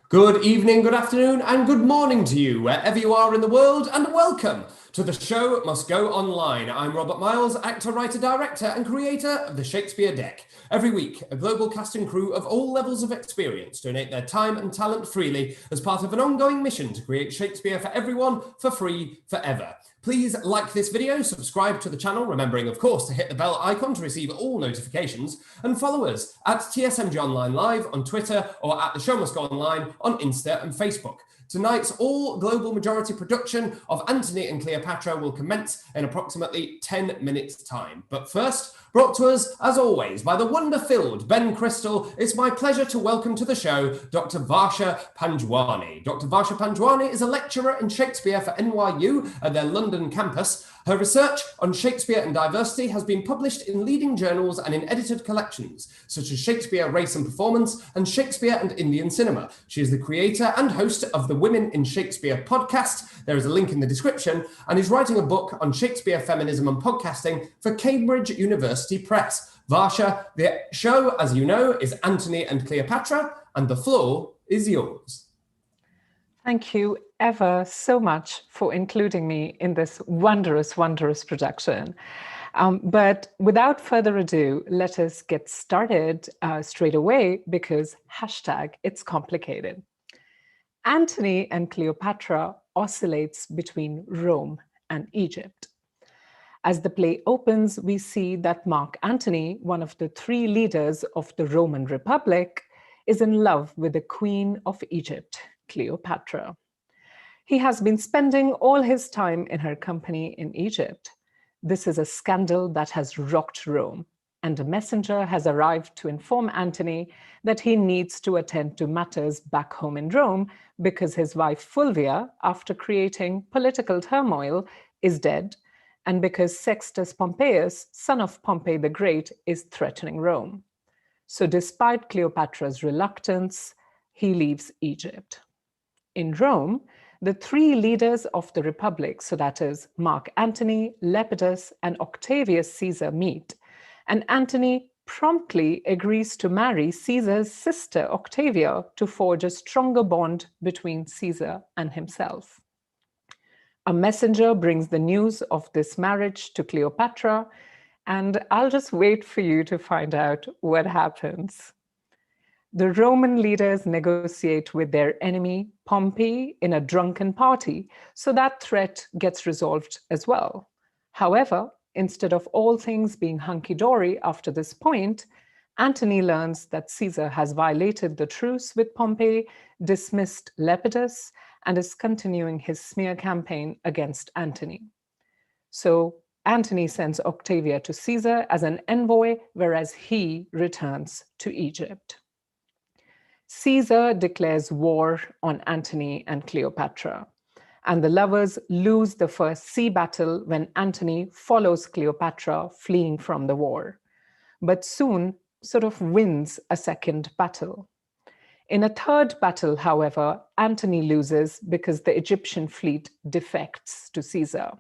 Good evening, good afternoon, and good morning to you, wherever you are in the world, and welcome to The Show Must Go Online. I'm Robert Miles, actor, writer, director, and creator of the Shakespeare Deck. Every week, a global cast and crew of all levels of experience donate their time and talent freely as part of an ongoing mission to create Shakespeare for everyone, for free, forever. Please like this video, subscribe to the channel, remembering, of course, to hit the bell icon to receive all notifications, and follow us at TSMG Online Live on Twitter or at The Show Must Go Online on Insta and Facebook. Tonight's all-global majority production of Antony and Cleopatra will commence in approximately 10 minutes' time. But first, brought to us, as always, by the wonder-filled Ben Crystal, it's my pleasure to welcome to the show Dr. Varsha Panjwani. Dr. Varsha Panjwani is a lecturer in Shakespeare for NYU at their London campus. Her research on Shakespeare and diversity has been published in leading journals and in edited collections, such as Shakespeare, Race and Performance, and Shakespeare and Indian Cinema. She is the creator and host of the Women in Shakespeare podcast, there is a link in the description, and is writing a book on Shakespeare, feminism and podcasting for Cambridge University Press. Varsha, the show, as you know, is Antony and Cleopatra, and the floor is yours. Thank you ever so much for including me in this wondrous, wondrous production. But without further ado, let us get started straight away because #it's complicated. Antony and Cleopatra oscillates between Rome and Egypt. As the play opens, we see that Mark Antony, one of the three leaders of the Roman Republic, is in love with the Queen of Egypt, Cleopatra. He has been spending all his time in her company in Egypt. This is a scandal that has rocked Rome, and a messenger has arrived to inform Antony that he needs to attend to matters back home in Rome because his wife Fulvia, after creating political turmoil, is dead, and because Sextus Pompeius, son of Pompey the Great, is threatening Rome. So despite Cleopatra's reluctance, he leaves Egypt. In Rome, the three leaders of the Republic, so that is Mark Antony, Lepidus, and Octavius Caesar, meet, and Antony promptly agrees to marry Caesar's sister Octavia to forge a stronger bond between Caesar and himself. A messenger brings the news of this marriage to Cleopatra, and I'll just wait for you to find out what happens. The Roman leaders negotiate with their enemy, Pompey, in a drunken party, so that threat gets resolved as well. However, instead of all things being hunky-dory after this point, Antony learns that Caesar has violated the truce with Pompey, dismissed Lepidus, and is continuing his smear campaign against Antony. So Antony sends Octavia to Caesar as an envoy, whereas he returns to Egypt. Caesar declares war on Antony and Cleopatra, and the lovers lose the first sea battle when Antony follows Cleopatra fleeing from the war, but soon sort of wins a second battle. In a third battle, however, Antony loses because the Egyptian fleet defects to Caesar.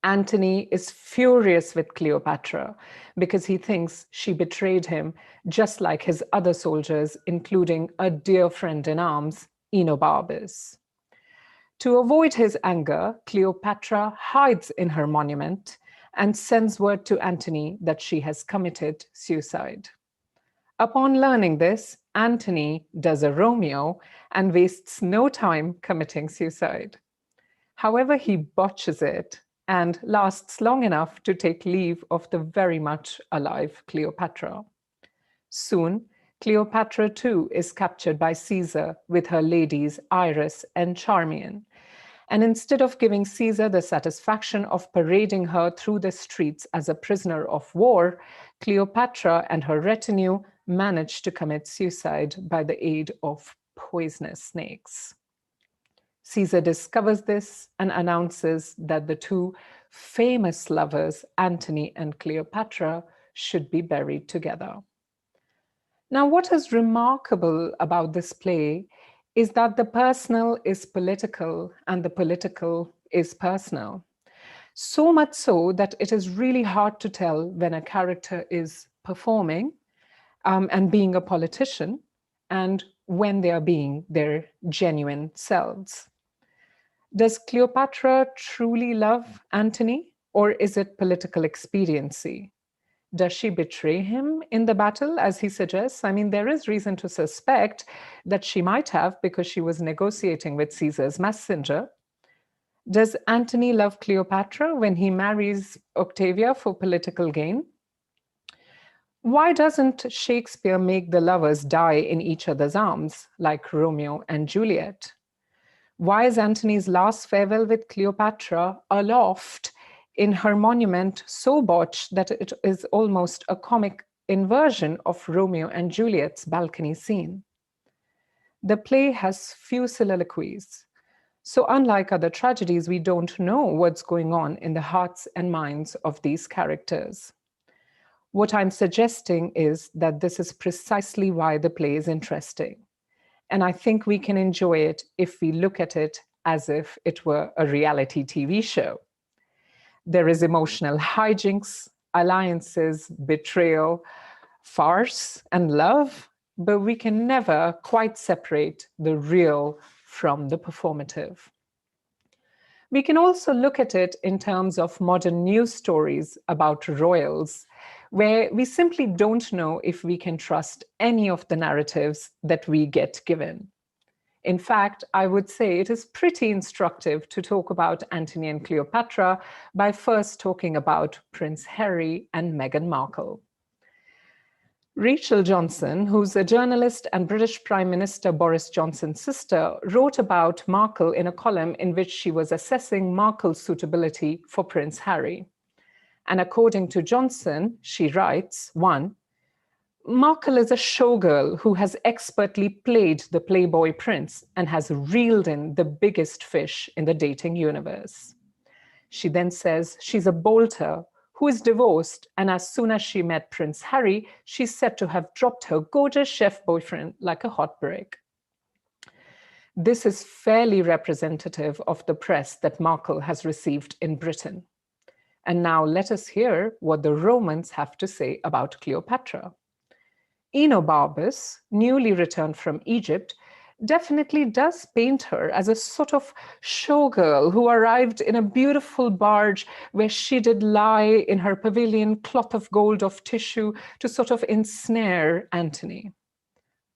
Antony is furious with Cleopatra because he thinks she betrayed him, just like his other soldiers, including a dear friend in arms, Enobarbus. To avoid his anger, Cleopatra hides in her monument and sends word to Antony that she has committed suicide. Upon learning this, Antony does a Romeo and wastes no time committing suicide. However, he botches it and lasts long enough to take leave of the very much alive Cleopatra. Soon, Cleopatra too is captured by Caesar with her ladies Iras and Charmian. And instead of giving Caesar the satisfaction of parading her through the streets as a prisoner of war, Cleopatra and her retinue manage to commit suicide by the aid of poisonous snakes. Caesar discovers this and announces that the two famous lovers, Antony and Cleopatra, should be buried together. Now, what is remarkable about this play is that the personal is political and the political is personal. So much so that it is really hard to tell when a character is performing and being a politician, and when they are being their genuine selves. Does Cleopatra truly love Antony, or is it political expediency? Does she betray him in the battle, as he suggests? I mean, there is reason to suspect that she might have, because she was negotiating with Caesar's messenger. Does Antony love Cleopatra when he marries Octavia for political gain? Why doesn't Shakespeare make the lovers die in each other's arms, like Romeo and Juliet? Why is Antony's last farewell with Cleopatra aloft in her monument so botched that it is almost a comic inversion of Romeo and Juliet's balcony scene? The play has few soliloquies. So unlike other tragedies, we don't know what's going on in the hearts and minds of these characters. What I'm suggesting is that this is precisely why the play is interesting. And I think we can enjoy it if we look at it as if it were a reality TV show. There is emotional hijinks, alliances, betrayal, farce, and love, but we can never quite separate the real from the performative. We can also look at it in terms of modern news stories about royals, where we simply don't know if we can trust any of the narratives that we get given. In fact, I would say it is pretty instructive to talk about Antony and Cleopatra by first talking about Prince Harry and Meghan Markle. Rachel Johnson, who's a journalist and British Prime Minister Boris Johnson's sister, wrote about Markle in a column in which she was assessing Markle's suitability for Prince Harry. And according to Johnson, she writes, 1, Markle is a showgirl who has expertly played the Playboy prince and has reeled in the biggest fish in the dating universe. She then says she's a bolter who is divorced, and as soon as she met Prince Harry, she's said to have dropped her gorgeous chef boyfriend like a hot brick. This is fairly representative of the press that Markle has received in Britain. And now let us hear what the Romans have to say about Cleopatra. Enobarbus, newly returned from Egypt, definitely does paint her as a sort of showgirl who arrived in a beautiful barge where she did lie in her pavilion cloth of gold of tissue to sort of ensnare Antony.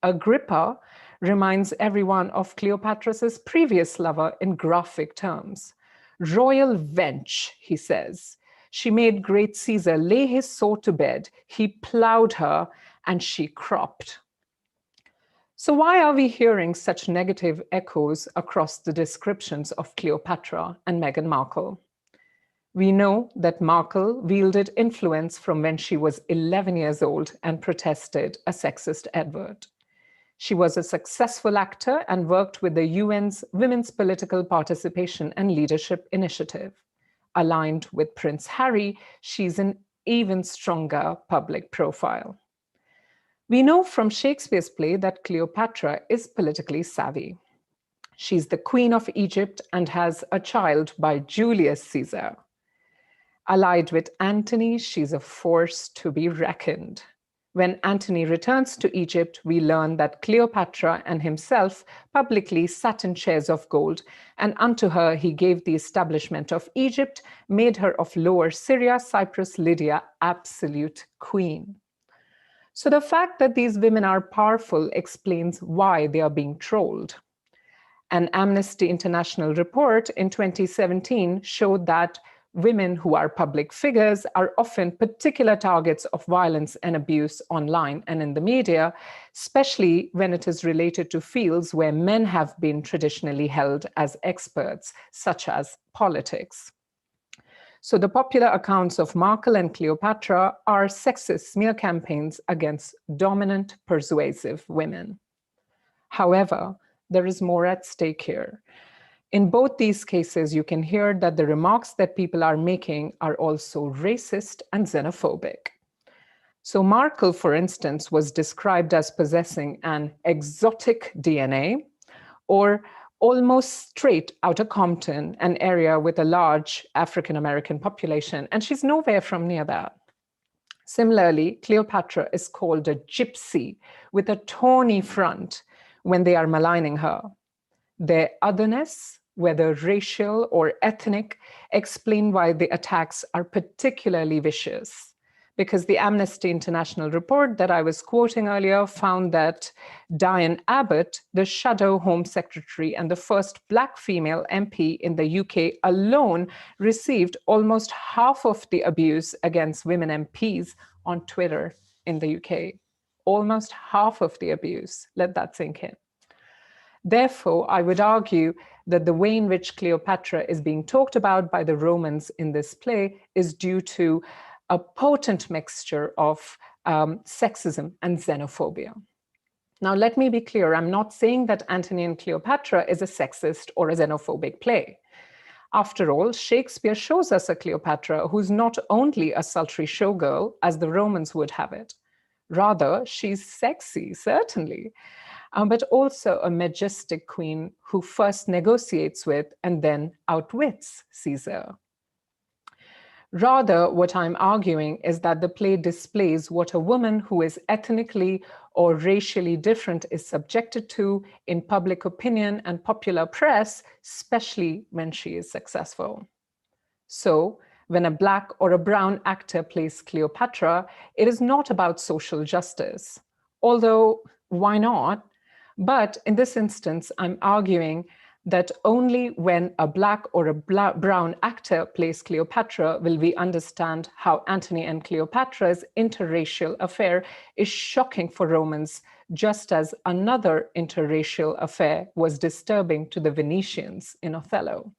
Agrippa reminds everyone of Cleopatra's previous lover in graphic terms. Royal wench, he says. She made great Caesar lay his sword to bed. He plowed her and she cropped. So why are we hearing such negative echoes across the descriptions of Cleopatra and Meghan Markle? We know that Markle wielded influence from when she was 11 years old and protested a sexist advert. She was a successful actor and worked with the UN's Women's Political Participation and Leadership Initiative. Aligned with Prince Harry, she's an even stronger public profile. We know from Shakespeare's play that Cleopatra is politically savvy. She's the Queen of Egypt and has a child by Julius Caesar. Allied with Antony, she's a force to be reckoned. When Antony returns to Egypt, we learn that Cleopatra and himself publicly sat in chairs of gold, and unto her he gave the establishment of Egypt, made her of Lower Syria, Cyprus, Lydia, absolute queen. So the fact that these women are powerful explains why they are being trolled. An Amnesty International report in 2017 showed that women who are public figures are often particular targets of violence and abuse online and in the media, especially when it is related to fields where men have been traditionally held as experts, such as politics. So the popular accounts of Markle and Cleopatra are sexist smear campaigns against dominant, persuasive women. However, there is more at stake here. In both these cases, you can hear that the remarks that people are making are also racist and xenophobic. So Markle, for instance, was described as possessing an exotic DNA, or almost straight out of Compton, an area with a large African-American population, and she's nowhere from near that. Similarly, Cleopatra is called a gypsy with a tawny front, when they are maligning her. Their otherness, whether racial or ethnic, explain why the attacks are particularly vicious. Because the Amnesty International report that I was quoting earlier found that Diane Abbott, the Shadow Home Secretary and the first Black female MP in the UK alone, received almost half of the abuse against women MPs on Twitter in the UK. Almost half of the abuse. Let that sink in. Therefore, I would argue that the way in which Cleopatra is being talked about by the Romans in this play is due to a potent mixture of sexism and xenophobia. Now, let me be clear. I'm not saying that Antony and Cleopatra is a sexist or a xenophobic play. After all, Shakespeare shows us a Cleopatra who's not only a sultry showgirl, as the Romans would have it. Rather, she's sexy, certainly, but also a majestic queen who first negotiates with and then outwits Caesar. Rather, what I'm arguing is that the play displays what a woman who is ethnically or racially different is subjected to in public opinion and popular press, especially when she is successful. So, when a Black or a brown actor plays Cleopatra, it is not about social justice. Although, why not? But in this instance, I'm arguing that only when a Black or a brown actor plays Cleopatra will we understand how Antony and Cleopatra's interracial affair is shocking for Romans, just as another interracial affair was disturbing to the Venetians in Othello.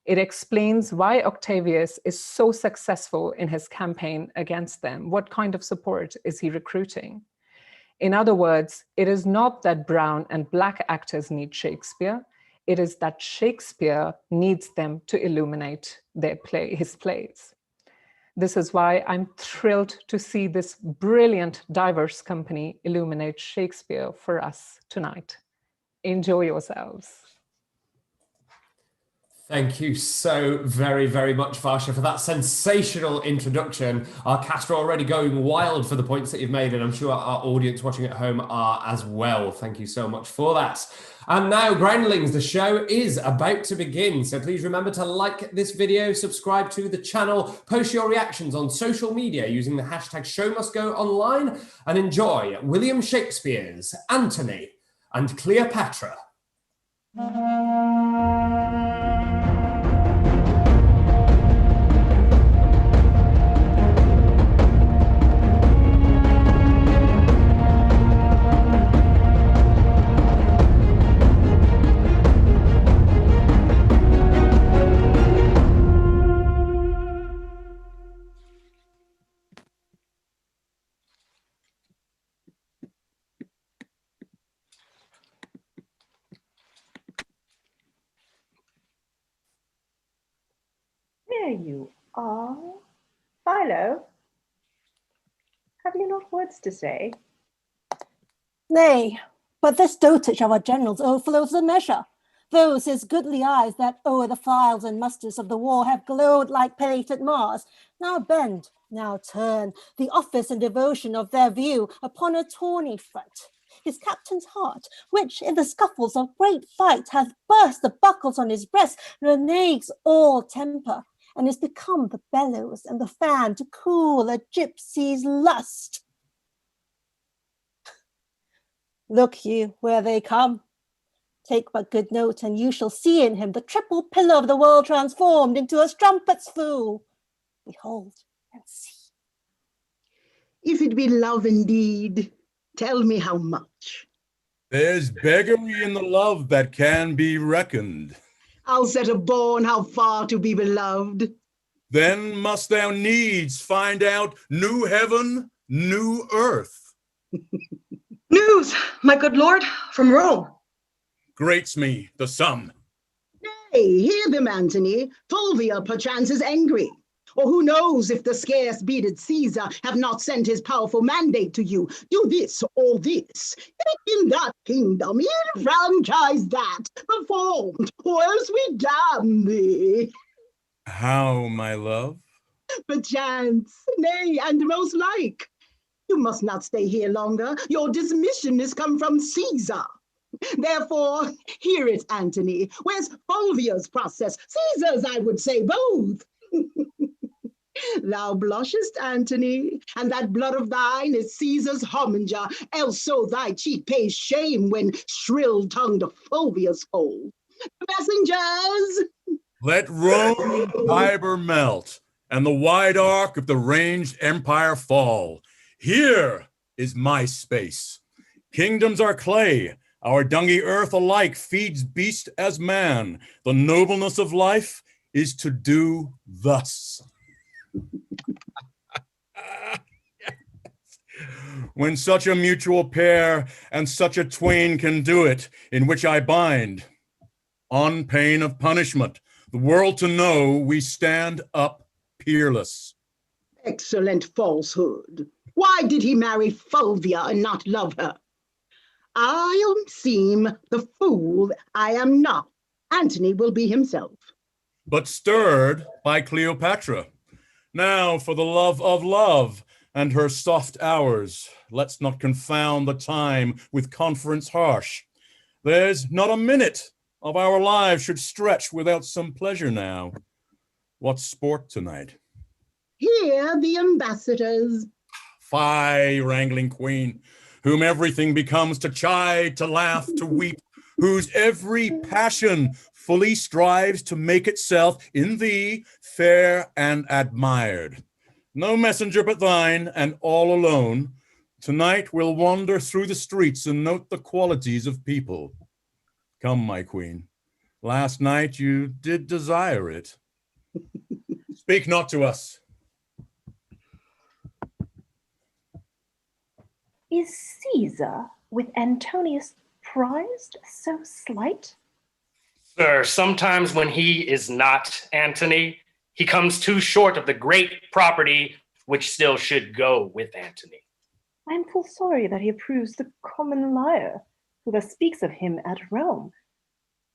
It explains why Octavius is so successful in his campaign against them. What kind of support is he recruiting? In other words, it is not that brown and Black actors need Shakespeare. It is that Shakespeare needs them to illuminate his plays. This is why I'm thrilled to see this brilliant, diverse company illuminate Shakespeare for us tonight. Enjoy yourselves. Thank you so very, very much, Varsha, for that sensational introduction. Our cast are already going wild for the points that you've made, and I'm sure our audience watching at home are as well. Thank you so much for that. And now, Groundlings, the show is about to begin. So please remember to like this video, subscribe to the channel, post your reactions on social media using the hashtag #ShowMustGoOnline, and enjoy William Shakespeare's Antony and Cleopatra. There you are. Philo, have you not words to say? Nay, but this dotage of our generals overflows the measure. Those his goodly eyes that o'er the files and musters of the war have glowed like painted Mars, now bend, now turn the office and devotion of their view upon a tawny front. His captain's heart, which in the scuffles of great fight hath burst the buckles on his breast, reneges all temper, and is become the bellows and the fan to cool a gypsy's lust. Look you where they come. Take but good note, and you shall see in him the triple pillar of the world transformed into a strumpet's fool. Behold and see. If it be love indeed, tell me how much. There's beggary in the love that can be reckoned. I'll set a born how far to be beloved. Then must thou needs find out new heaven, new earth. News, my good lord, from Rome. Grates me the sum. Nay, hear them, Antony. Fulvia perchance is angry. Or who knows if the scarce bearded Caesar have not sent his powerful mandate to you. Do this or this. In that kingdom, enfranchise that, performed, or else we damn thee. How, my love? Perchance, nay, and most like. You must not stay here longer. Your dismission is come from Caesar. Therefore, hear it, Antony. Where's Fulvia's process? Caesar's, I would say, both. Thou blushest, Antony, and that blood of thine is Caesar's harbinger, else so thy cheek pays shame when shrill-tongued Fulvia's fold. Messengers! Let Rome Tiber melt, and the wide arc of the ranged empire fall. Here is my space. Kingdoms are clay, our dungy earth alike feeds beast as man. The nobleness of life is to do thus. When such a mutual pair and such a twain can do it, in which I bind, on pain of punishment, the world to know we stand up peerless. Excellent falsehood. Why did he marry Fulvia and not love her? I'll seem the fool I am not. Antony will be himself. But stirred by Cleopatra. Now for the love of love and her soft hours, let's not confound the time with conference harsh. There's not a minute of our lives should stretch without some pleasure now. What sport tonight? Here the ambassadors. Fie, wrangling queen, whom everything becomes to chide, to laugh, to weep, whose every passion fully strives to make itself in thee fair and admired. No messenger but thine, and all alone, tonight we'll wander through the streets and note the qualities of people. Come, my queen, last night you did desire it. Speak not to us. Is Caesar with Antonius prized so slight? Sir, sometimes when he is not Antony, he comes too short of the great property which still should go with Antony. I am full sorry that he approves the common liar, who thus speaks of him at Rome.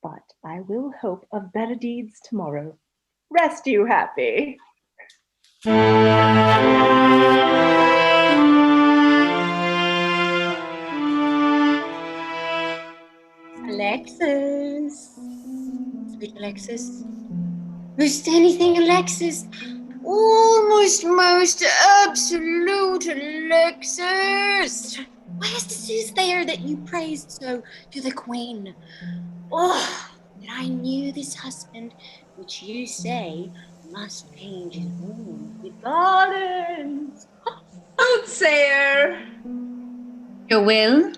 But I will hope of better deeds tomorrow. Rest you happy. Alexis. Sweet Alexis. Most anything, Alexis. Almost most absolute Alexis. Where's the soothsayer that you praised so to the queen? Oh, that I knew this husband, which you say must paint his home with gardens. Soothsayer! Your will?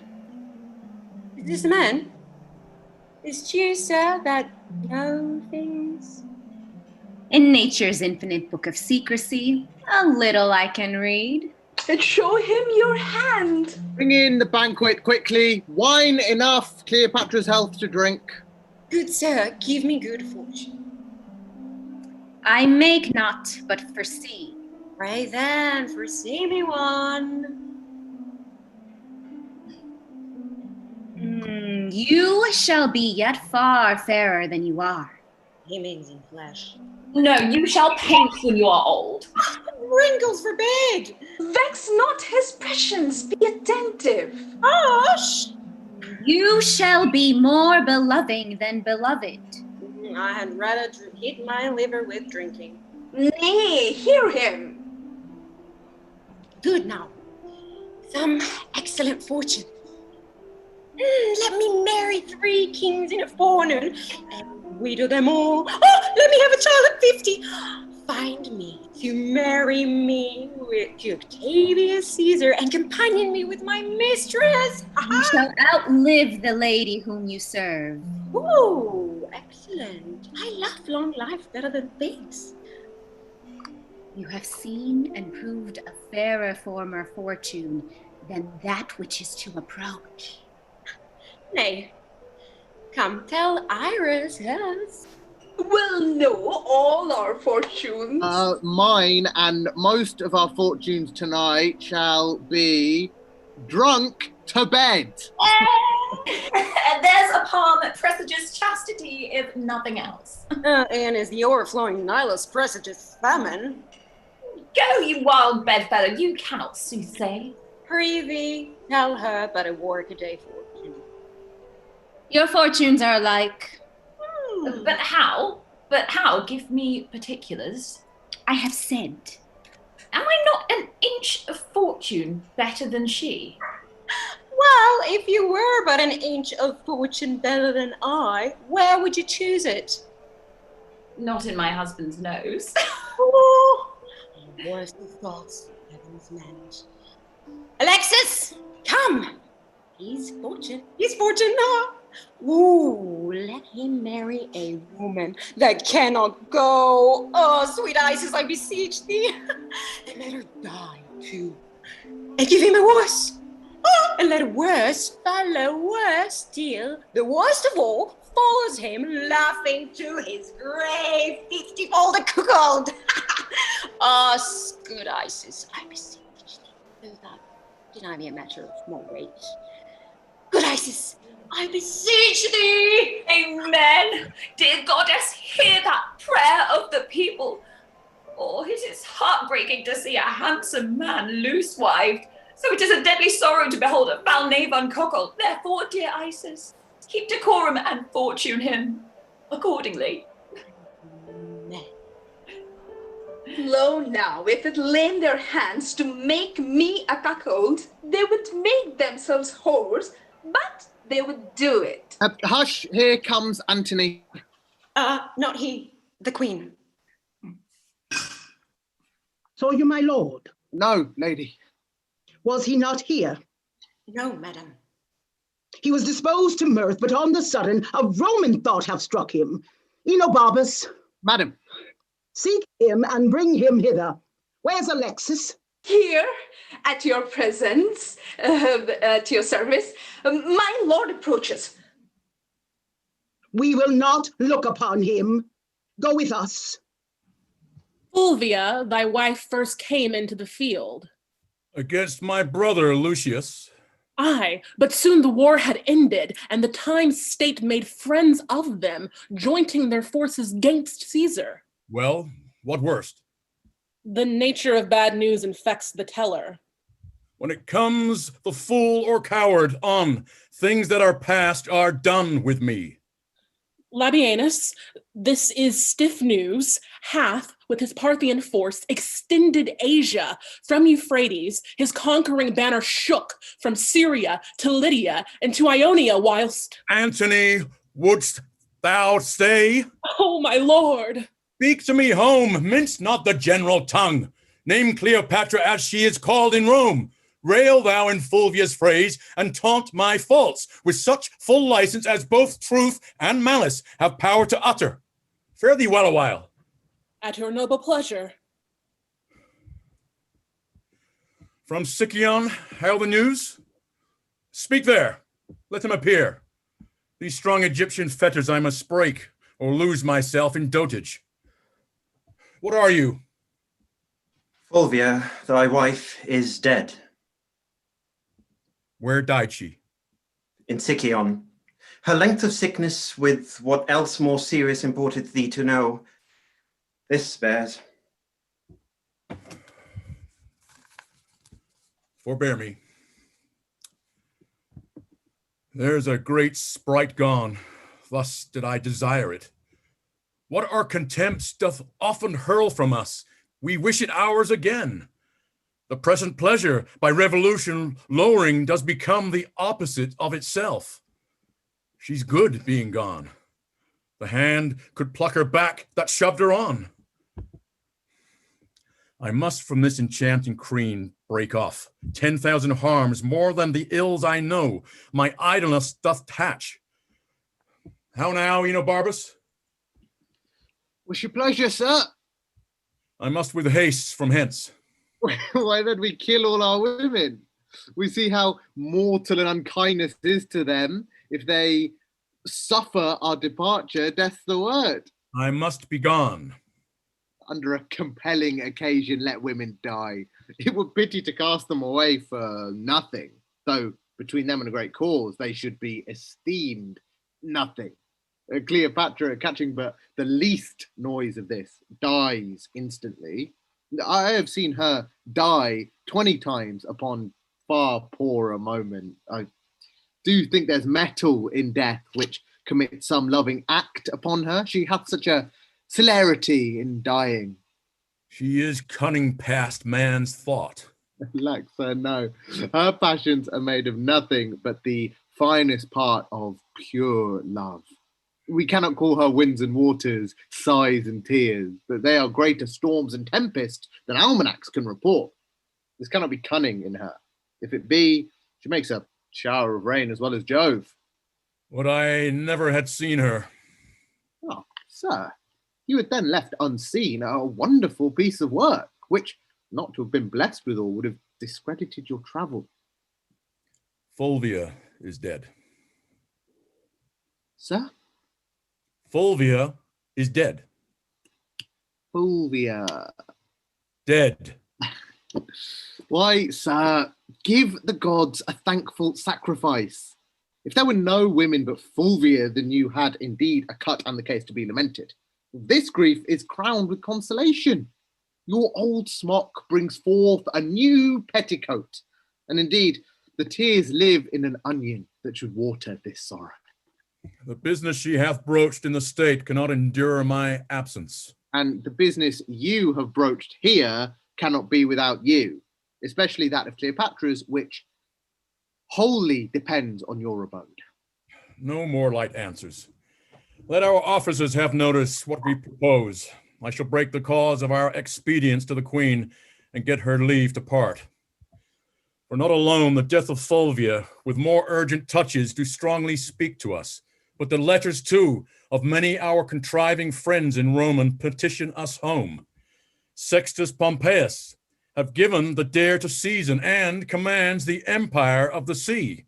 Is this the man? Is you, sir, that know things? In nature's infinite book of secrecy, a little I can read. Then show him your hand. Bring in the banquet quickly. Wine enough, Cleopatra's health to drink. Good sir, give me good fortune. I make not, but foresee. Pray then, foresee me one. You shall be yet far fairer than you are. He means in flesh. No, you shall paint when you are old. Wrinkles forbid! Vex not his passions, be attentive. Hush! You shall be more beloving than beloved. I had rather hit my liver with drinking. Nay, hear him. Good now. Some excellent fortune. Let me marry 3 kings in a forenoon, and widow them all. Oh, let me have a child at 50. Find me to marry me to Octavius Caesar and companion me with my mistress. You shall outlive the lady whom you serve. Ooh, excellent. I love long life better than this. You have seen and proved a fairer former fortune than that which is to approach. Nay, come tell Iras hers. We'll know all our fortunes. Mine and most of our fortunes tonight shall be drunk to bed. There's a palm that presages chastity, if nothing else. And as the overflowing Nilus presages famine. Go, you wild bedfellow, you cannot soothsay. Prithee, tell her but a work-a-day fortune. Your fortunes are alike. But how? But how? Give me particulars. I have said. Am I not an inch of fortune better than she? Well, if you were but an inch of fortune better than I, where would you choose it? Not in my husband's nose. Oh, worst of thoughts, heavens meant. Alexis, come! He's fortune now. Ooh, let him marry a woman that cannot go. Oh, sweet Isis, I beseech thee. And let her die, too. And give him a worse. Oh, and let worse follow worse still. The worst of all follows him laughing to his grave 50-fold a cuckold. Oh, good Isis, I beseech thee. Do not deny me a matter of more weight. Good Isis, I beseech thee. Amen. Dear goddess, hear that prayer of the people. Oh, it is heartbreaking to see a handsome man loose-wived. So it is a deadly sorrow to behold a foul knave uncockle. Therefore, dear Isis, keep decorum and fortune him accordingly. Lo now, if it lay in their hands to make me a cuckold, they would make themselves whores, but they would do it. Hush, here comes Antony. Not he, the queen. Saw you, my lord? No, lady. Was he not here? No, madam. He was disposed to mirth, but on the sudden a Roman thought hath struck him. Enobarbus. Madam. Seek him and bring him hither. Where's Alexis? Here, at your presence, at your service, my lord approaches. We will not look upon him. Go with us. Fulvia, thy wife first came into the field. Against my brother, Lucius. Aye, but soon the war had ended, and the time state made friends of them, jointing their forces gainst Caesar. Well, what worst? The nature of bad news infects the teller. When it comes, the fool or coward, on. Things that are past are done with me. Labienus, this is stiff news, hath, with his Parthian force, extended Asia from Euphrates, his conquering banner shook from Syria to Lydia and to Ionia, whilst... Antony, wouldst thou stay? Oh, my lord! Speak to me home, mince not the general tongue. Name Cleopatra as she is called in Rome. Rail thou in Fulvia's phrase, and taunt my faults with such full license as both truth and malice have power to utter. Fare thee well a while. At your noble pleasure. From Sicyon, hail the news? Speak there, let him appear. These strong Egyptian fetters I must break, or lose myself in dotage. What are you? Fulvia, thy wife, is dead. Where died she? In Sicyon. Her length of sickness, with what else more serious importeth thee to know, this bears. Forbear me. There's a great sprite gone, thus did I desire it. What our contempts doth often hurl from us, we wish it ours again. The present pleasure, by revolution lowering, does become the opposite of itself. She's good being gone. The hand could pluck her back that shoved her on. I must from this enchanting queen break off. 10,000 harms, more than the ills I know, my idleness doth hatch. How now, Enobarbus? What's your pleasure, sir? I must with haste from hence. Why don't we kill all our women? We see how mortal and unkindness is to them. If they suffer our departure, death's the word. I must be gone. Under a compelling occasion, let women die. It would pity to cast them away for nothing, though between them and a great cause, they should be esteemed nothing. Cleopatra, catching but the least noise of this, dies instantly. I have seen her die 20 times upon far poorer moment. Do you think there's metal in death which commits some loving act upon her? She hath such a celerity in dying. She is cunning past man's thought. Like, sir, no. Her passions are made of nothing but the finest part of pure love. We cannot call her winds and waters, sighs and tears, but they are greater storms and tempests than almanacs can report. This cannot be cunning in her. If it be, she makes a shower of rain as well as Jove. Would I never had seen her. Oh, sir, you had then left unseen a wonderful piece of work, which, not to have been blessed withal, would have discredited your travel. Fulvia is dead. Sir? Fulvia is dead. Fulvia. Dead. Why, sir, give the gods a thankful sacrifice. If there were no women but Fulvia, then you had indeed a cut and the case to be lamented. This grief is crowned with consolation. Your old smock brings forth a new petticoat, and indeed the tears live in an onion that should water this sorrow. The business she hath broached in the state cannot endure my absence. And the business you have broached here cannot be without you, especially that of Cleopatra's, which wholly depends on your abode. No more light answers. Let our officers have notice what we propose. I shall break the cause of our expedience to the queen and get her leave to part. For not alone the death of Fulvia, with more urgent touches, do strongly speak to us, but the letters too of many our contriving friends in Rome petition us home. Sextus Pompeius have given the dare to season and commands the empire of the sea.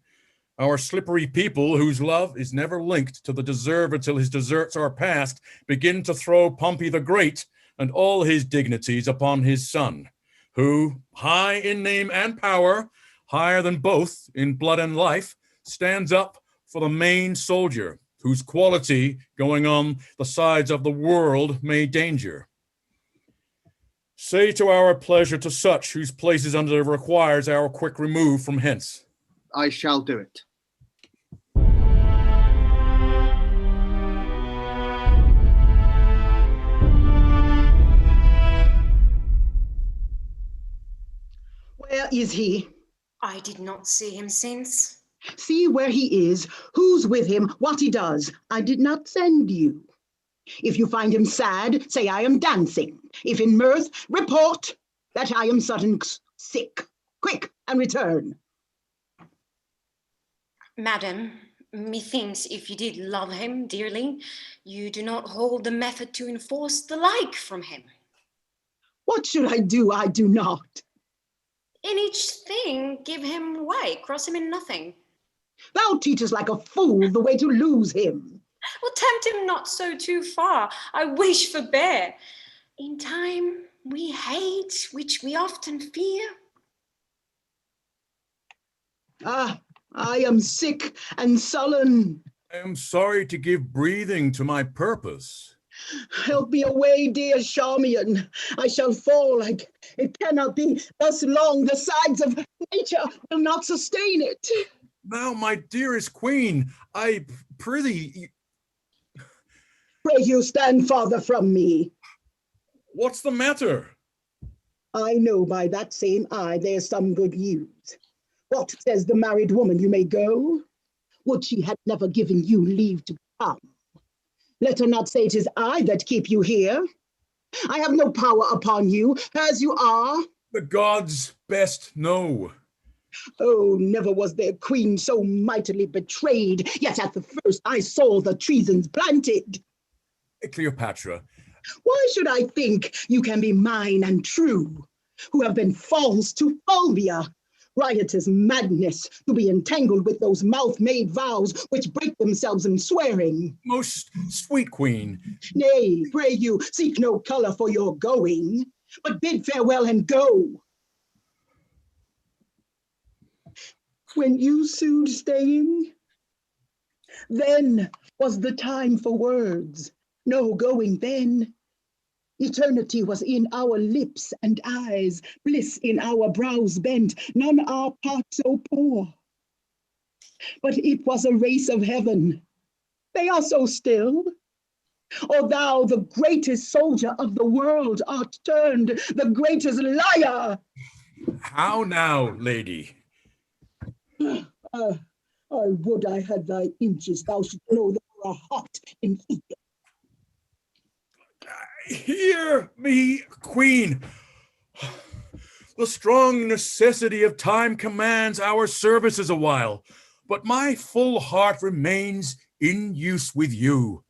Our slippery people, whose love is never linked to the deserver till his deserts are past, begin to throw Pompey the Great and all his dignities upon his son, who, high in name and power, higher than both in blood and life, stands up for the main soldier, whose quality going on the sides of the world may danger. Say to our pleasure to such whose places under requires our quick remove from hence. I shall do it. Where is he? I did not see him since. See where he is, who's with him, what he does. I did not send you. If you find him sad, say I am dancing. If in mirth, report that I am sudden sick. Quick, and return. Madam, methinks if you did love him dearly, you do not hold the method to enforce the like from him. What should I do? I do not. In each thing, give him way, cross him in nothing. Thou teachest like a fool the way to lose him. Well, tempt him not so too far. I wish forbear. In time we hate, which we often fear. Ah, I am sick and sullen. I am sorry to give breathing to my purpose. Help me away, dear Charmian. I shall fall. It cannot be. Thus long the sides of nature will not sustain it. Now, my dearest queen, I prithee... Pray you stand farther from me. What's the matter? I know by that same eye there's some good news. What says the married woman? You may go? Would she had never given you leave to come. Let her not say 'tis I that keep you here. I have no power upon you, as you are. The gods best know. Oh, never was there queen so mightily betrayed, yet at the first I saw the treasons planted. Cleopatra. Why should I think you can be mine and true, who have been false to Fulvia? Riotous madness to be entangled with those mouth-made vows which break themselves in swearing. Most sweet queen. Nay, pray you, seek no color for your going, but bid farewell and go. When you sued staying, then was the time for words. No going then. Eternity was in our lips and eyes, bliss in our brows bent, none our part so poor. But it was a race of heaven. They are so still. O thou, the greatest soldier of the world, art turned the greatest liar. How now, lady? I would I had thy inches, thou should know that we are hot in Egypt. Hear me, Queen. The strong necessity of time commands our services a while, but my full heart remains in use with you.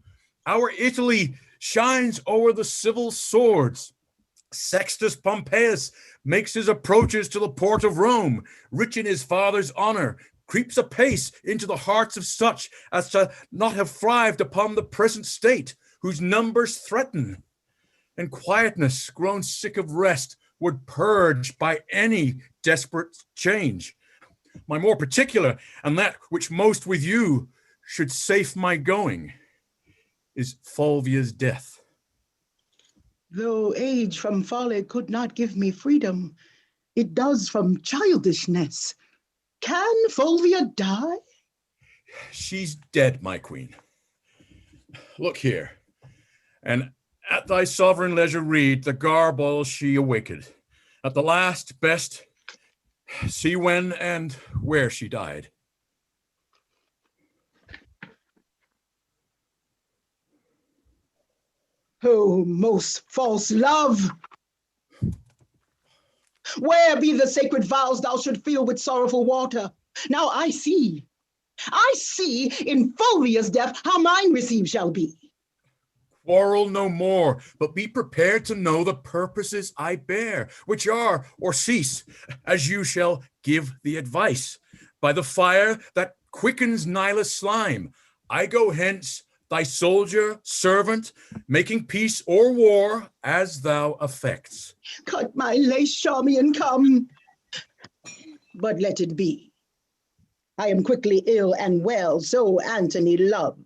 Our Italy shines o'er the civil swords. Sextus Pompeius makes his approaches to the port of Rome, rich in his father's honor, creeps apace into the hearts of such as to not have thrived upon the present state, whose numbers threaten. And quietness, grown sick of rest, would purge by any desperate change. My more particular, and that which most with you should safe my going, is Fulvia's death. Though age from folly could not give me freedom, it does from childishness. Can Fulvia die? She's dead, my queen. Look here, and at thy sovereign leisure read the garb all she awakened. At the last best, see when and where she died. Oh, most false love! Where be the sacred vows thou should fill with sorrowful water? Now I see in Fulvia's death how mine received shall be. Quarrel no more, but be prepared to know the purposes I bear, which are, or cease, as you shall give the advice. By the fire that quickens Nilus slime, I go hence, thy soldier, servant, making peace or war as thou affects. Cut my lace, Charmian, come. But let it be. I am quickly ill and well, so Antony loves.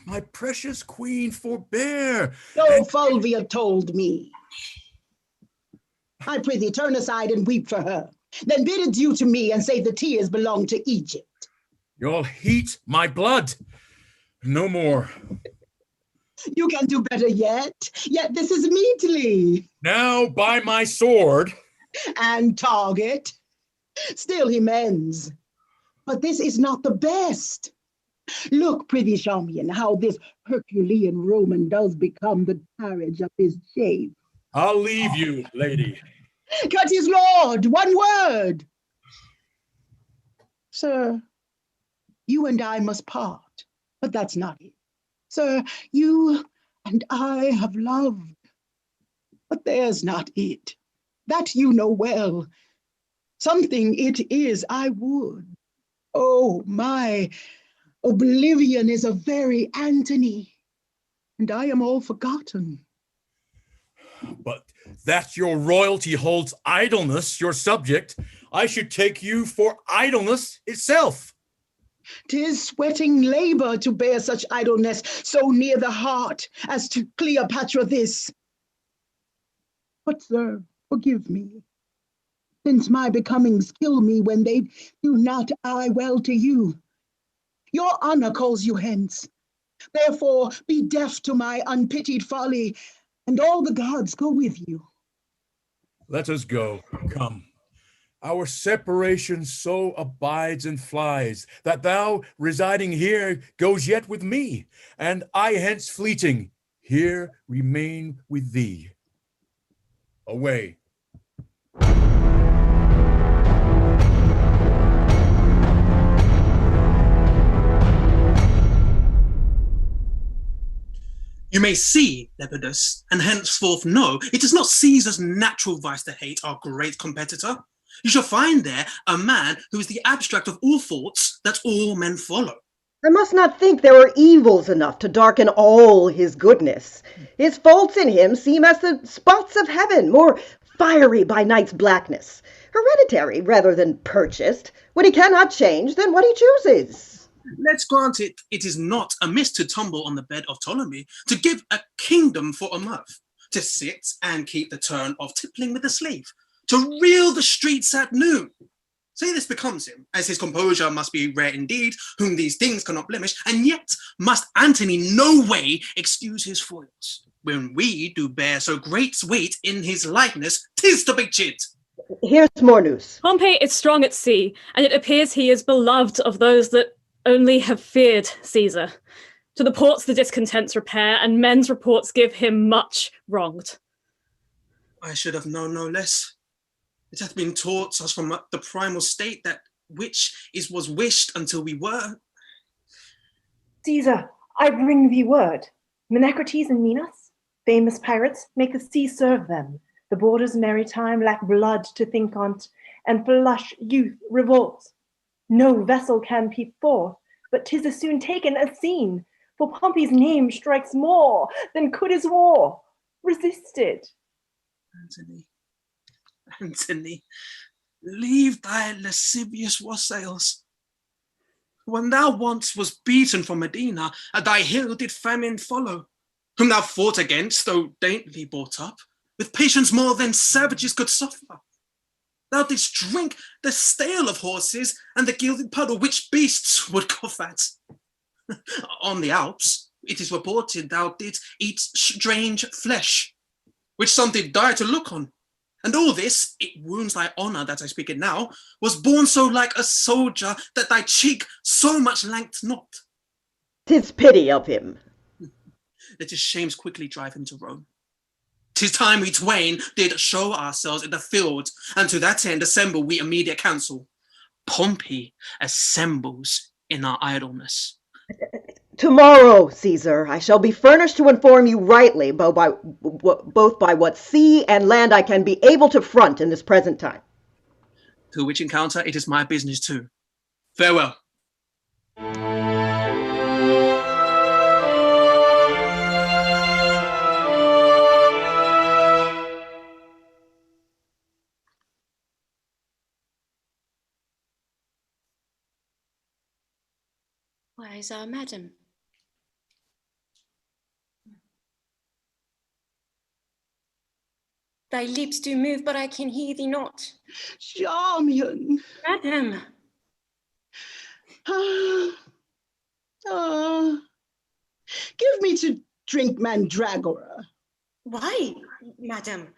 My precious queen, forbear. So Fulvia told me. I prithee, turn aside and weep for her. Then bid adieu to me and say the tears belong to Egypt. You'll heat my blood. No more. You can do better yet. Yet this is meetly. Now by my sword. And target. Still he mends. But this is not the best. Look, prithee, Charmian, how this Herculean Roman does become the carriage of his shape. I'll leave you, lady. Cut his lord, one word. Sir, you and I must part, but that's not it. Sir, you and I have loved, but there's not it. That you know well. Something it is I would. Oh, my oblivion is a very Antony, and I am all forgotten. But that your royalty holds idleness your subject, I should take you for idleness itself. 'Tis sweating labor to bear such idleness so near the heart as to Cleopatra this. But sir, forgive me, since my becomings kill me when they do not eye well to you. Your honor calls you hence. Therefore be deaf to my unpitied folly, and all the gods go with you. Let us go, come. Our separation so abides and flies, that thou, residing here, goes yet with me, and I hence fleeting, here remain with thee. Away. You may see, Lepidus, and henceforth know it is not Caesar's natural vice to hate our great competitor. You shall find there a man who is the abstract of all thoughts that all men follow. I must not think there are evils enough to darken all his goodness. His faults in him seem as the spots of heaven, more fiery by night's blackness, hereditary rather than purchased. What he cannot change, then what he chooses. Let's grant it is not amiss to tumble on the bed of Ptolemy, to give a kingdom for a month, to sit and keep the turn of tippling with a slave, to reel the streets at noon. Say this becomes him, as his composure must be rare indeed, whom these things cannot blemish, and yet must Antony no way excuse his foils. When we do bear so great weight in his likeness, 'tis to be chid. Here's more news. Pompey is strong at sea, and it appears he is beloved of those that only have feared Caesar. To the ports the discontents repair, and men's reports give him much wronged. I should have known no less. It hath been taught us from the primal state that which was wished until we were. Caesar, I bring thee word. Menecrates and Minos, famous pirates, make the sea serve them. The borders maritime lack blood to think on't, and flush youth revolts. No vessel can peep forth, but 'tis as soon taken as seen. For Pompey's name strikes more than could his war. Resist it. Antony, leave thy lascivious wassails. When thou once was beaten from Medina, at thy hill did famine follow, whom thou fought against, though daintily brought up, with patience more than savages could suffer. Thou didst drink the stale of horses and the gilded puddle which beasts would cough at. On the Alps, it is reported thou didst eat strange flesh, which some did die to look on. And all this, it wounds thy honour that I speak it now, was born so like a soldier that thy cheek so much lanked not. 'Tis pity of him. Let his shames quickly drive him to Rome. 'Tis time we twain did show ourselves in the field, and to that end assemble we immediate council. Pompey assembles in our idleness. Tomorrow, Caesar, I shall be furnished to inform you rightly, both by what sea and land I can be able to front in this present time. To which encounter it is my business too. Farewell. Where is our madam? Thy lips do move, but I can hear thee not. Charmian. Madam. Give me to drink mandragora. Why, madam?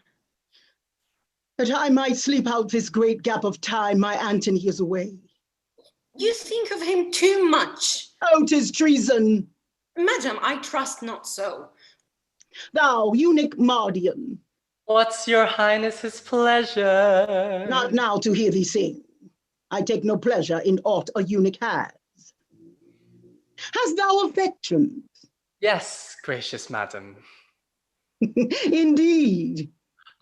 That I might sleep out this great gap of time my Antony is away. You think of him too much. Oh, 'tis treason. Madam, I trust not so. Thou, eunuch Mardian. What's your highness's pleasure? Not now to hear thee sing. I take no pleasure in aught a eunuch has. Hast thou affections? Yes, gracious madam. Indeed.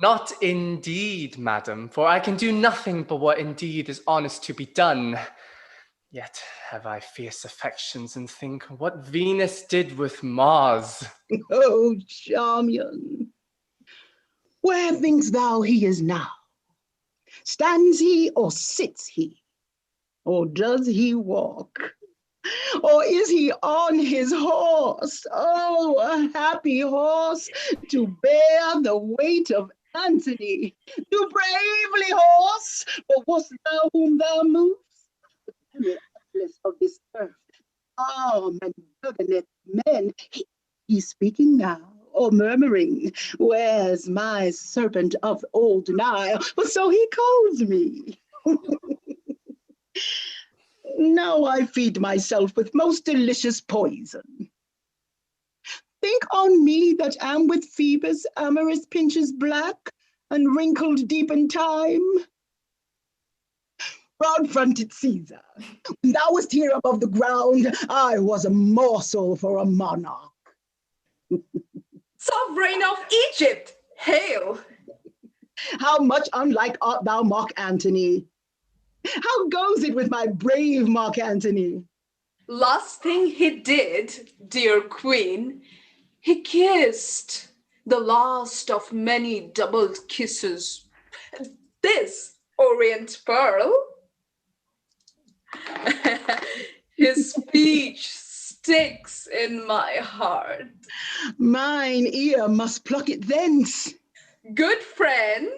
Not indeed, madam, for I can do nothing but what indeed is honest to be done. Yet have I fierce affections, and think what Venus did with Mars. Oh, Charmian. Where thinkst thou he is now? Stands he or sits he? Or does he walk? Or is he on his horse? Oh, a happy horse to bear the weight of Antony. Do bravely, horse, but wast thou whom thou movest? The atlas of this earth, arm and burgonet men. He's speaking now. Or murmuring, where's my serpent of old Nile? But so he calls me. Now I feed myself with most delicious poison. Think on me that am with Phoebus amorous pinches black and wrinkled deep in time. Broad-fronted Caesar, when thou wast here above the ground, I was a morsel for a monarch. Sovereign of Egypt, hail! How much unlike art thou, Mark Antony? How goes it with my brave Mark Antony? Last thing he did, dear queen, he kissed the last of many doubled kisses. This Orient Pearl. His speech sticks in my heart. Mine ear must pluck it thence. Good friend,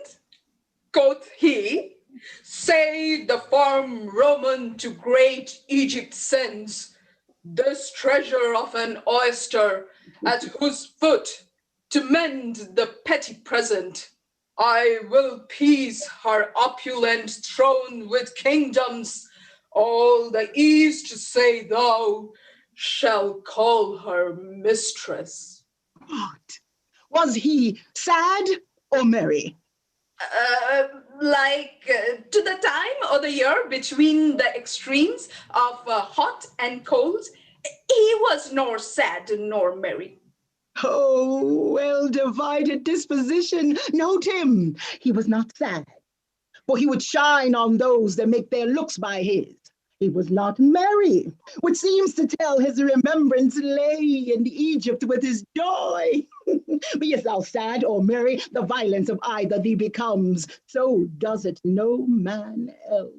quoth he, Say the firm Roman to great Egypt sends this treasure of an oyster, at whose foot, to mend the petty present, I will peace her opulent throne with kingdoms. All the East, say thou, shall call her mistress. What? Was he sad or merry? To the time of the year between the extremes of hot and cold, he was nor sad nor merry. Oh, well-divided disposition. Note him. He was not sad, for he would shine on those that make their looks by his. He was not merry, which seems to tell his remembrance lay in Egypt with his joy. Be thou sad or merry, the violence of either thee becomes, so does it no man else.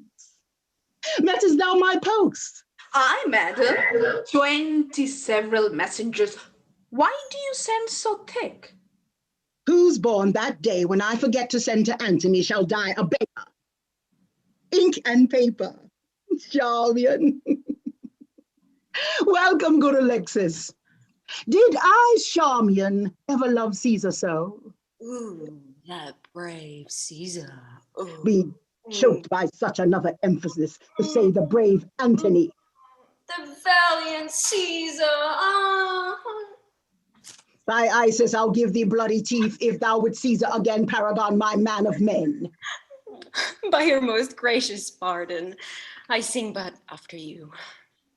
Mettest thou my post? Aye, madam, 20 several messengers. Why do you send so thick? Who's born that day when I forget to send to Antony shall die a beggar. Ink and paper. Charmian. Welcome, good Alexis. Did I, Charmian, ever love Caesar so? Ooh, that brave Caesar. Ooh. Be choked by such another emphasis to say the brave Antony. The valiant Caesar. By Isis, I'll give thee bloody teeth if thou would Caesar again, Paragon, my man of men. By your most gracious pardon, I sing but after you.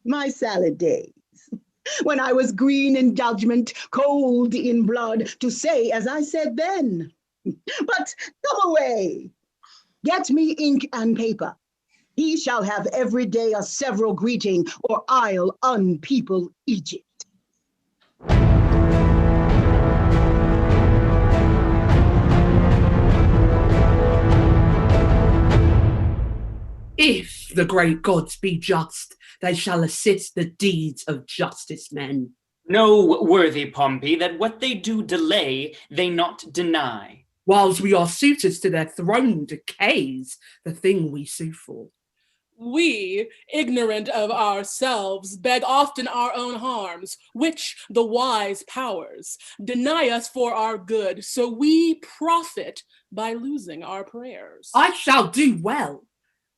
My salad days, when I was green in judgment, cold in blood, to say as I said then. But come away, get me ink and paper. He shall have every day a several greeting, or I'll unpeople Egypt. If the great gods be just, they shall assist the deeds of justice men. Know, worthy Pompey, that what they do delay, they not deny. Whilst we are suitors to their throne decays, the thing we sue for. We, ignorant of ourselves, beg often our own harms, which the wise powers deny us for our good, so we profit by losing our prayers. I shall do well.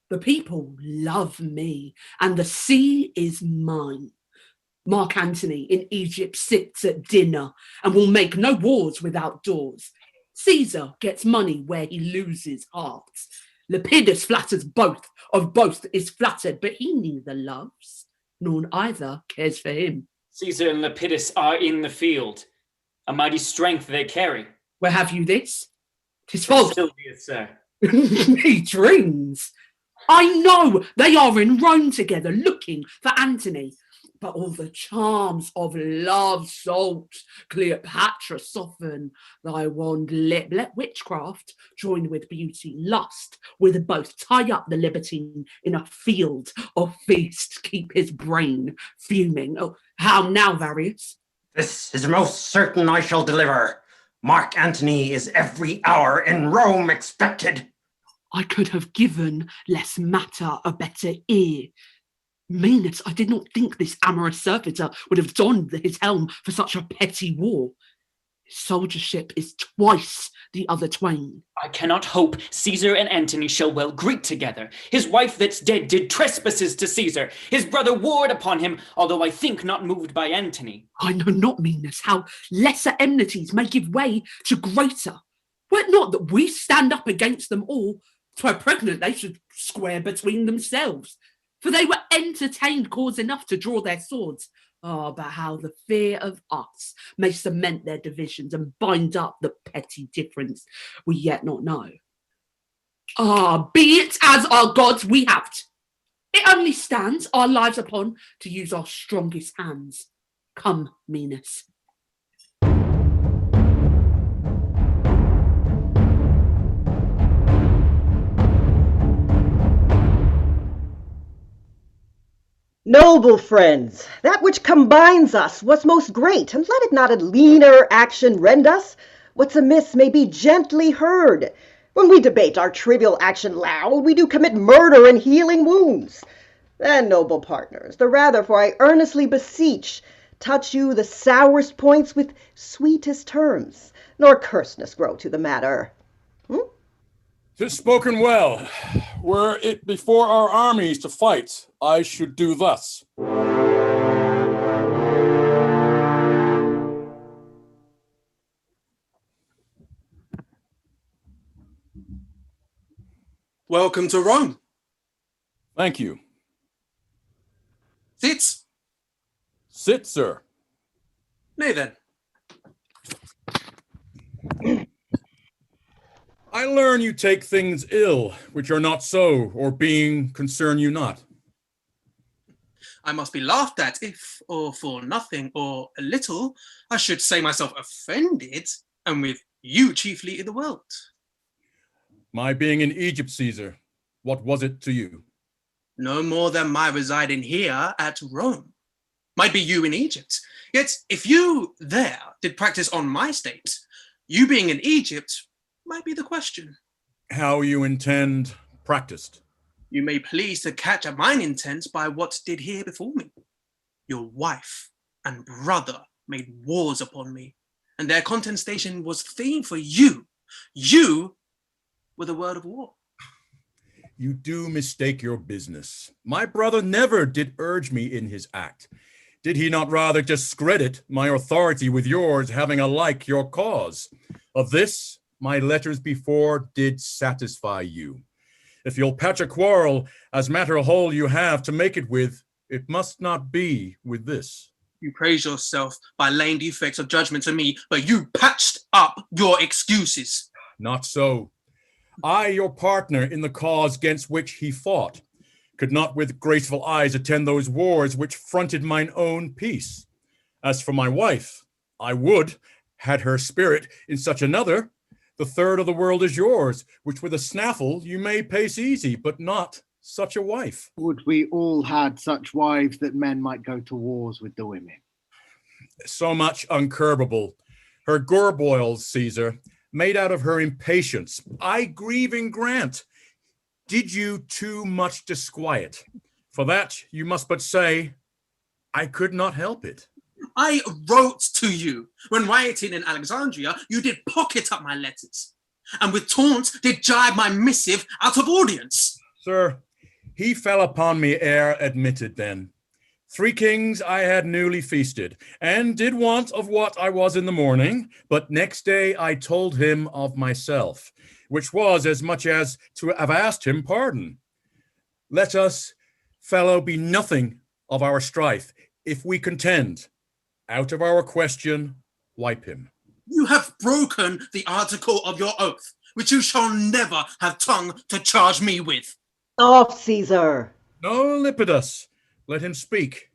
The people love me, and the sea is mine. Mark Antony in Egypt sits at dinner and will make no wars without doors. Caesar gets money where he loses hearts. Lepidus flatters both, of both is flattered, but he neither loves, nor either cares for him. Caesar and Lepidus are in the field. A mighty strength they carry. Where have you this? 'Tis false. Sylvia, sir. He dreams. I know they are in Rome together looking for Antony, but all the charms of love salt Cleopatra soften thy wand lip. Let witchcraft join with beauty, lust with both tie up the libertine in a field of feast, keep his brain fuming. Oh, how now, Varius? This is most certain I shall deliver. Mark Antony is every hour in Rome expected. I could have given less matter a better ear. Maecenas, I did not think this amorous servitor would have donned his helm for such a petty war. His soldiership is twice the other twain. I cannot hope Caesar and Antony shall well greet together. His wife that's dead did trespasses to Caesar. His brother warred upon him, although I think not moved by Antony. I know not, Maecenas, how lesser enmities may give way to greater. Were it not that we stand up against them all, 'twere pregnant they should square between themselves. For they were entertained cause enough to draw their swords. Ah, but how the fear of us may cement their divisions and bind up the petty difference we yet not know. Ah, be it as our gods we have. It only stands our lives upon to use our strongest hands. Come, Maecenas. Noble friends, that which combines us was most great, and let it not a leaner action rend us. What's amiss may be gently heard. When we debate our trivial action loud, we do commit murder in healing wounds. Then, noble partners, the rather for I earnestly beseech, touch you the sourest points with sweetest terms, nor curseness grow to the matter. 'Tis spoken well. Were it before our armies to fight, I should do thus. Welcome to Rome. Thank you. Sit. Sit, sir. Nay then. I learn you take things ill, which are not so, or being concern you not. I must be laughed at if, or for nothing, or a little, I should say myself offended, and with you chiefly in the world. My being in Egypt, Caesar, what was it to you? No more than my residing here at Rome. Might be you in Egypt. Yet if you there did practice on my state, you being in Egypt might be the question. How you intend practiced? You may please to catch at mine intent by what did here before me. Your wife and brother made wars upon me, and their contestation was theme for you. You were the word of war. You do mistake your business. My brother never did urge me in his act. Did he not rather discredit my authority with yours, having alike your cause? Of this, my letters before did satisfy you. If you'll patch a quarrel, as matter whole you have to make it with, it must not be with this. You praise yourself by laying defects of judgment to me, but you patched up your excuses. Not so. I, your partner in the cause against which he fought, could not with graceful eyes attend those wars which fronted mine own peace. As for my wife, I would, had her spirit in such another, the third of the world is yours, which with a snaffle you may pace easy, but not such a wife. Would we all had such wives that men might go to wars with the women? So much uncurbable. Her gorboils, Caesar, made out of her impatience, I grieve and grant, did you too much disquiet. For that you must but say, I could not help it. I wrote to you. When writing in Alexandria, you did pocket up my letters, and with taunt did jibe my missive out of audience. Sir, he fell upon me ere admitted then. 3 kings I had newly feasted, and did want of what I was in the morning, but next day I told him of myself, which was as much as to have asked him pardon. Let us, fellow, be nothing of our strife, if we contend. Out of our question, wipe him. You have broken the article of your oath, which you shall never have tongue to charge me with. Off, Caesar. No, Lepidus. Let him speak.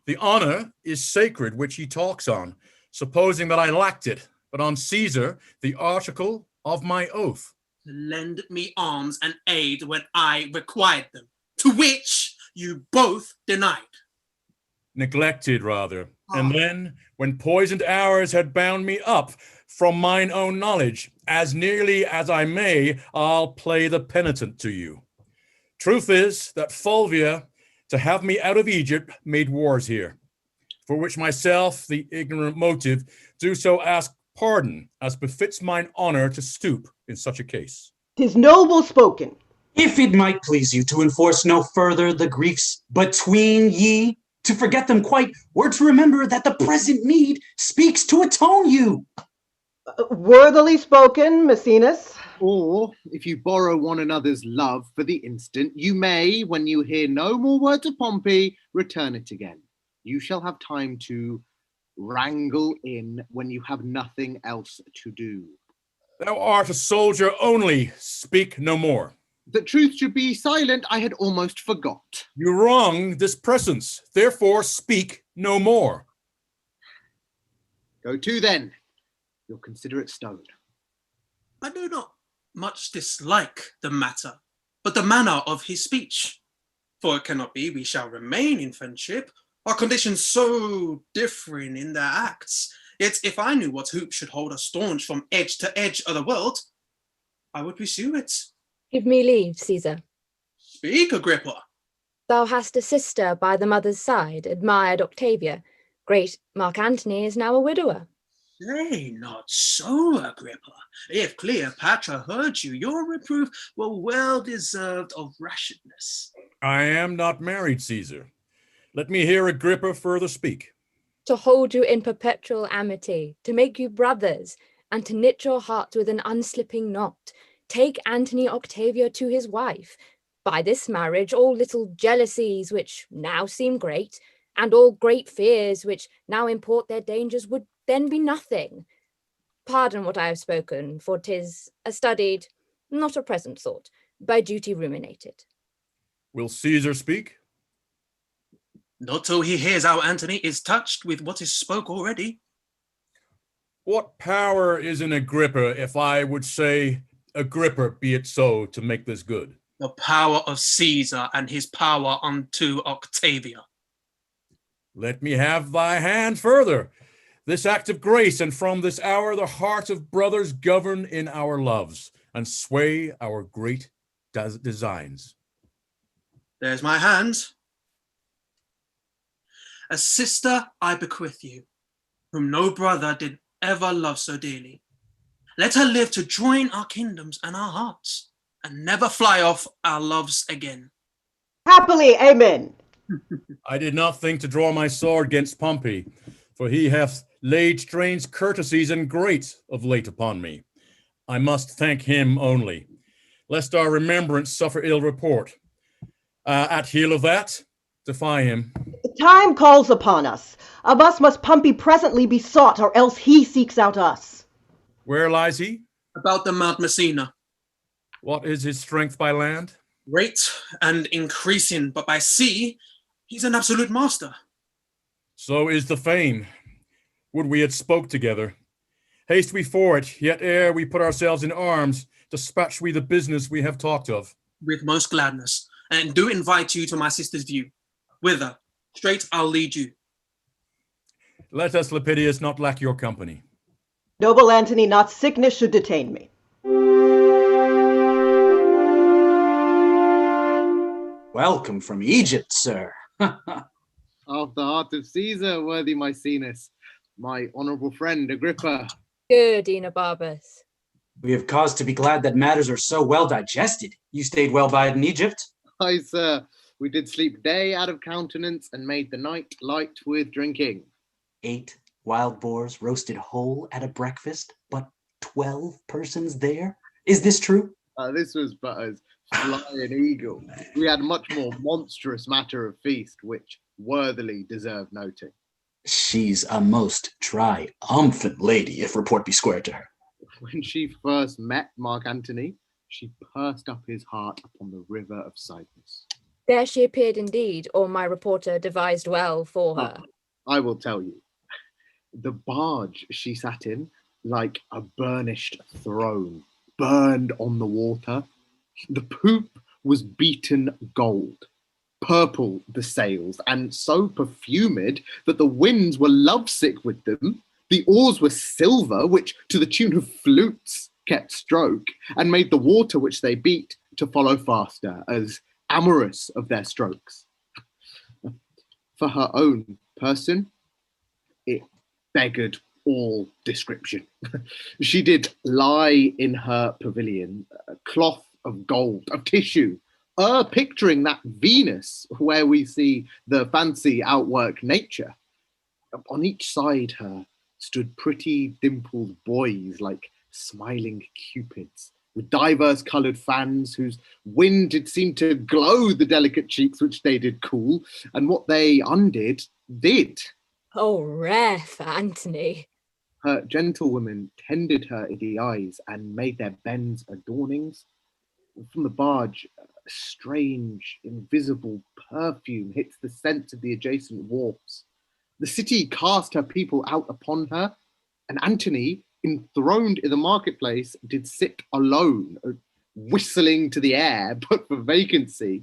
The honor is sacred which he talks on, supposing that I lacked it, but on Caesar, the article of my oath. To lend me arms and aid when I required them, to which you both denied. Neglected, rather. And then, when poisoned hours had bound me up from mine own knowledge, as nearly as I may, I'll play the penitent to you. Truth is that Fulvia, to have me out of Egypt, made wars here, for which myself, the ignorant motive, do so ask pardon, as befits mine honor to stoop in such a case. 'Tis noble spoken. If it might please you to enforce no further the griefs between ye, to forget them quite, or to remember that the present need speaks to atone you. Worthily spoken, Maecenas. Or, if you borrow one another's love for the instant, you may, when you hear no more words of Pompey, return it again. You shall have time to wrangle in when you have nothing else to do. Thou art a soldier only, speak no more. The truth should be silent, I had almost forgot. You wrong this presence, therefore speak no more. Go to then, you'll consider it stone. I do not much dislike the matter, but the manner of his speech. For it cannot be we shall remain in friendship, our conditions so differing in their acts. Yet if I knew what hoop should hold us staunch from edge to edge of the world, I would pursue it. Give me leave, Caesar. Speak, Agrippa. Thou hast a sister by the mother's side, admired Octavia. Great Mark Antony is now a widower. Say not so, Agrippa. If Cleopatra heard you, your reproof were well deserved of rashness. I am not married, Caesar. Let me hear Agrippa further speak. To hold you in perpetual amity, to make you brothers, and to knit your hearts with an unslipping knot. Take Antony Octavia to his wife. By this marriage, all little jealousies which now seem great, and all great fears which now import their dangers, would then be nothing. Pardon what I have spoken, for 'tis a studied, not a present thought, by duty ruminated. Will Caesar speak? Not till he hears how Antony is touched with what is spoke already. What power is in Agrippa if I would say, Agrippa, be it so, to make this good? The power of Caesar and his power unto Octavia. Let me have thy hand further. This act of grace, and from this hour the heart of brothers govern in our loves, and sway our great designs. There's my hand. A sister I bequeath you, whom no brother did ever love so dearly. Let her live to join our kingdoms and our hearts, and never fly off our loves again. Happily, amen. I did not think to draw my sword against Pompey, for he hath laid strange courtesies and great of late upon me. I must thank him only, lest our remembrance suffer ill report. At heel of that, defy him. Time calls upon us. Of us must Pompey presently be sought, or else he seeks out us. Where lies he? About the Mount Maecenas. What is his strength by land? Great and increasing, but by sea, he's an absolute master. So is the fame. Would we had spoke together. Haste we for it, yet ere we put ourselves in arms, dispatch we the business we have talked of. With most gladness, and do invite you to my sister's view. Whither? Straight I'll lead you. Let us, Lepidus, not lack your company. Noble Antony, not sickness should detain me. Welcome from Egypt, sir. Of the heart of Caesar, worthy Maecenas, my honourable friend Agrippa. Good, Enobarbus. We have cause to be glad that matters are so well digested. You stayed well by in Egypt? Aye, sir. We did sleep day out of countenance and made the night light with drinking. 8 wild boars roasted whole at a breakfast, but 12 persons there? Is this true? This was but as flying eagle. We had much more monstrous matter of feast, which worthily deserved noting. She's a most triumphant lady, if report be square to her. When she first met Mark Antony, she pursed up his heart upon the river of Cyprus. There she appeared indeed, or my reporter devised well for her. I will tell you. The barge she sat in, like a burnished throne, burned on the water. The poop was beaten gold, purple the sails, and so perfumed that the winds were lovesick with them. The oars were silver, which to the tune of flutes kept stroke, and made the water which they beat to follow faster, as amorous of their strokes. For her own person, it beggared all description. She did lie in her pavilion, a cloth of gold, of tissue, picturing that Venus where we see the fancy outwork nature. On each side her stood pretty dimpled boys like smiling cupids, with diverse coloured fans whose wind did seem to glow the delicate cheeks which they did cool, and what they undid, did. Oh, rare for Antony. Her gentlewomen tended her in the eyes and made their bends adornings. From the barge, a strange, invisible perfume hits the scent of the adjacent wharfs. The city cast her people out upon her, and Antony, enthroned in the marketplace, did sit alone, whistling to the air, but for vacancy,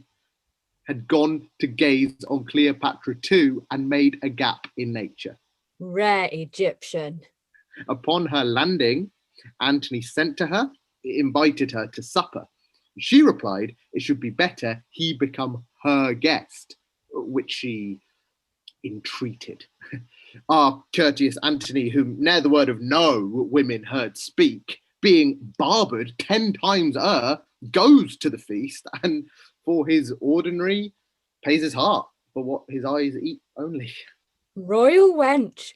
had gone to gaze on Cleopatra too, and made a gap in nature. Rare Egyptian. Upon her landing, Antony sent to her, invited her to supper. She replied it should be better he become her guest, which she entreated. Our courteous Antony, whom ne'er the word of no women heard speak, being barbered 10 times goes to the feast, and for his ordinary pays his heart for what his eyes eat only. Royal wench.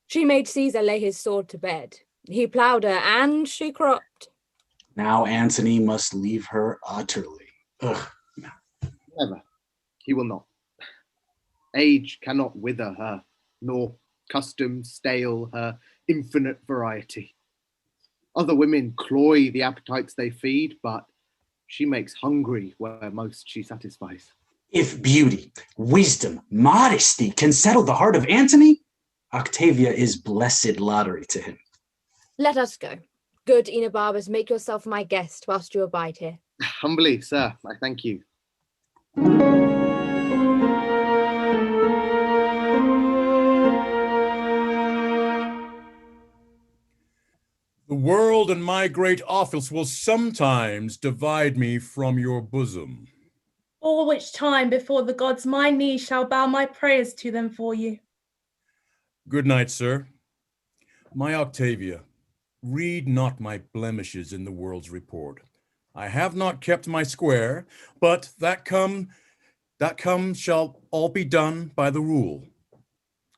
She made Caesar lay his sword to bed. He ploughed her, and she cropped. Now Antony must leave her utterly. Ugh. Never. He will not. Age cannot wither her, nor custom stale her infinite variety. Other women cloy the appetites they feed, but she makes hungry where most she satisfies. If beauty, wisdom, modesty can settle the heart of Antony, Octavia is blessed lottery to him. Let us go. Good Enobarbus, make yourself my guest whilst you abide here. Humbly, sir, I thank you. The world and my great office will sometimes divide me from your bosom. All which time before the gods my knees shall bow my prayers to them for you. Good night, sir. My Octavia, read not my blemishes in the world's report. I have not kept my square, but that come shall all be done by the rule.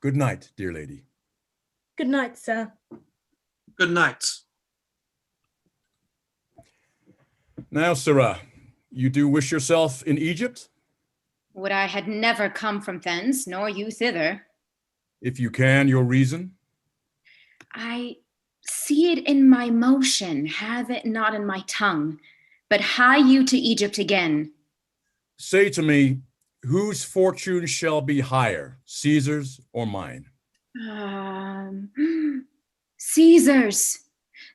Good night, dear lady. Good night, sir. Good night. Now, sirrah, you do wish yourself in Egypt? Would I had never come from thence, nor you thither. If you can, your reason? I see it in my motion, have it not in my tongue, but hie you to Egypt again. Say to me, whose fortune shall be higher, Caesar's or mine? Caesar's.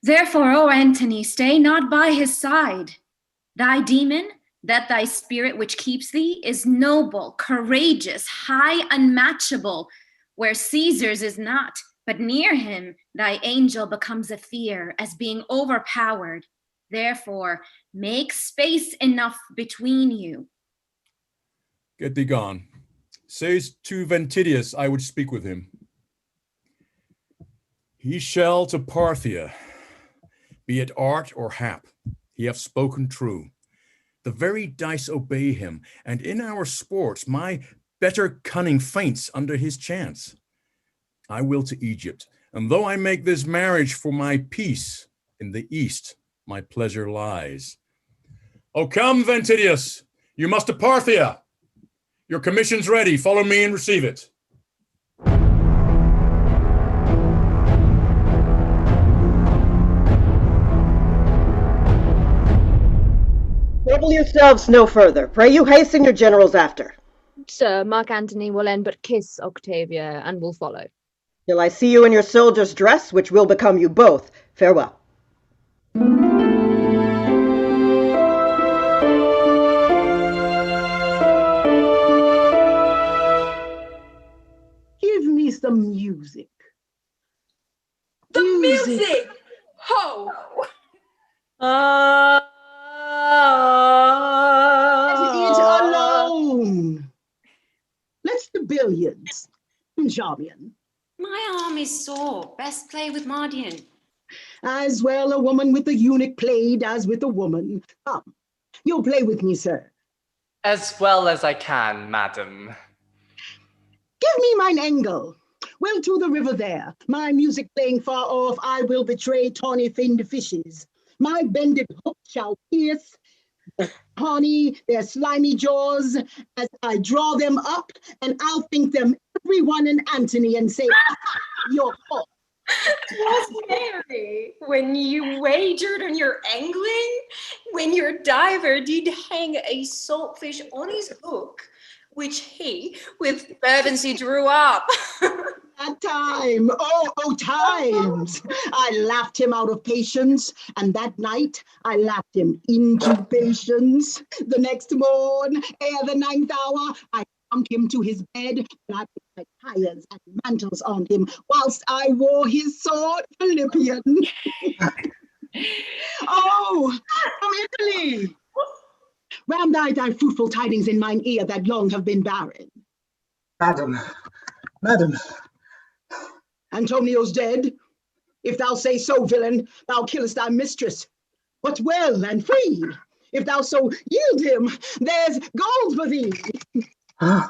Therefore, O Antony, stay not by his side. Thy demon, that thy spirit which keeps thee, is noble, courageous, high, unmatchable, where Caesar's is not, but near him thy angel becomes a fear, as being overpowered. Therefore, make space enough between you. Get thee gone. Says to Ventidius I would speak with him. He shall to Parthia, be it art or hap, he hath spoken true. The very dice obey him, and in our sports my better cunning faints under his chance. I will to Egypt, and though I make this marriage for my peace, in the east my pleasure lies. O come, Ventidius, you must to Parthia. Your commission's ready, follow me and receive it. Trouble yourselves no further. Pray you hasten your generals after. Sir, Mark Antony will end but kiss Octavia, and will follow. Till I see you in your soldier's dress, which will become you both. Farewell. Give me some music. The music! Ho! Let it alone. Let's do billiards. Charmian. My arm is sore. Best play with Mardian. As well a woman with a eunuch played as with a woman. Come, you'll play with me, sir. As well as I can, madam. Give me mine angle. Well, to the river there, my music playing far off, I will betray tawny finned fishes. My bended hook shall pierce the tawny, their slimy jaws, as I draw them up, and I'll think them everyone an Antony and say, your fault. Mary, when you wagered on your angling, when your diver did hang a saltfish on his hook, which he with fervency drew up. That time, oh times, I laughed him out of patience, and that night I laughed him into patience. The next morn, ere the 9th hour, I sunk him to his bed, and I put my tires and mantles on him, whilst I wore his sword, Philippian. Oh, from Italy! Ram thy fruitful tidings in mine ear that long have been barren. Madam. Antonio's dead. If thou say so, villain, thou killest thy mistress. But well and free. If thou so yield him, there's gold for thee. And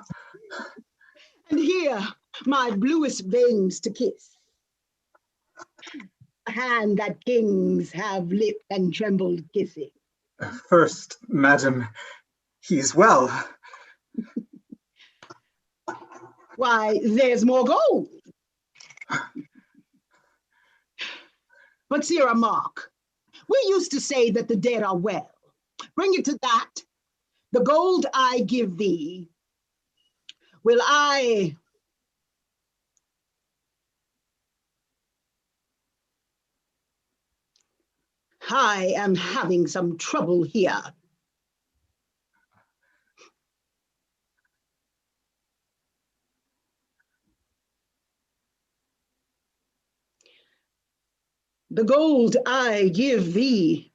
here, my bluest veins to kiss. A hand that kings have lipped and trembled kissing. First, madam, he's well. Why, there's more gold. But Sirrah Mark, we used to say that the dead are well. Bring it to that. The gold I give thee, will I am having some trouble here. The gold I give thee,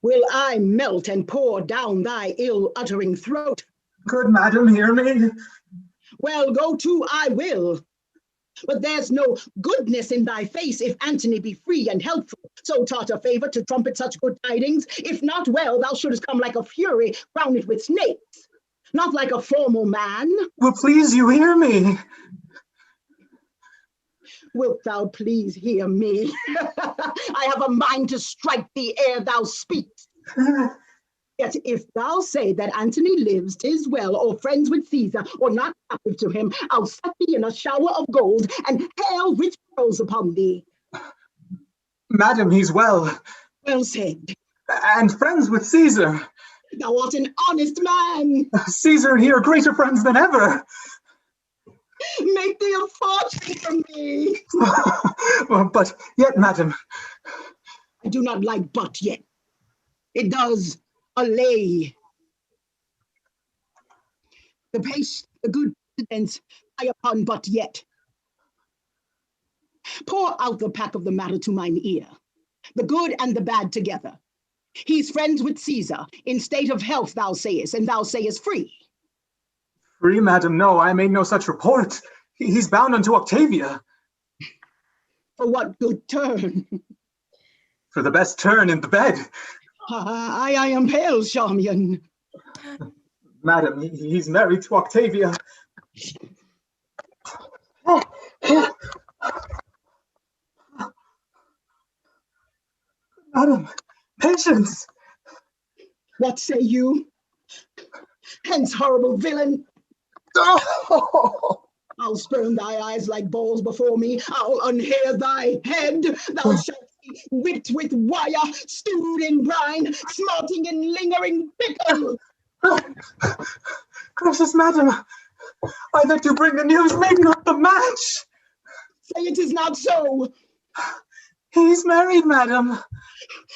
will I melt and pour down thy ill-uttering throat. Good madam, hear me. Well, go to, I will. But there's no goodness in thy face if Antony be free and helpful. So taught a favor to trumpet such good tidings. If not, well, thou shouldst come like a fury, crowned with snakes, not like a formal man. Well, please you hear me. Wilt thou please hear me? I have a mind to strike thee ere thou speakst. Yet if thou say that Antony lives, 'tis well, or friends with Caesar, or not captive to him, I'll set thee in a shower of gold and hail rich pearls upon thee. Madam, he's well. Well said. And friends with Caesar. Thou art an honest man. Caesar here, greater friends than ever. Make thee a fortune from me. But yet, madam. I do not like but yet. It does allay. The pace, the good precedence, I upon but yet. Pour out the pack of the matter to mine ear, the good and the bad together. He's friends with Caesar, in state of health, thou sayest, and thou sayest free. Free, madam, no, I made no such report. He's bound unto Octavia. For what good turn? For the best turn in the bed. I am pale, Charmian. Madam, he's married to Octavia. Madam, patience. What say you? Hence, horrible villain. I'll spurn thy eyes like balls before me. I'll unhair thy head. Thou shalt be whipped with wire, stewed in brine, smarting in lingering pickle. Gracious madam, I that do bring the news, make not the match. Say it is not so. He's married, madam.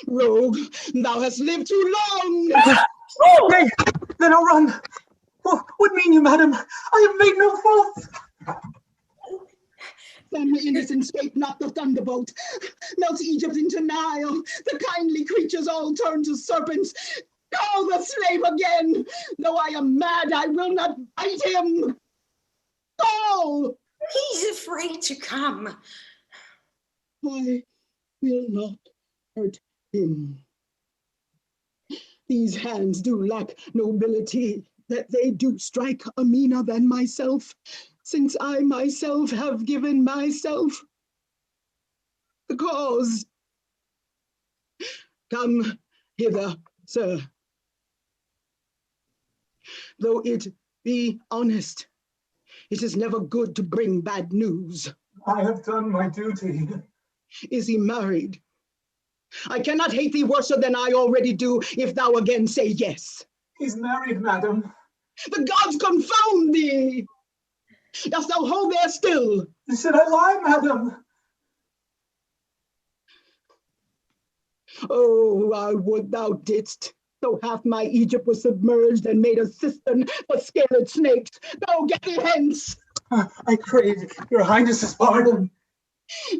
Rogue, thou hast lived too long. Nay, then I'll run. What mean you, madam? I have made no fault. Then the innocent escape not the thunderbolt. Melts Egypt into Nile. The kindly creatures all turn to serpents. Call the slave again. Though I am mad, I will not bite him. Call. He's afraid to come. I will not hurt him. These hands do lack nobility, that they do strike a meaner than myself, since I myself have given myself the cause. Come hither, sir. Though it be honest, it is never good to bring bad news. I have done my duty. Is he married? I cannot hate thee worse than I already do, if thou again say yes. He's married, madam. The gods confound thee! Dost thou hold there still? Should I lie, madam? Oh, I would thou didst. So half my Egypt was submerged and made a cistern for scared snakes. Go, get thee hence! I crave your highness's pardon.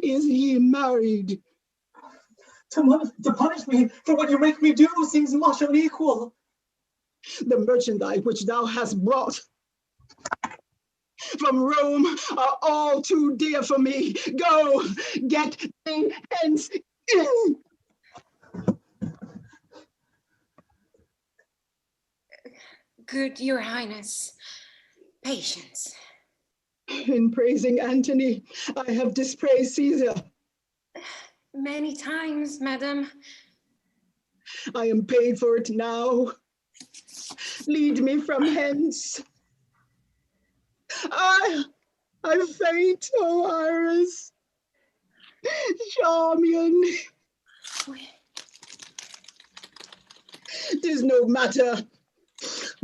Is he married? To punish me for what you make me do seems much unequal. The merchandise which thou hast brought from Rome are all too dear for me. Go, get thee hence. Good, Your Highness. Patience. In praising Antony, I have dispraised Caesar. Many times, madam. I am paid for it now. Lead me from hence. I faint, O Iras. Charmian. 'Tis no matter.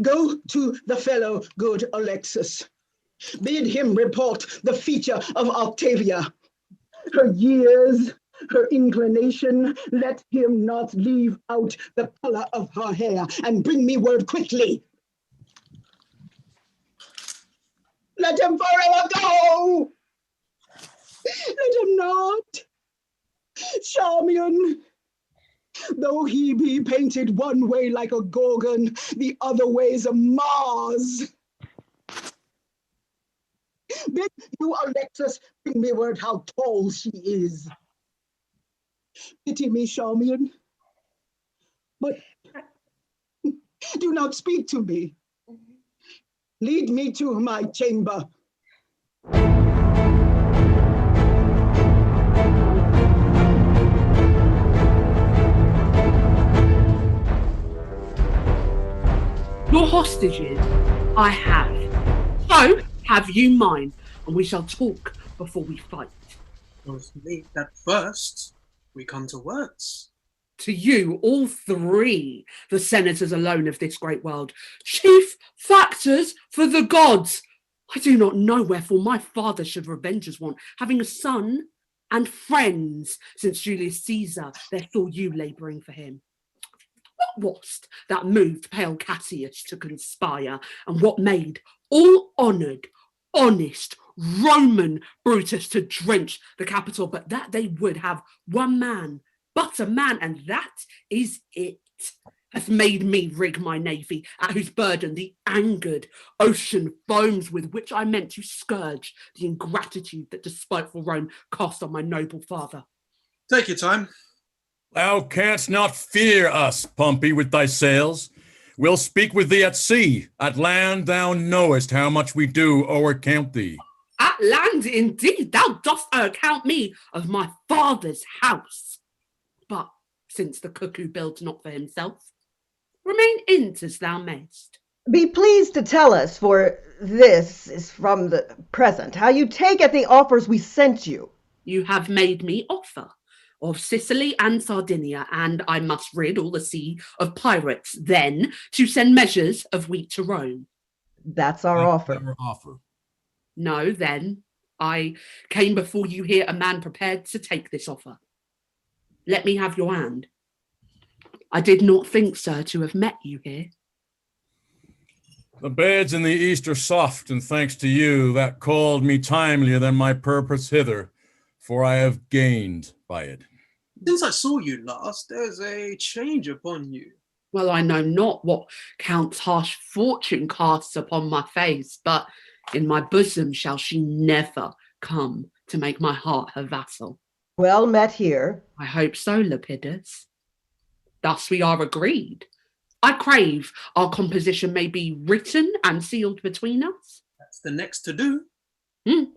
Go to the fellow, good Alexis. Bid him report the feature of Octavia. Her years, her inclination, let him not leave out the color of her hair, and bring me word quickly. Let him forever go! Let him not. Charmian, though he be painted one way like a Gorgon, the other way's a Mars. Bid you, Alexis, bring me word how tall she is. Pity me, Charmian, but do not speak to me. Lead me to my chamber. Your hostages I have. So have you mine, and we shall talk before we fight. Most meet that first we come to words. To you, all three, the senators alone of this great world, chief factors for the gods. I do not know wherefore my father should revenge us one, having a son and friends since Julius Caesar there saw you labouring for him. What was't that moved pale Cassius to conspire, and what made all honoured, honest Roman Brutus to drench the Capitol, but that they would have one man, but a man, and that is it, hath made me rig my navy, at whose burden the angered ocean foams, with which I meant to scourge the ingratitude that despiteful Rome cast on my noble father. Take your time. Thou canst not fear us, Pompey, with thy sails. We'll speak with thee at sea. At land thou knowest how much we do o'ercount thee. At land, indeed, thou dost account me of my father's house. But since the cuckoo builds not for himself, remain in't as thou mayst. Be pleased to tell us, for this is from the present, how you take at the offers we sent you. You have made me offer of Sicily and Sardinia, and I must rid all the sea of pirates, then to send measures of wheat to Rome. That's our offer. No, then, I came before you here a man prepared to take this offer. Let me have your hand. I did not think, sir, to have met you here. The beds in the east are soft, and thanks to you, that called me timelier than my purpose hither, for I have gained by it. Since I saw you last, there's a change upon you. Well, I know not what Count's harsh fortune casts upon my face, but in my bosom shall she never come to make my heart her vassal. Well met here. I hope so, Lepidus. Thus we are agreed. I crave our composition may be written and sealed between us. That's the next to do.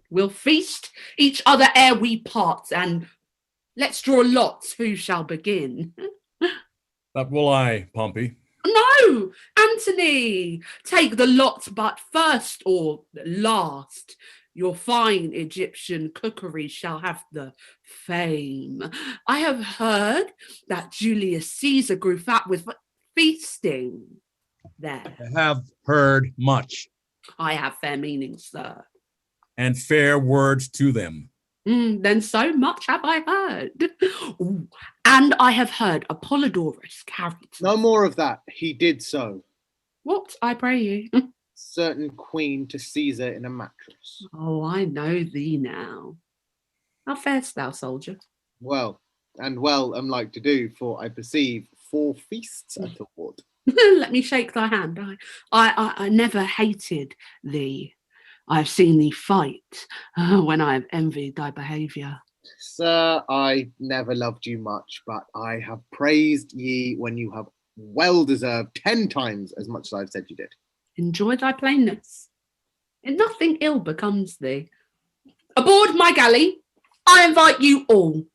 We'll feast each other ere we part, and let's draw lots who shall begin. That will I, Pompey. No, Antony, take the lot but first or last. Your fine Egyptian cookery shall have the fame. I have heard that Julius Caesar grew fat with feasting there. I have heard much. I have fair meanings, sir. And fair words to them. Then so much have I heard. Ooh, and I have heard Apollodorus carried. No more of that. He did so. What, I pray you? Certain queen to Caesar in a mattress. Oh, I know thee now. How farest thou, soldier? Well, and well am like to do, for I perceive 4 feasts athwart. Let me shake thy hand. I never hated thee. I have seen thee fight when I have envied thy behaviour. Sir, I never loved you much, but I have praised ye when you have well deserved 10 times as much as I've said you did. Enjoy thy plainness. And nothing ill becomes thee. Aboard my galley, I invite you all.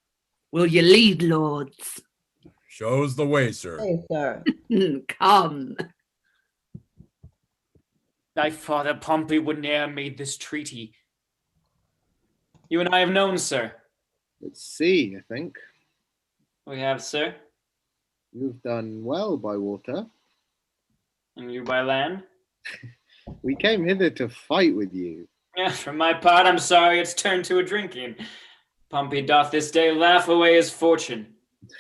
Will you lead, lords? Shows the way, sir. Hey, sir. Come. Thy father Pompey would ne'er made this treaty. You and I have known, sir. Let's see, I think. We have, sir. You've done well by water. And you by land? We came hither to fight with you. Yeah, for my part, I'm sorry it's turned to a drinking. Pompey doth this day laugh away his fortune.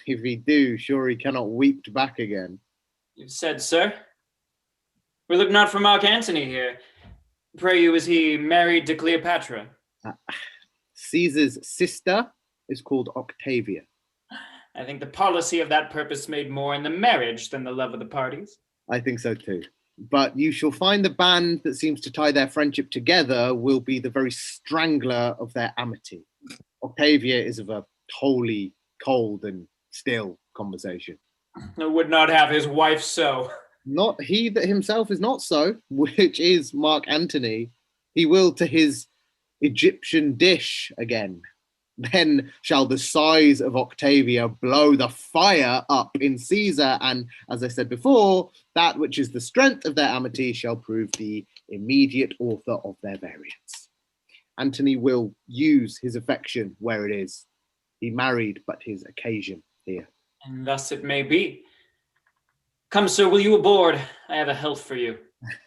If he do, sure he cannot weep back again. You've said, sir. We look not for Mark Antony here. Pray you, is he married to Cleopatra? Caesar's sister is called Octavia. I think the policy of that purpose made more in the marriage than the love of the parties. I think so too. But you shall find the band that seems to tie their friendship together will be the very strangler of their amity. Octavia is of a wholly cold and still conversation. I would not have his wife so. Not he that himself is not so, which is Mark Antony. He will to his Egyptian dish again. Then shall the sighs of Octavia blow the fire up in Caesar, and as I said before, that which is the strength of their amity shall prove the immediate author of their variance. Antony will use his affection where it is. He married but his occasion here. And thus it may be. Come, sir, will you aboard? I have a health for you.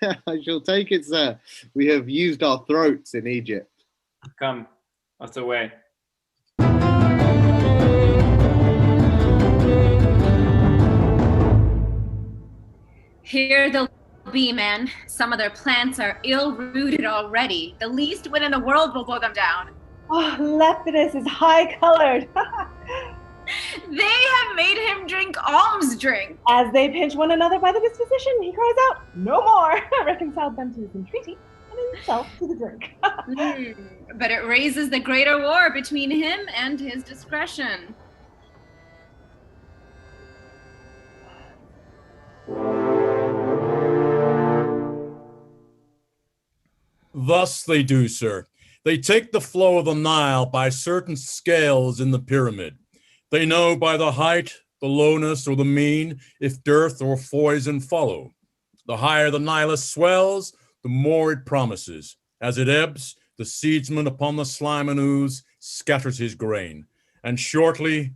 I shall take it, sir. We have used our throats in Egypt. Come, what's the way? Here they'll be, men. Some of their plants are ill-rooted already. The least wind in the world will blow them down. Oh, Lepidus is high-colored. They have made him drink alms drink. As they pinch one another by the disposition, he cries out, "No more!" reconciled them to his entreaty, and himself to the drink. But it raises the greater war between him and his discretion. Thus they do, sir. They take the flow of the Nile by certain scales in the pyramid. They know by the height, the lowness, or the mean, if dearth or foison follow. The higher the Nilus swells, the more it promises. As it ebbs, the seedsman upon the slime and ooze scatters his grain, and shortly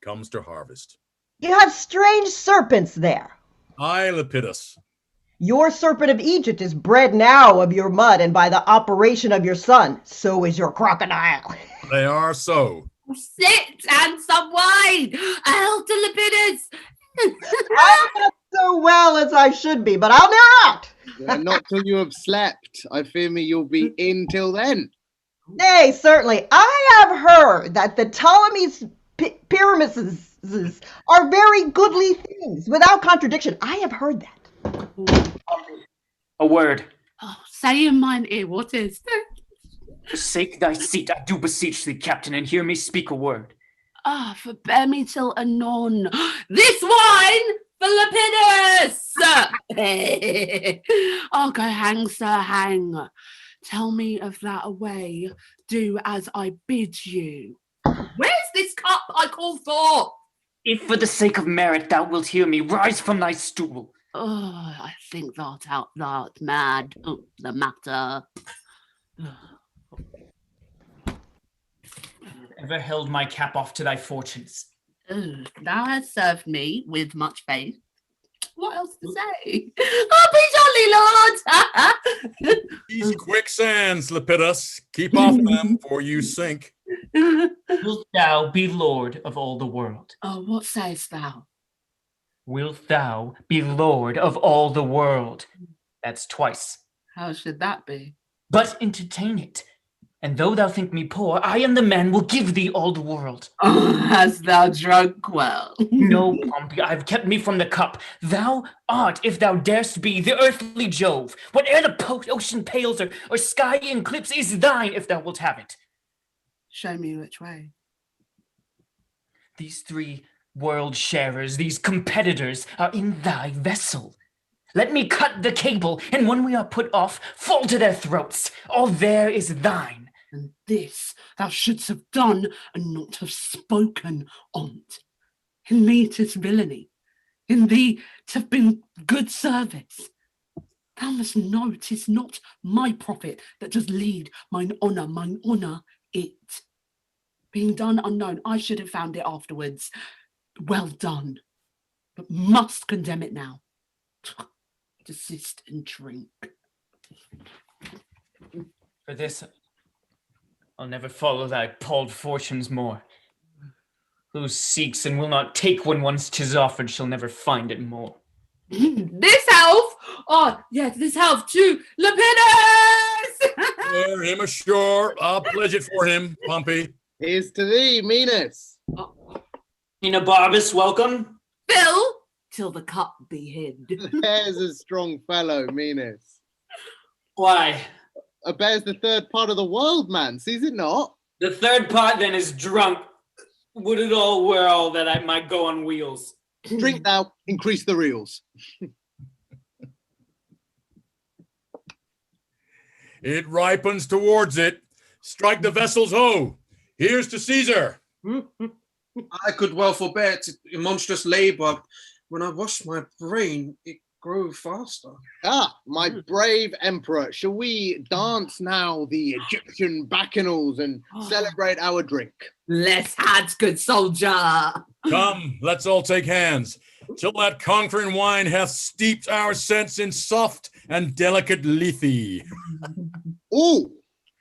comes to harvest. You have strange serpents there. Aye, Lepidus. Your serpent of Egypt is bred now of your mud, and by the operation of your son, so is your crocodile. They are so. Sit and some wine! A health to Lepidus! I'm not so well as I should be, but I'll not. Not till you have slept. I fear me you'll be in till then. Nay, certainly. I have heard that the Ptolemy's pyramids are very goodly things, without contradiction. I have heard that. A word. Oh, say in mine ear, what is? Forsake thy seat, I do beseech thee, captain, and hear me speak a word. Forbear me till anon. This wine for Lepidus! Oh, go hang, sir, hang. Tell me of that away. Do as I bid you. Where's this cup I call for? If for the sake of merit thou wilt hear me, rise from thy stool. Oh, I think thou'rt mad. Oh, the matter. Ever held my cap off to thy fortunes? Thou hast served me with much faith. What else to say? Oh, be jolly, lords! These quicksands, Lepidus, keep off them, for you sink. Wilt thou be lord of all the world? Oh, what sayest thou? Wilt thou be lord of all the world? That's twice. How should that be? But entertain it. And though thou think me poor, I and the man will give thee all the world. Hast thou drunk well? No, Pompey, I've kept me from the cup. Thou art, if thou darest be, the earthly Jove. Whate'er the ocean pales or sky eclipse is thine, if thou wilt have it. Show me which way. These 3 world sharers, these competitors, are in thy vessel. Let me cut the cable, and when we are put off, fall to their throats. All there is thine. And this thou shouldst have done, and not have spoken on't. In me 'tis villainy, in thee 't'have been good service. Thou must know 'tis not my profit that does lead mine honour it. Being done unknown, I should have found it afterwards. Well done, but must condemn it now. Desist and drink. For this, I'll never follow thy palled fortunes more. Who seeks and will not take when once 'tis offered shall never find it more. This elf! Oh, yes, this elf too. Lepidus! Bear him ashore. I'll pledge it for him, Pompey. Here's to thee, Maenas. Enobarbus, welcome. Phil, till the cup be hid. There's a strong fellow, Maenas. Why? A bear's the third part of the world, man. Sees it not? The third part then is drunk. Would it all were all that I might go on wheels. Drink thou, increase the reels. It ripens towards it. Strike the vessels ho. Here's to Caesar. I could well forbear monstrous labour. When I wash my brain, it grow faster. Ah, my brave emperor, shall we dance now the Egyptian bacchanals and celebrate our drink? Less hands, good soldier. Come, let's all take hands, till that conquering wine hath steeped our sense in soft and delicate lethe. All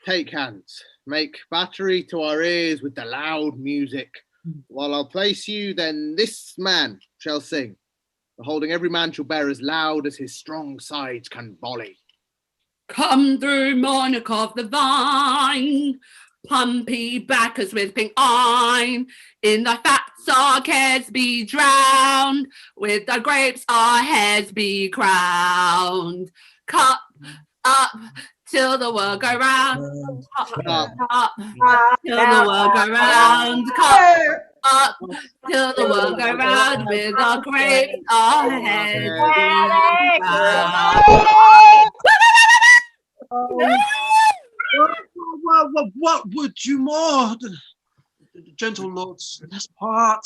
take hands, make battery to our ears with the loud music. While I'll place you, then this man shall sing. The holding every man shall bear as loud as his strong sides can volley. Come through, monarch of the vine, Pompey Bacchus with pink eye. In thy fats our cares be drowned, with thy grapes our heads be crowned. Cup up till the world go round. Up till the world go round. Cup up till the world go round, with our grapes our heads be crowned. What would you more? Gentle lords, let's part.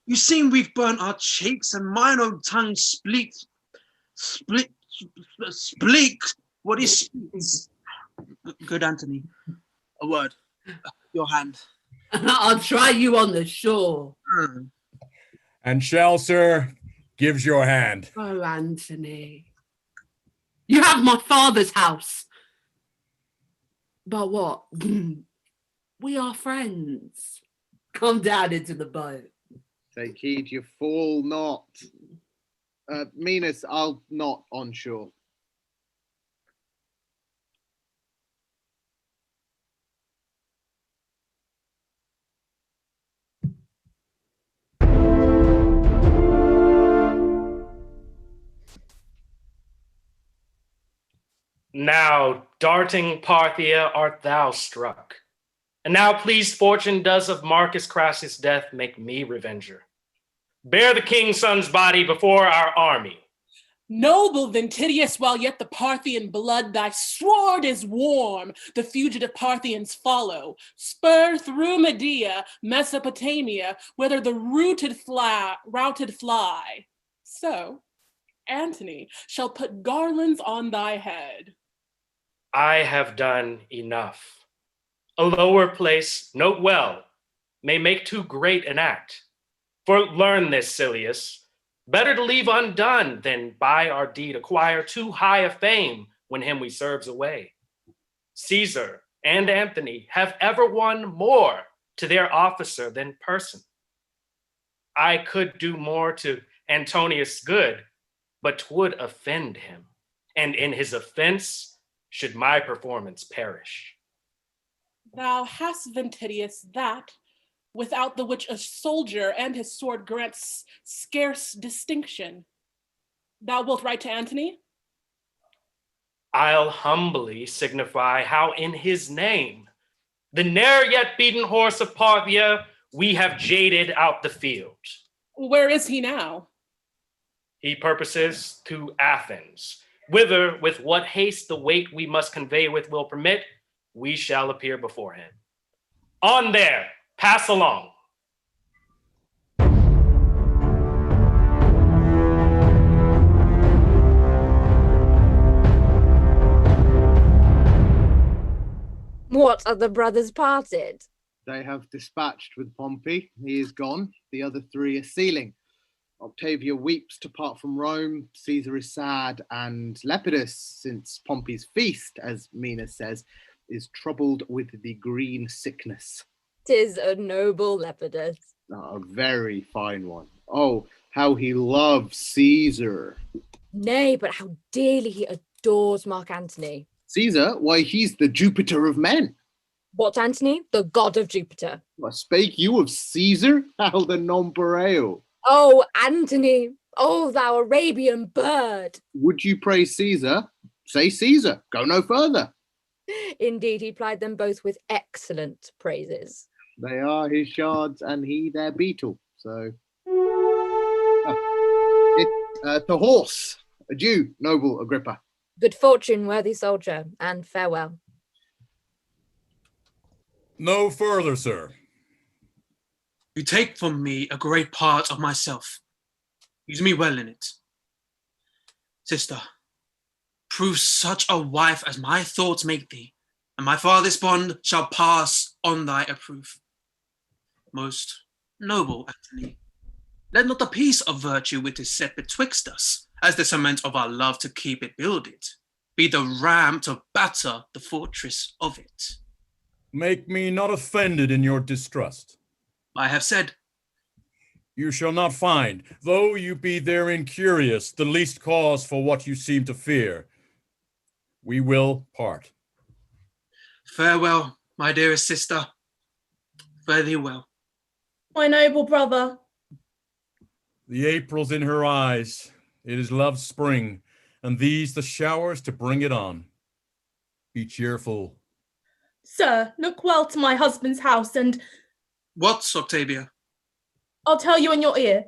You seem we've burnt our cheeks, and mine own tongue spleak. What is good, Antony? A word. Your hand. I'll try you on the shore. And shall, sir, gives your hand. Oh, Antony. You have my father's house. But what? We are friends. Come down into the boat. Take heed you fall not. Maenas, I'll not on shore. Now, darting Parthia, art thou struck. And now, pleased fortune does of Marcus Crassus' death make me revenger. Bear the king's son's body before our army. Noble Ventidius, while yet the Parthian blood thy sword is warm, the fugitive Parthians follow. Spur through Medea, Mesopotamia, whither the routed fly. So, Antony shall put garlands on thy head. I have done enough. A lower place, note well, may make too great an act. For learn this, Silius, better to leave undone than by our deed acquire too high a fame when him we serves away. Caesar and Antony have ever won more to their officer than person. I could do more to Antonius' good, but 'twould offend him, and in his offense should my performance perish. Thou hast, Ventidius, that, without the which a soldier and his sword grants scarce distinction. Thou wilt write to Antony? I'll humbly signify how in his name, the ne'er yet beaten horse of Parthia, we have jaded out the field. Where is he now? He purposes to Athens, whither with what haste the weight we must convey with will permit, we shall appear before him. On there, pass along. What, are the brothers parted? They have dispatched with Pompey. He is gone. The other three are sealing. Octavia weeps to part from Rome. Caesar is sad, and Lepidus, since Pompey's feast, as Maanuv says, is troubled with the green sickness. 'Tis a noble Lepidus. A very fine one. Oh, how he loves Caesar. Nay, but how dearly he adores Mark Antony. Caesar? Why, he's the Jupiter of men. What, Antony? The god of Jupiter. Spake you of Caesar? How the nonpareil. Oh, Antony! Oh, thou Arabian Byrd! Would you praise Caesar? Say Caesar. Go no further. Indeed, he plied them both with excellent praises. They are his shards and he their beetle. So, to horse. Adieu, noble Agrippa. Good fortune, worthy soldier, and farewell. No further, sir. You take from me a great part of myself. Use me well in it. Sister, prove such a wife as my thoughts make thee, and my farthest bond shall pass on thy approve. Most noble Antony, let not the peace of virtue which is set betwixt us, as the cement of our love to keep it builded, be the ram to batter the fortress of it. Make me not offended in your distrust. I have said. You shall not find, though you be therein curious, the least cause for what you seem to fear. We will part. Farewell, my dearest sister. Fare thee well. My noble brother. The April's in her eyes. It is love's spring, and these the showers to bring it on. Be cheerful. Sir, look well to my husband's house, and... What, Octavia? I'll tell you in your ear.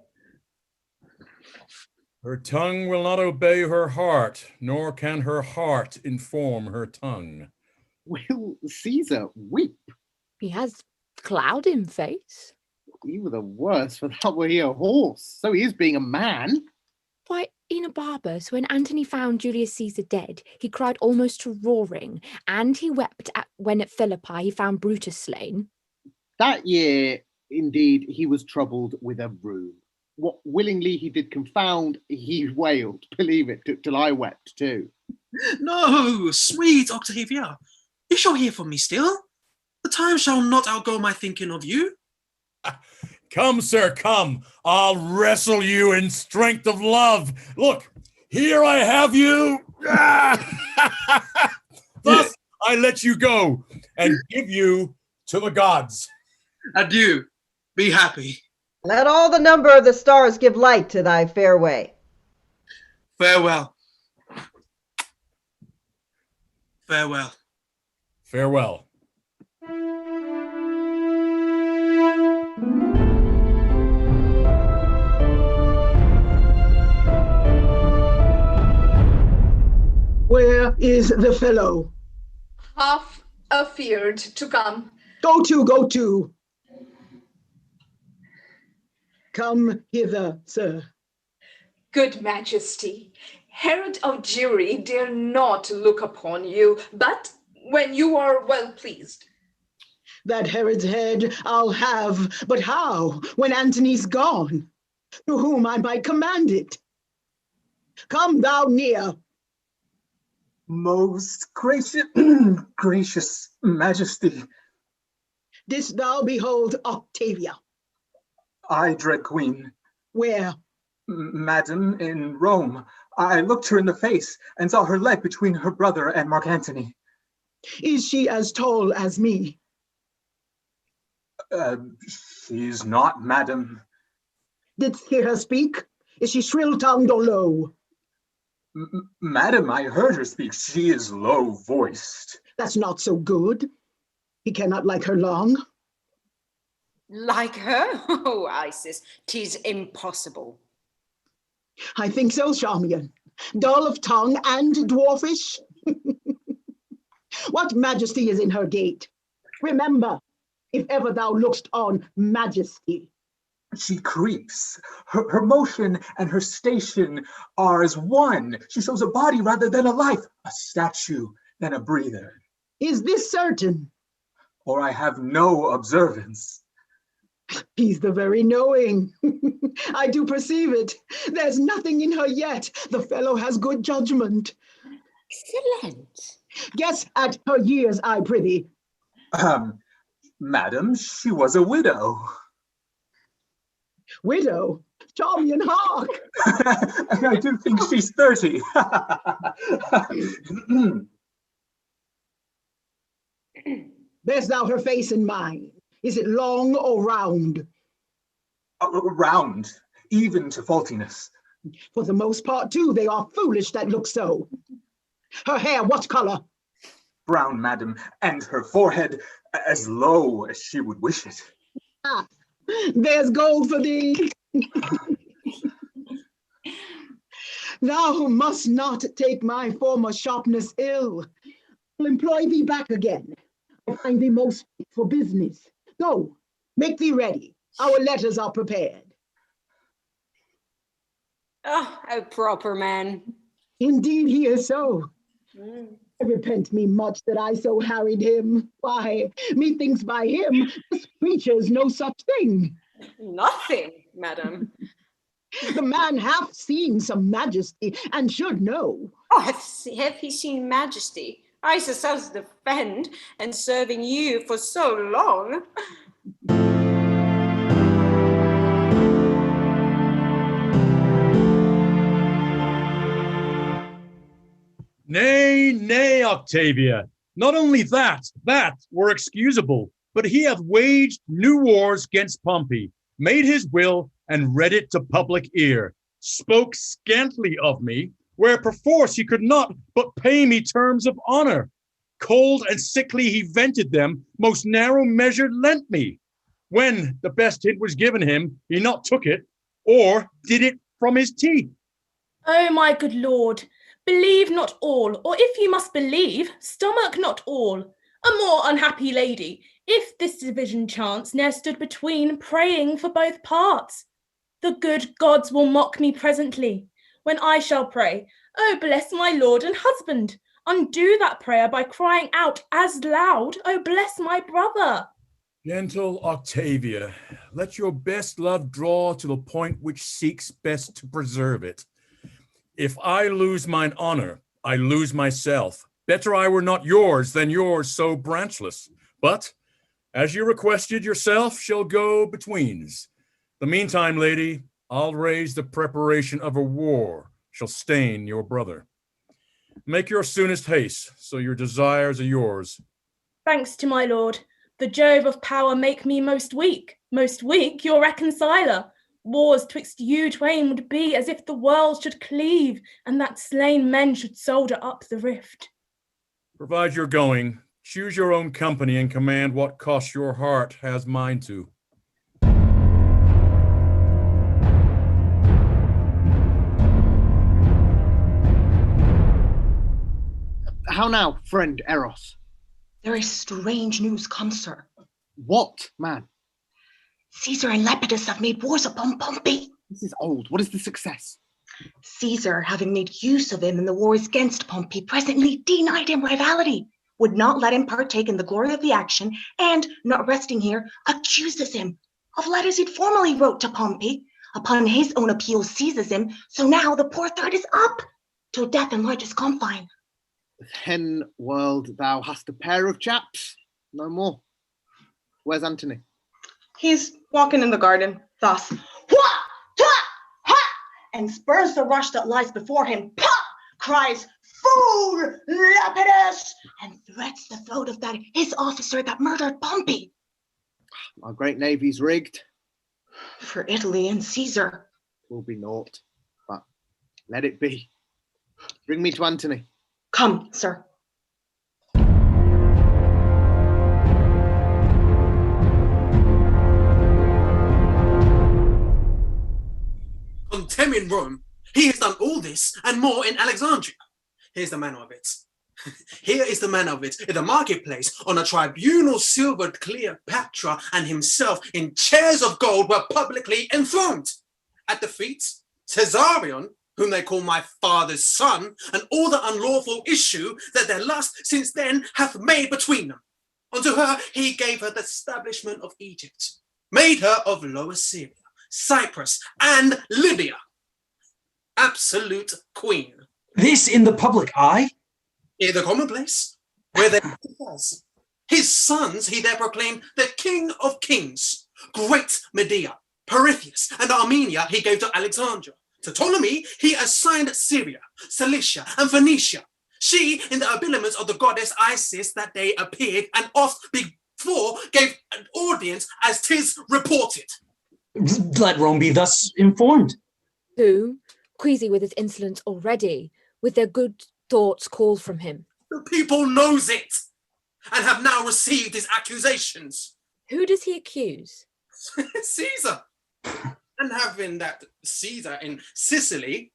Her tongue will not obey her heart, nor can her heart inform her tongue. Will Caesar weep? He has cloud in face. You were the worst, for that were he a horse. So he is being a man. Why, Enobarbus, when Antony found Julius Caesar dead, he cried almost to roaring, and he wept when at Philippi he found Brutus slain. That year, indeed, he was troubled with a rheum. What willingly he did confound, he wailed, believe it, till I wept too. No, sweet Octavia, you shall hear from me still. The time shall not outgo my thinking of you. Come, sir, come. I'll wrestle you in strength of love. Look, here I have you. Thus I let you go and give you to the gods. Adieu. Be happy. Let all the number of the stars give light to thy fair way. Farewell. Farewell. Farewell. Where is the fellow? Half afeared to come. Go to. Come hither, sir. Good Majesty, Herod of Jury dare not look upon you, but when you are well pleased. That Herod's head I'll have, but how, when Antony's gone? To whom I might command it? Come thou near. Most gracious Majesty. Didst thou behold Octavia? I, dread Queen. Where? Madam, in Rome. I looked her in the face and saw her leg between her brother and Mark Antony. Is she as tall as me? She is not, madam. Didst hear her speak? Is she shrill-tongued or low? Madam, I heard her speak. She is low-voiced. That's not so good. He cannot like her long. Like her? Oh, Isis, 'tis impossible. I think so, Charmian. Dull of tongue and dwarfish. What majesty is in her gait? Remember, if ever thou look'st on majesty. She creeps. Her motion and her station are as one. She shows a body rather than a life, a statue than a breather. Is this certain? Or I have no observance. He's the very knowing. I do perceive it. There's nothing in her yet. The fellow has good judgment. Excellent. Guess at her years, I prithee. Madam, she was a widow. Widow? Charmian, hark! I do think she's 30. Bear'st thou her face in mind? Is it long or round? Round, even to faultiness. For the most part, too, they are foolish that look so. Her hair, what color? Brown, madam, and her forehead as low as she would wish it. Ah, there's gold for thee. Thou must not take my former sharpness ill. I'll employ thee back again. I find thee most fit for business. Go, make thee ready. Our letters are prepared. Oh, a proper man. Indeed he is so. I repent me much that I so harried him. Why, methinks by him this creature's no such thing. Nothing, madam. The man hath seen some majesty and should know. Oh, have he seen majesty? Isis does defend, and serving you for so long. Nay, nay, Octavia. Not only that were excusable, but he hath waged new wars against Pompey, made his will, and read it to public ear, spoke scantly of me, where perforce he could not but pay me terms of honor. Cold and sickly he vented them, most narrow measured lent me. When the best hint was given him, he not took it, or did it from his teeth. Oh, my good lord, believe not all, or if you must believe, stomach not all. A more unhappy lady, if this division chance ne'er stood between, praying for both parts. The good gods will mock me presently, when I shall pray, oh, bless my lord and husband. Undo that prayer by crying out as loud, oh, bless my brother. Gentle Octavia, let your best love draw to the point which seeks best to preserve it. If I lose mine honor, I lose myself. Better I were not yours than yours so branchless. But, as you requested yourself, shall go betweens. The meantime, lady, I'll raise the preparation of a war, shall stain your brother. Make your soonest haste, so your desires are yours. Thanks to my lord. The Jove of power make me most weak your reconciler. Wars twixt you twain would be as if the world should cleave, and that slain men should solder up the rift. Provide you're going, choose your own company and command what cost your heart has mind to. How now, friend Eros? There is strange news come, sir. What, man? Caesar and Lepidus have made wars upon Pompey. This is old. What is the success? Caesar, having made use of him in the wars against Pompey, presently denied him rivality, would not let him partake in the glory of the action, and, not resting here, accuses him of letters he'd formerly wrote to Pompey. Upon his own appeal seizes him, so now the poor third is up, till death in largest confine. Then, world, thou hast a pair of chaps. No more. Where's Antony? He's walking in the garden, thus, "Hua! Ha! Ha!" and spurns the rush that lies before him, "Pah!" cries, "Fool, Lepidus!" and threats the throat of that his officer that murdered Pompey. Our great navy's rigged. For Italy and Caesar. Will be naught, but let it be. Bring me to Antony. Come, sir. Contem in Rome. He has done all this and more in Alexandria. Here's the manner of it. Here is the manner of it. In the marketplace, on a tribunal silvered, Cleopatra and himself in chairs of gold were publicly enthroned. At the feet, Caesarion, whom they call my father's son, and all the unlawful issue that their lust since then hath made between them. Unto her he gave her the establishment of Egypt, made her of Lower Syria, Cyprus, and Libya. Absolute queen. This in the public eye? In the commonplace, where they was. His sons he there proclaimed the king of kings. Great Medea, Perithius, and Armenia he gave to Alexandria. To Ptolemy he assigned Syria, Cilicia, and Phoenicia. She, in the habiliments of the goddess Isis that day appeared, and oft before gave an audience as 'tis reported. Let Rome be thus informed. Who, queasy with his insolence already, with their good thoughts call from him. The people knows it, and have now received his accusations. Who does he accuse? Caesar. And having that Caesar in Sicily,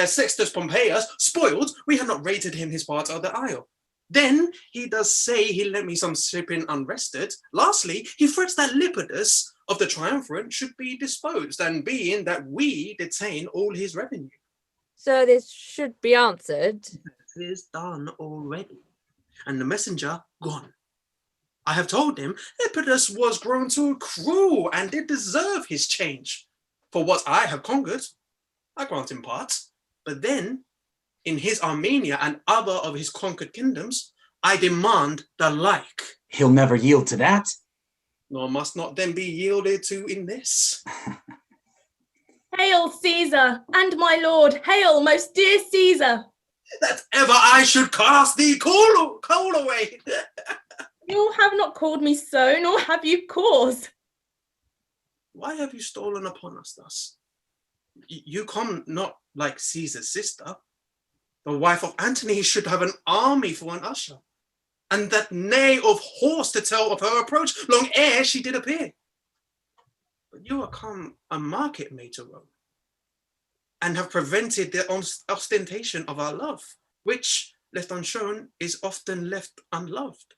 Sextus Pompeius, spoiled, we have not rated him his part of the isle. Then he does say he lent me some shipping unrested. Lastly, he threats that Lepidus of the triumvirate should be disposed, and being that we detain all his revenue. So this should be answered. It is done already, and the messenger gone. I have told him Lepidus was grown too cruel and did deserve his change. For what I have conquered, I grant him part. But then, in his Armenia and other of his conquered kingdoms, I demand the like. He'll never yield to that. Nor must not then be yielded to in this. Hail, Caesar, and my lord, hail, most dear Caesar. That ever I should cast thee call away. You have not called me so, nor have you cause. Why have you stolen upon us thus? You come not like Caesar's sister. The wife of Antony should have an army for an usher, and that neigh of horse to tell of her approach, long ere she did appear. But you are come a market maid to Rome, and have prevented the ostentation of our love, which, left unshown, is often left unloved.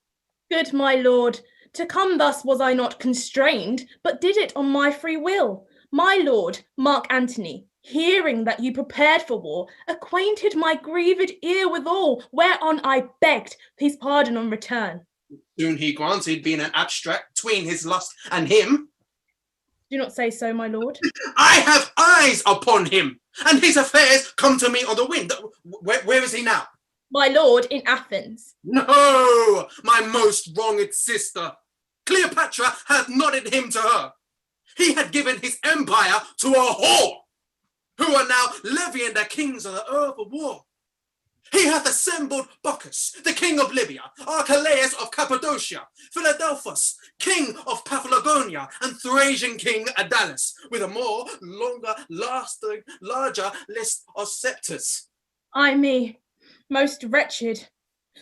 Good my lord, to come thus was I not constrained, but did it on my free will. My lord, Mark Antony, hearing that you prepared for war, acquainted my grieved ear withal, whereon I begged his pardon on return. Soon he granted, being an abstract between his lust and him. Do not say so, my lord. I have eyes upon him, and his affairs come to me on the wind. Where is he now? My lord, in Athens. No, my most wronged sister. Cleopatra hath nodded him to her. He had given his empire to a whore, who are now levying the kings of the earth of war. He hath assembled Bocchus, the king of Libya, Archelaus of Cappadocia, Philadelphus, king of Paphlagonia, and Thracian king Adalis, with a more larger list of scepters. Ay me, most wretched,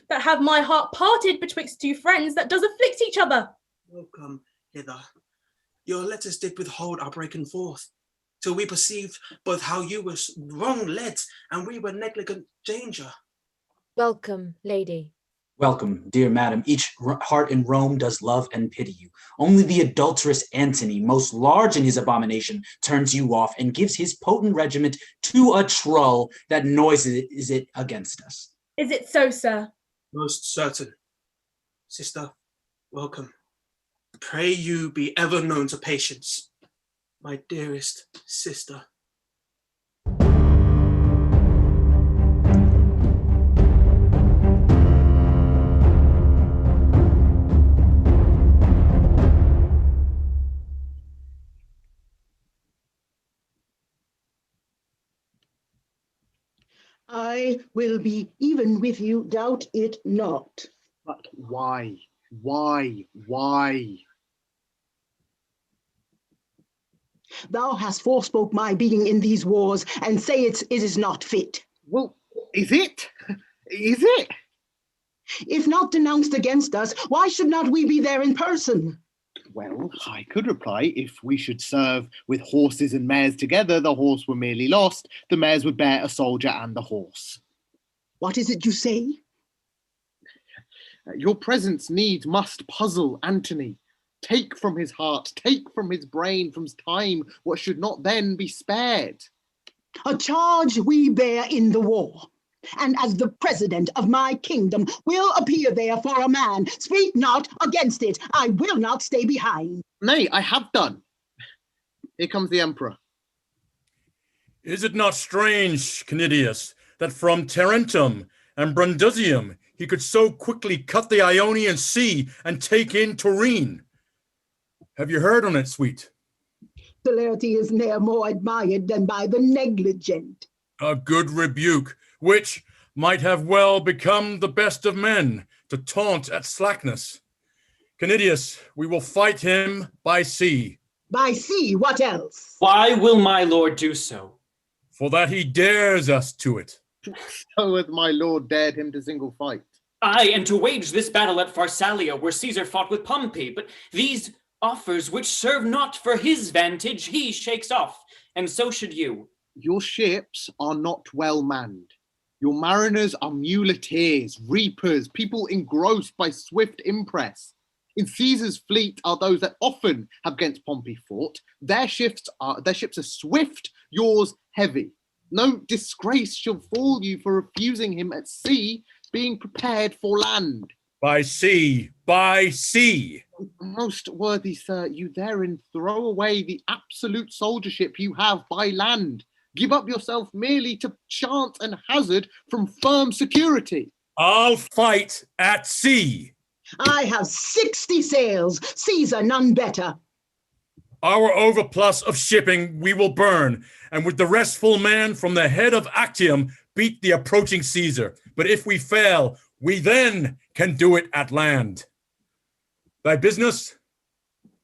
that have my heart parted betwixt two friends that does afflict each other. Welcome hither. Your letters did withhold our breaking forth, till we perceived both how you were wrong led, and we were negligent danger. Welcome, lady. Welcome, dear madam. Each heart in Rome does love and pity you. Only the adulterous Antony, most large in his abomination, turns you off and gives his potent regiment to a trull that noises it against us. Is it so, sir? Most certain. Sister, welcome. Pray you be ever known to patience, my dearest sister. I will be even with you, doubt it not. But why? Why? Why? Thou hast forspoke my being in these wars, and say it is not fit. Well, is it? Is it? If not denounced against us, why should not we be there in person? Well, I could reply, if we should serve with horses and mares together, the horse were merely lost, the mares would bear a soldier and the horse. What is it you say? Your presence needs must puzzle Antony. Take from his heart, take from his brain, from his time, what should not then be spared. A charge we bear in the war, and as the president of my kingdom will appear there for a man. Speak not against it. I will not stay behind. Nay, I have done. Here comes the emperor. Is it not strange, Canidius, that from Tarentum and Brundusium he could so quickly cut the Ionian Sea and take in Taurine? Have you heard on it, sweet? Celerity is ne'er more admired than by the negligent. A good rebuke, which might have well become the best of men, to taunt at slackness. Canidius, we will fight him by sea. By sea, what else? Why will my lord do so? For that he dares us to it. So hath my lord dared him to single fight. Aye, and to wage this battle at Pharsalia, where Caesar fought with Pompey, but these offers which serve not for his vantage, he shakes off, and so should you. Your ships are not well manned. Your mariners are muleteers, reapers, people engrossed by swift impress. In Caesar's fleet are those that often have against Pompey fought. Their ships are swift, yours heavy. No disgrace shall fall you for refusing him at sea, being prepared for land. By sea, by sea. Most worthy sir, you therein throw away the absolute soldiership you have by land. Give up yourself merely to chance and hazard from firm security. I'll fight at sea. I have 60 sails, Caesar none better. Our overplus of shipping we will burn, and with the restful man from the head of Actium beat the approaching Caesar. But if we fail, we then can do it at land. Thy business?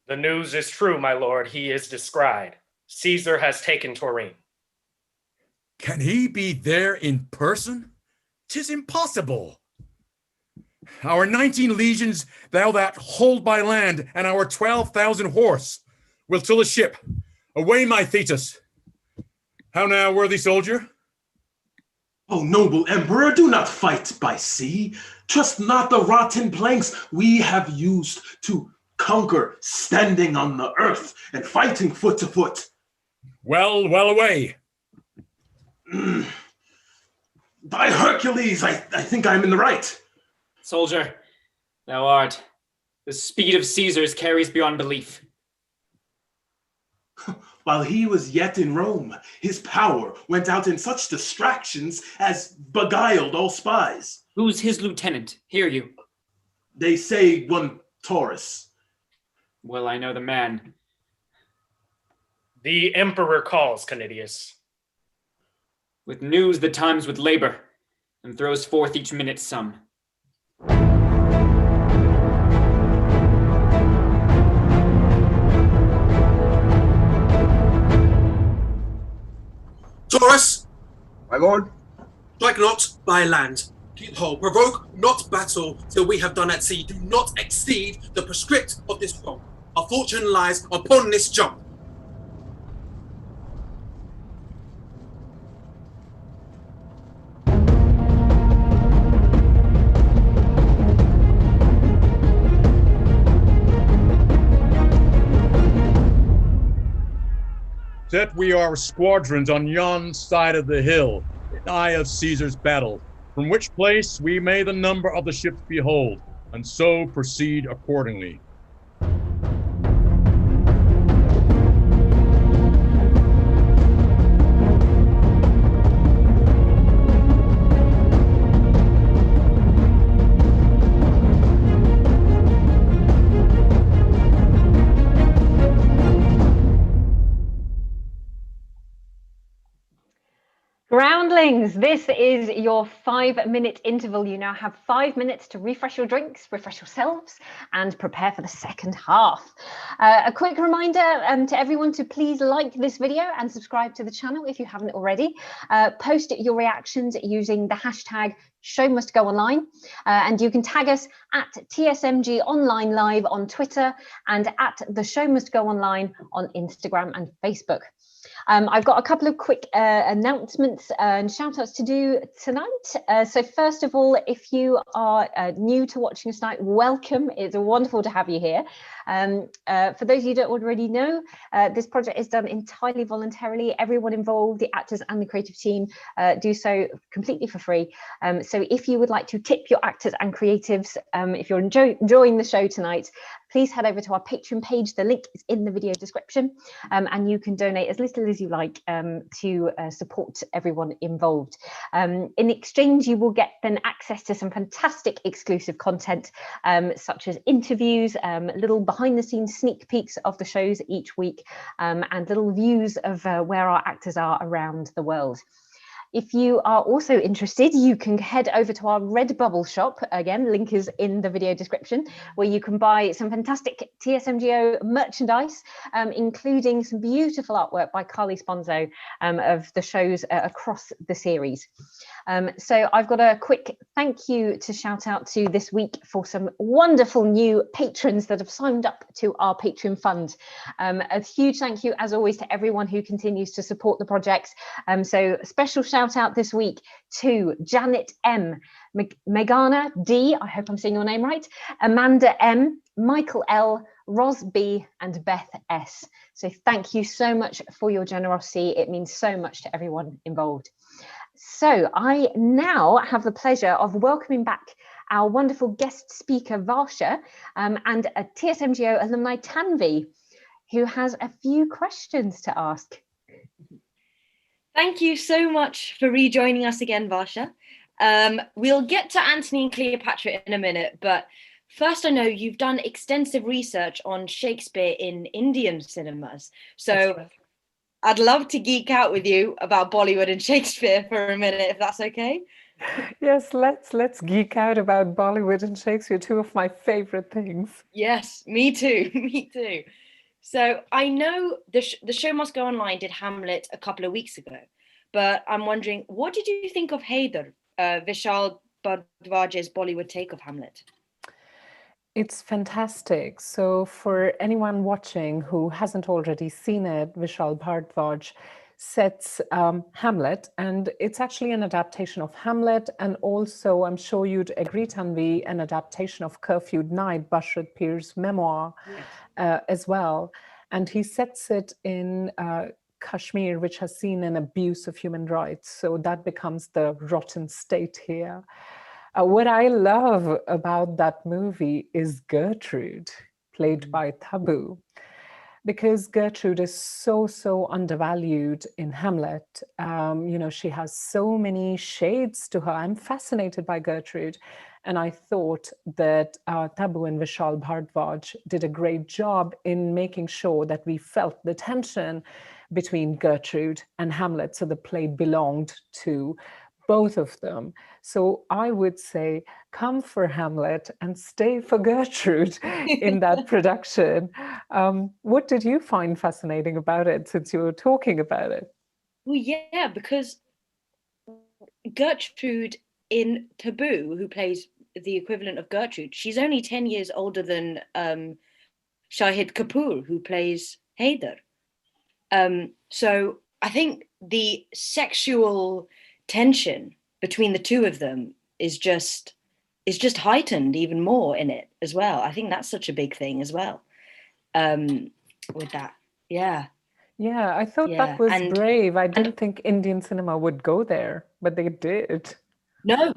The news is true, my lord. He is descried. Caesar has taken Taurine. Can he be there in person? 'Tis impossible. Our 19 legions thou that hold by land, and our 12,000 horse will till a ship. Away, my Thetis. How now, worthy soldier? O noble emperor, do not fight by sea. Trust not the rotten planks we have used to conquer, standing on the earth and fighting foot to foot. Well, well away. By Hercules, I think I'm in the right. Soldier, thou art. The speed of Caesar's carries beyond belief. While he was yet in Rome, his power went out in such distractions as beguiled all spies. Who's his lieutenant? Hear you. They say one Taurus. Well, I know the man. The emperor calls, Canidius. With news that times with labor, and throws forth each minute some. Taurus, my lord, strike not by land. Keep whole. Provoke not battle till we have done at sea. Do not exceed the prescript of this role. Our fortune lies upon this jump. Set we our squadrons on yon side of the hill, in eye of Caesar's battle, from which place we may the number of the ships behold, and so proceed accordingly. Groundlings, this is your 5-minute interval. You now have 5 minutes to refresh your drinks, refresh yourselves, and prepare for the second half. A quick reminder to everyone to please like this video and subscribe to the channel if you haven't already. Post your reactions using the hashtag #ShowMustGoOnline, and you can tag us at TSMG Online Live on Twitter and at The Show Must Go Online on Instagram and Facebook. I've got a couple of quick announcements and shout outs to do tonight. So first of all, if you are new to watching us tonight, welcome. It's wonderful to have you here. For those of you who don't already know, this project is done entirely voluntarily. Everyone involved, the actors and the creative team, do so completely for free. So if you would like to tip your actors and creatives, if you're enjoying the show tonight, please head over to our Patreon page. The link is in the video description, and you can donate as little as you like to support everyone involved. In exchange, you will get then access to some fantastic exclusive content, such as interviews, little behind-the-scenes sneak peeks of the shows each week, and little views of where our actors are around the world. If you are also interested, you can head over to our Redbubble shop. Again, link is in the video description, where you can buy some fantastic TSMGO merchandise, including some beautiful artwork by Carly Sponzo of the shows across the series. So I've got a quick thank you to shout out to this week for some wonderful new patrons that have signed up to our Patreon fund. A huge thank you, as always, to everyone who continues to support the project. So special shout out this week to Janet M, Megana D, I hope I'm saying your name right, Amanda M, Michael L, Ros B, and Beth S. So thank you so much for your generosity. It means so much to everyone involved. So I now have the pleasure of welcoming back our wonderful guest speaker Varsha and a TSMGO alumni Tanvi, who has a few questions to ask. Thank you so much for rejoining us again, Varsha. We'll get to Antony and Cleopatra in a minute, but first I know you've done extensive research on Shakespeare in Indian cinemas. So I'd love to geek out with you about Bollywood and Shakespeare for a minute, if that's okay. Yes, let's geek out about Bollywood and Shakespeare, two of my favorite things. Yes, me too, me too. So I know the Show Must Go Online did Hamlet a couple of weeks ago, but I'm wondering, what did you think of Haider, Vishal Bhardwaj's Bollywood take of Hamlet? It's fantastic. So for anyone watching who hasn't already seen it, Vishal Bhardwaj sets Hamlet, and it's actually an adaptation of Hamlet, and also, I'm sure you'd agree, Tanvi, an adaptation of Curfewed Night, Bashrat Pir's memoir, as well. And he sets it in Kashmir, which has seen an abuse of human rights. So that becomes the rotten state here. What I love about that movie is Gertrude, played by Tabu, because Gertrude is so undervalued in Hamlet. You know, she has so many shades to her. I'm fascinated by Gertrude. And I thought that Tabu and Vishal Bhardwaj did a great job in making sure that we felt the tension between Gertrude and Hamlet. So the play belonged to both of them. So I would say, come for Hamlet and stay for Gertrude in that production. What did you find fascinating about it, since you were talking about it? Well, yeah, because Gertrude in Taboo, who plays the equivalent of Gertrude, she's only 10 years older than Shahid Kapoor, who plays Haider. So I think the sexual tension between the two of them is just heightened even more in it as well. I think that's such a big thing as well. With that, yeah. Yeah, I thought that was brave. I didn't think Indian cinema would go there, but they did. No,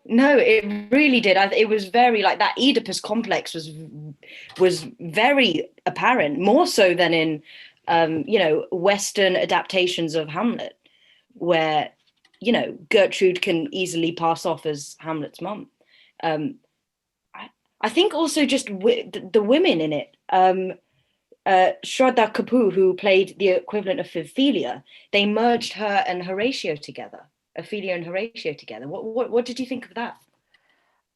it really did. It was very, like, that Oedipus complex was very apparent, more so than in you know, Western adaptations of Hamlet, where, you know, Gertrude can easily pass off as Hamlet's mum. I think also just the women in it, Shraddha Kapoor, who played the equivalent of Ophelia, they merged her and Horatio together. Ophelia and Horatio together. What did you think of that?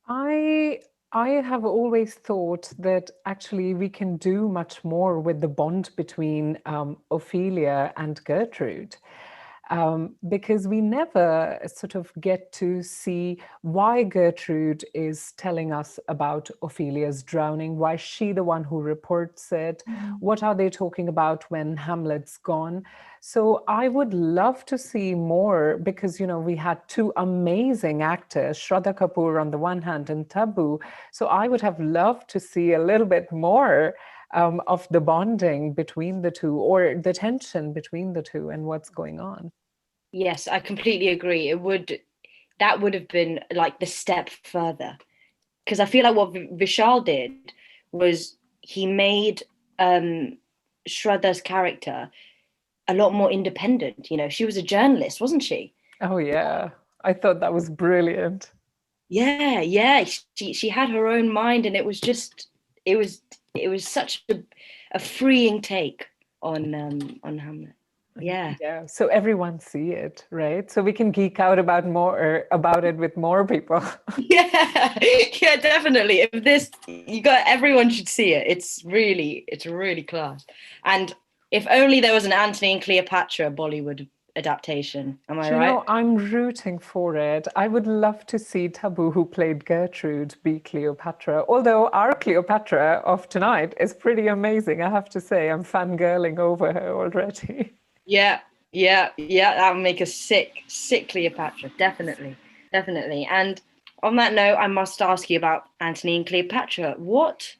I have always thought that actually we can do much more with the bond between Ophelia and Gertrude. Because we never sort of get to see why Gertrude is telling us about Ophelia's drowning. Why is she the one who reports it? What are they talking about when Hamlet's gone? So I would love to see more because, you know, we had two amazing actors, Shraddha Kapoor on the one hand and Tabu. So I would have loved to see a little bit more of the bonding between the two or the tension between the two and what's going on. Yes, I completely agree. That would have been like the step further, because I feel like what Vishal did was he made Shraddha's character a lot more independent. You know, she was a journalist, wasn't she? Oh yeah, I thought that was brilliant. Yeah. She had her own mind, and it was such a freeing take on Hamlet. Yeah, so everyone see it, right? So we can geek out about it with more people. yeah, definitely. Everyone should see it. It's really class. And if only there was an Antony and Cleopatra Bollywood adaptation. Am I right? You know, I'm rooting for it. I would love to see Tabu, who played Gertrude, be Cleopatra. Although our Cleopatra of tonight is pretty amazing, I have to say. I'm fangirling over her already. Yeah, that would make a sick Cleopatra, definitely. And on that note, I must ask you about Antony and Cleopatra. What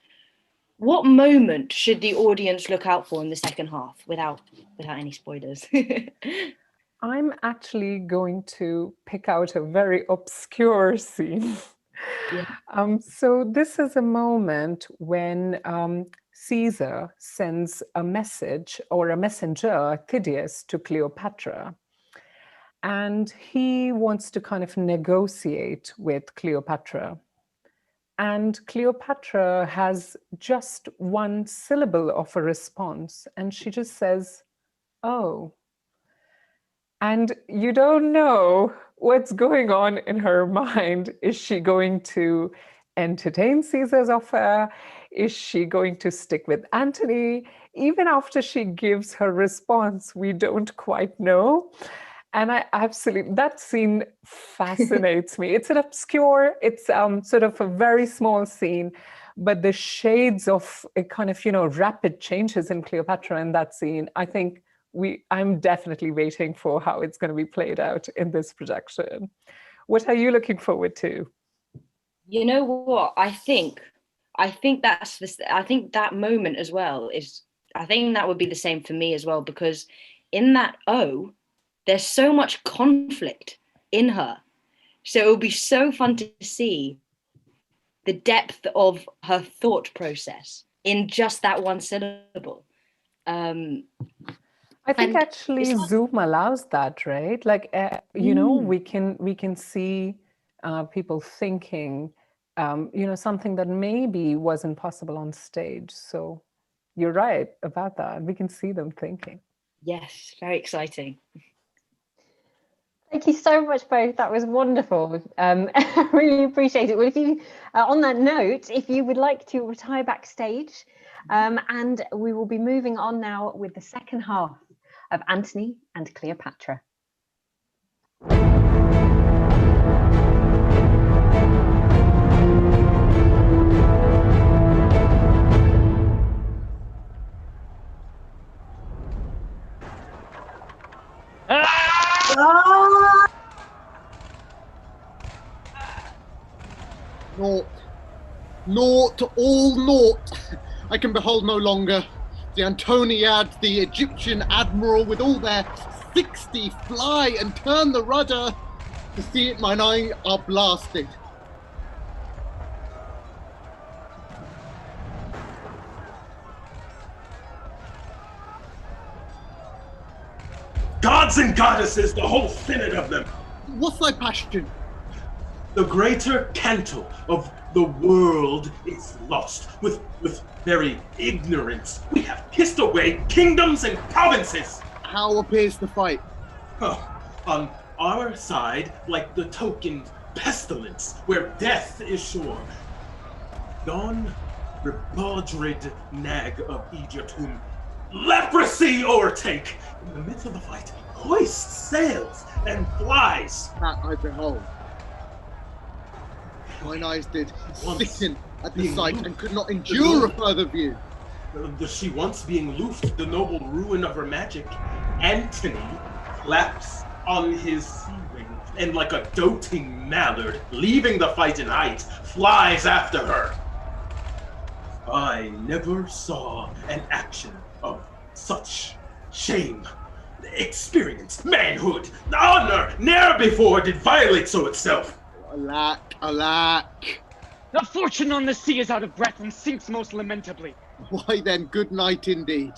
moment should the audience look out for in the second half, without any spoilers? I'm actually going to pick out a very obscure scene. Yeah. So this is a moment when Caesar sends a message or a messenger, Tydeus, to Cleopatra. And he wants to kind of negotiate with Cleopatra. And Cleopatra has just one syllable of a response. And she just says, "Oh." And you don't know what's going on in her mind. Is she going to entertain Caesar's offer? Is she going to stick with Antony? Even after she gives her response, we don't quite know. And that scene fascinates me. It's it's sort of a very small scene, but the shades of a kind of, rapid changes in Cleopatra in that scene, I think I'm definitely waiting for how it's going to be played out in this production. What are you looking forward to? You know what? I think that moment as well I think that would be the same for me as well, because in that there's so much conflict in her. So it will be so fun to see the depth of her thought process in just that one syllable. I think actually Zoom allows that, right? Like, we can see people thinking, something that maybe wasn't possible on stage. So you're right about that. We can see them thinking. Yes, very exciting. Thank you so much, both. That was wonderful. I really appreciate it. Well, if you, on that note, if you would like to retire backstage, and we will be moving on now with the second half of Antony and Cleopatra. Naught, all naught. I can behold no longer. The Antoniad, the Egyptian admiral, with all their 60 fly and turn the rudder. To see it, mine eye are blasted. Gods and goddesses, the whole synod of them. What's thy passion? The greater canto of The world is lost. With very ignorance, we have pissed away kingdoms and provinces. How appears the fight? On our side, like the token pestilence, where death is sure. Yon rebaldred nag of Egypt, whom leprosy o'ertake, in the midst of the fight, hoists sails and flies. That I behold. Mine eyes did sicken at the sight and could not endure a further view. She once being loosed, the noble ruin of her magic, Antony claps on his sea wing, and like a doting mallard, leaving the fight in height, flies after her. I never saw an action of such shame, experience, manhood, honor, ne'er before did violate so itself. Alack, alack. The fortune on the sea is out of breath and sinks most lamentably. Why then, good night indeed.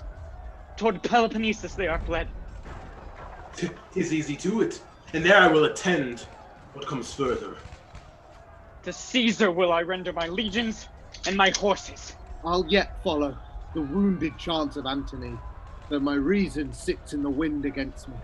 Toward Peloponnesus they are fled. 'Tis easy to it, and there I will attend what comes further. To Caesar will I render my legions and my horses. I'll yet follow the wounded chance of Antony, though my reason sits in the wind against me.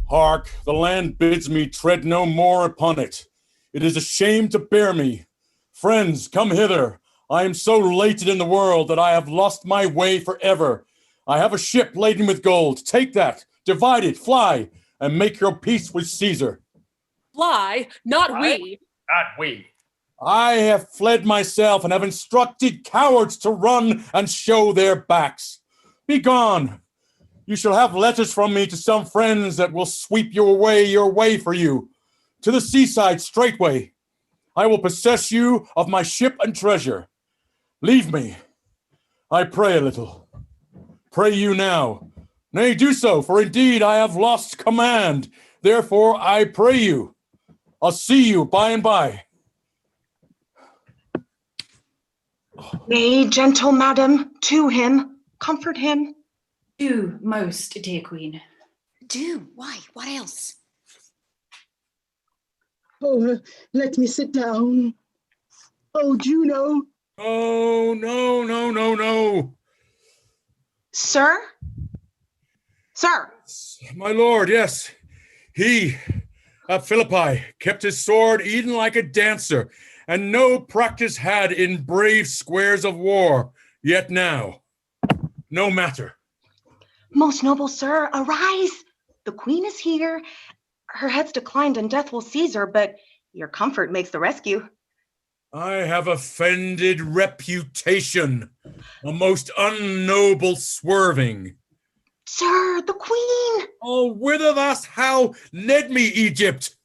Hark, the land bids me tread no more upon it. It is a shame to bear me. Friends, come hither. I am so lated in the world that I have lost my way forever. I have a ship laden with gold. Take that, divide it, fly, and make your peace with Caesar. Fly, not we. Not we. I have fled myself and have instructed cowards to run and show their backs. Be gone. You shall have letters from me to some friends that will sweep your way for you. To the seaside straightway. I will possess you of my ship and treasure. Leave me. I pray a little. Pray you now. Nay, do so, for indeed I have lost command. Therefore I pray you. I'll see you by and by. Nay, gentle madam, to him. Comfort him. Do, most dear queen. Do? Why? What else? Oh, let me sit down. Oh, Juno. Oh, no. Sir? Sir? My lord, yes. He, at Philippi, kept his sword eaten like a dancer, and no practice had in brave squares of war. Yet now, no matter. Most noble sir, arise. The queen is here. Her head's declined and death will seize her, but your comfort makes the rescue. I have offended reputation, a most unnoble swerving. Sir, the queen! Oh, whither thus how led me, Egypt?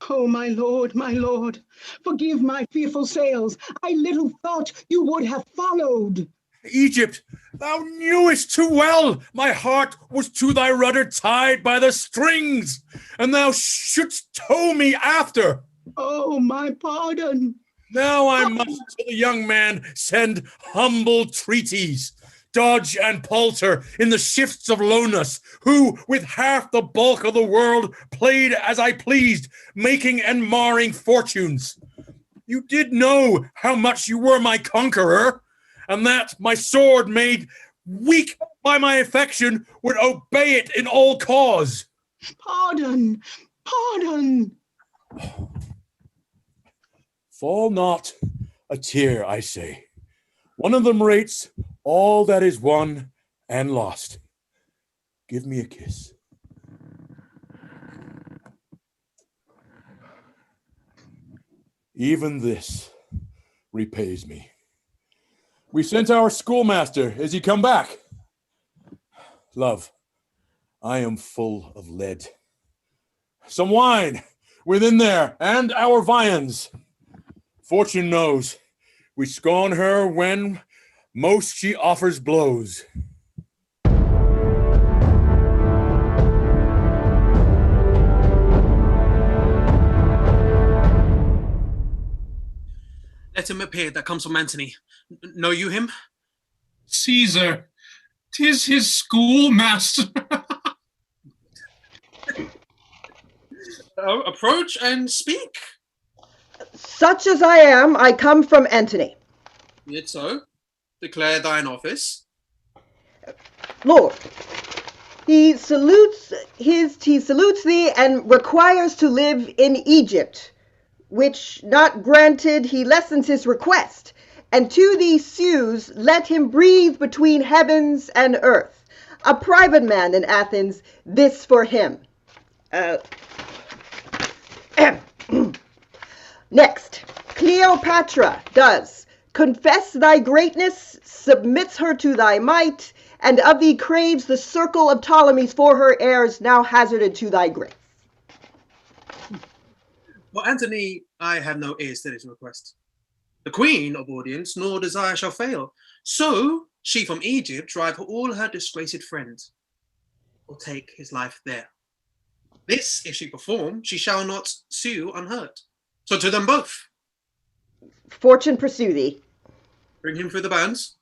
Oh, my lord, forgive my fearful sails. I little thought you would have followed. Egypt, thou knewest too well my heart was to thy rudder tied by the strings, and thou shouldst tow me after. Oh, my pardon. Now I must to the young man send humble treaties, dodge and palter in the shifts of lowness, who with half the bulk of the world played as I pleased, making and marring fortunes. You did know how much you were my conqueror, and that my sword made weak by my affection would obey it in all cause. Pardon. Fall not a tear, I say. One of them rates all that is won and lost. Give me a kiss. Even this repays me. We sent our schoolmaster. Is he come back? Love, I am full of lead. Some wine within there, and our viands. Fortune knows, we scorn her when most she offers blows. Let him appear that comes from Antony. Know you him? Caesar, 'tis his schoolmaster. Approach and speak. Such as I am, I come from Antony. Be it so. Declare thine office. Lord, he salutes thee and requires to live in Egypt, which not granted, he lessens his request, and to thee sues, let him breathe between heavens and earth. A private man in Athens, this for him. Next, Cleopatra does confess thy greatness, submits her to thy might, and of thee craves the circle of Ptolemies for her heirs, now hazarded to thy grace. For Antony, I have no ears to this request. The queen of audience nor desire shall fail. So she from Egypt drive all her disgraced friends, or take his life there. This, if she perform, she shall not sue unhurt. So to them both. Fortune pursue thee. Bring him through the bands.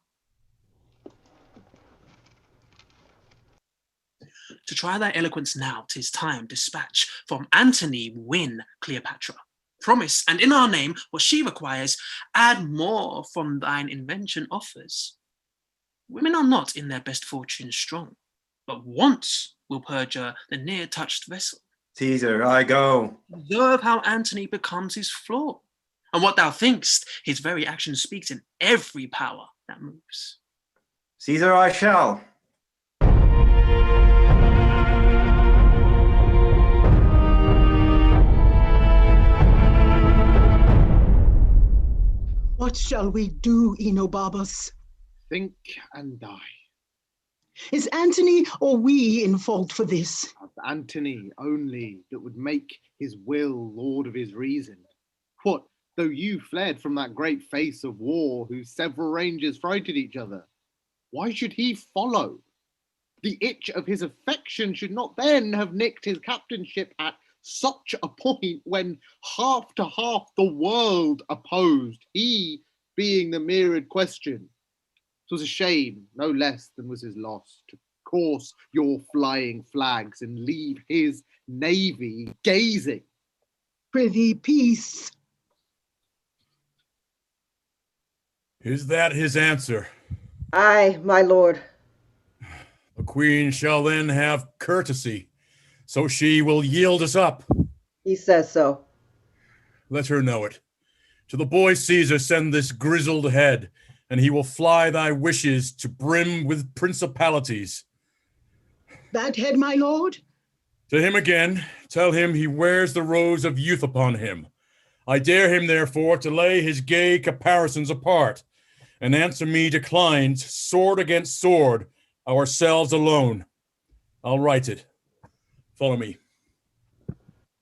To try thy eloquence now, 'tis time, dispatch. From Antony win Cleopatra. Promise, and in our name, what she requires, add more from thine invention offers. Women are not in their best fortune strong, but once will perjure the near-touched vessel. Caesar, I go. Observe how Antony becomes his flaw, and what thou thinkst, his very action speaks in every power that moves. Caesar, I shall. What shall we do, Enobarbus? Think and die. Is Antony or we in fault for this? Antony only, that would make his will lord of his reason. What, though you fled from that great face of war, whose several ranges frighted each other? Why should he follow? The itch of his affection should not then have nicked his captainship at such a point when half to half the world opposed, he being the mirrored question. 'Twas a shame, no less than was his loss, to course your flying flags and leave his navy gazing. Prithee, peace. Is that his answer? Aye, my lord. The queen shall then have courtesy, so she will yield us up. He says so. Let her know it. To the boy Caesar send this grizzled head, and he will fly thy wishes to brim with principalities. That head, my lord? To him again, tell him he wears the rose of youth upon him. I dare him, therefore, to lay his gay caparisons apart, and answer me declined, sword against sword, ourselves alone. I'll write it. Follow me.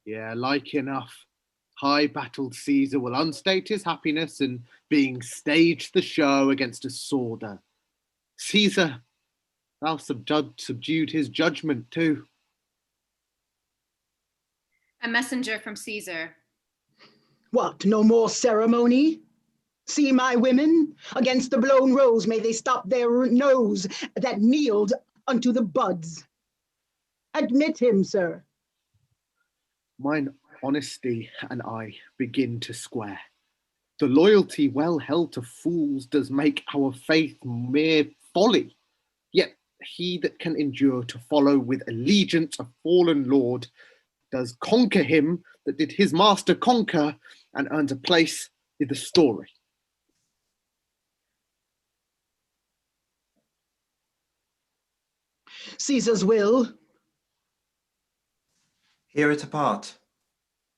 Yeah, like enough. High-battled Caesar will unstate his happiness in being staged the show against a sworder. Caesar, thou subdued his judgment too. A messenger from Caesar. What, no more ceremony? See my women, against the blown rose may they stop their nose that kneeled unto the buds. Admit him, sir. Mine honesty and I begin to square. The loyalty well held to fools does make our faith mere folly. Yet he that can endure to follow with allegiance a fallen lord does conquer him that did his master conquer, and earns a place in the story. Caesar's will. Hear it apart.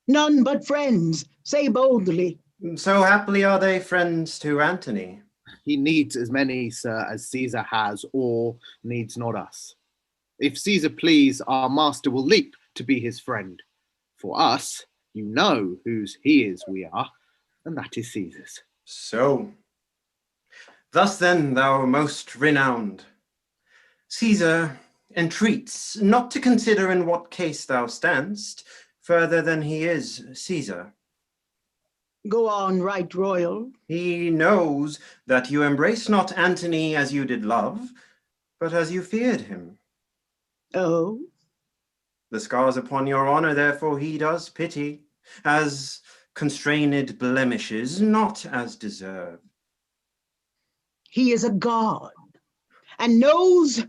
None but friends, say boldly. So happily are they friends to Antony. He needs as many, sir, as Caesar has, or needs not us. If Caesar please, our master will leap to be his friend. For us, you know whose he is we are, and that is Caesar's. So, thus then, thou most renowned, Caesar entreats not to consider in what case thou standst, further than he is Caesar. Go on, right royal. He knows that you embrace not Antony as you did love, but as you feared him. Oh? The scars upon your honor, therefore, he does pity, as constrained blemishes, not as deserved. He is a god, and knows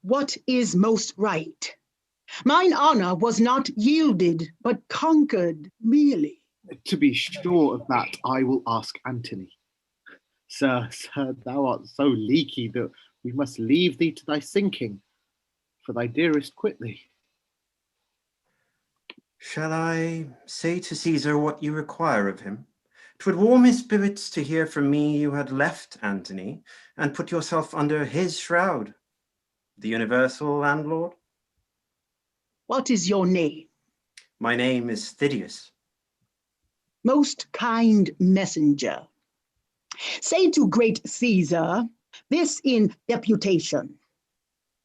what is most right. Mine honor was not yielded, but conquered merely. To be sure of that, I will ask Antony. Sir, thou art so leaky that we must leave thee to thy sinking, for thy dearest quit thee. Shall I say to Caesar what you require of him? 'Twould warm his spirits to hear from me you had left Antony, and put yourself under his shroud, the universal landlord. What is your name? My name is Thidius. Most kind messenger, say to great Caesar this in deputation.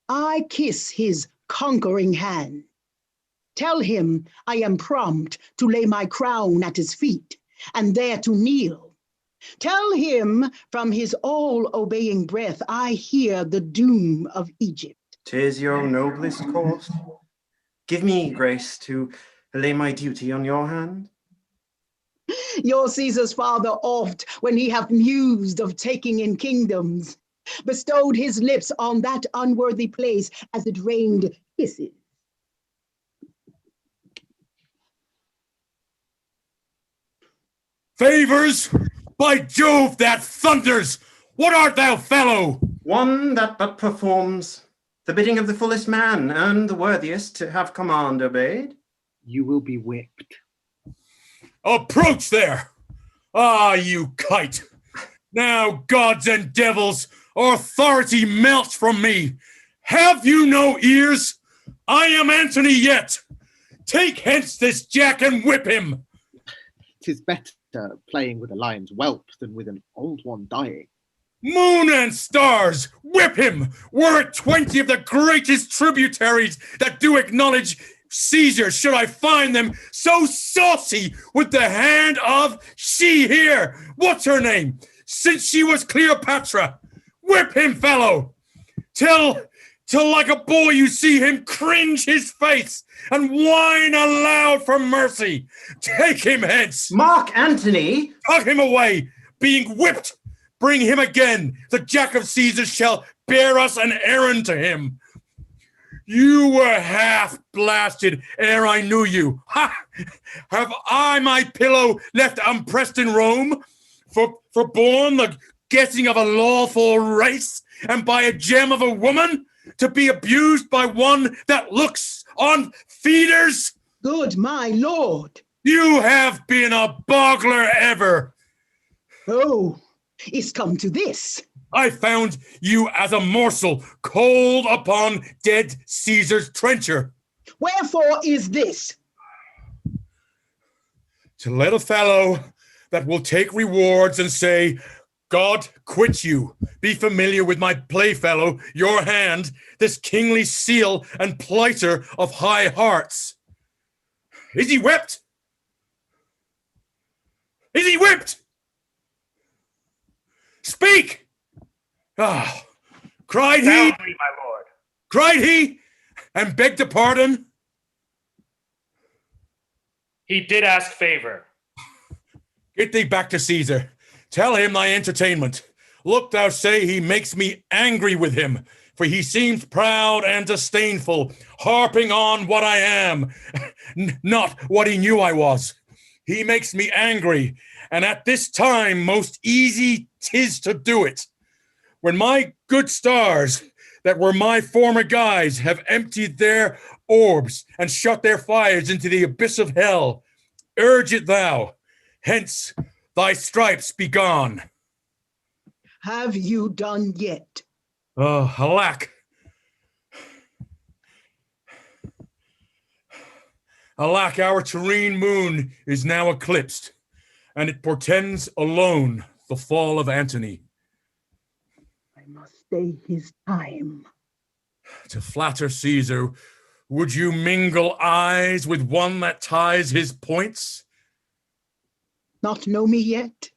I kiss his conquering hand. Tell him I am prompt to lay my crown at his feet, and there to kneel. Tell him from his all-obeying breath I hear the doom of Egypt. 'Tis your noblest course. Give me grace to lay my duty on your hand. Your Caesar's father oft, when he hath mused of taking in kingdoms, bestowed his lips on that unworthy place as it rained kisses. Favors? By Jove, that thunders! What art thou, fellow? One that but performs the bidding of the fullest man, and the worthiest to have command obeyed. You will be whipped. Approach there! Ah, you kite! Now, gods and devils, authority melts from me. Have you no ears? I am Antony yet. Take hence this jack and whip him. 'Tis better playing with a lion's whelp than with an old one dying. Moon and stars, whip him! Were it 20 of the greatest tributaries that do acknowledge Caesar, should I find them so saucy with the hand of she here, what's her name, since she was Cleopatra. Whip him, fellow, till like a boy you see him cringe his face and whine aloud for mercy. Take him hence. Mark Antony. Tuck him away, being whipped. Bring him again. The jack of Caesar shall bear us an errand to him. You were half blasted ere I knew you. Ha! Have I my pillow left unpressed in Rome? For born the guessing of a lawful race, and by a gem of a woman, to be abused by one that looks on feeders? Good my lord. You have been a boggler ever. Oh, it's come to this. I found you as a morsel cold upon dead Caesar's trencher. Wherefore is this? To let a fellow that will take rewards and say, God quit you. Be familiar with my playfellow, your hand, this kingly seal and plighter of high hearts. Is he whipped? Is he whipped? Speak! Ah, cried he, Soundly, my lord. Cried he, and begged a pardon? He did ask favor. Get thee back to Caesar. Tell him thy entertainment. Look, thou say he makes me angry with him, for he seems proud and disdainful, harping on what I am, not what he knew I was. He makes me angry, and at this time most easy 'tis to do it. When my good stars, that were my former guides, have emptied their orbs and shut their fires into the abyss of hell, urge it thou. Hence, thy stripes be gone. Have you done yet? Oh, alack. Alack, our terrene moon is now eclipsed, and it portends alone the fall of Antony. I must stay his time. To flatter Caesar, would you mingle eyes with one that ties his points? Not know me yet?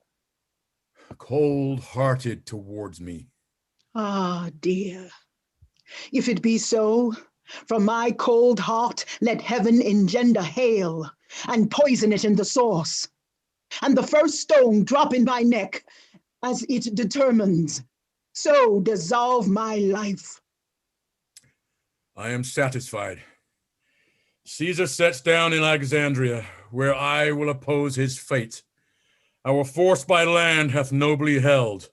Cold-hearted towards me. Ah, dear. If it be so, from my cold heart let heaven engender hail, and poison it in the source, and the first stone drop in my neck, as it determines, so dissolve my life. I am satisfied. Caesar sets down in Alexandria, where I will oppose his fate. Our force by land hath nobly held.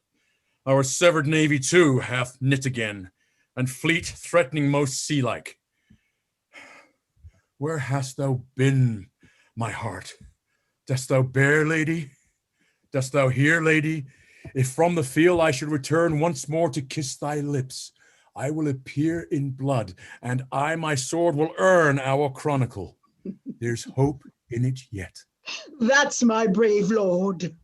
Our severed navy too hath knit again, and fleet threatening most sea-like. Where hast thou been, my heart? Dost thou bear, lady? Dost thou hear, lady? If from the field I should return once more to kiss thy lips, I will appear in blood, and I my sword will earn our chronicle. There's hope in it yet. That's my brave lord.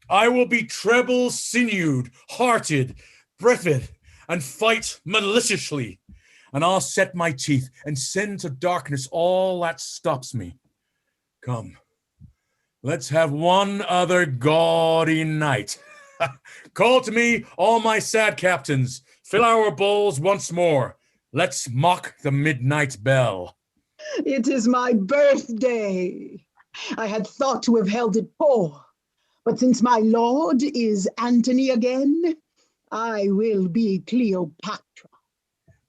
I will be treble-sinewed, hearted, breathed, and fight maliciously. And I'll set my teeth and send to darkness all that stops me. Come, let's have one other gaudy night. Call to me all my sad captains. Fill our bowls once more. Let's mock the midnight bell. It is my birthday. I had thought to have held it poor, but since my lord is Antony again, I will be Cleopatra.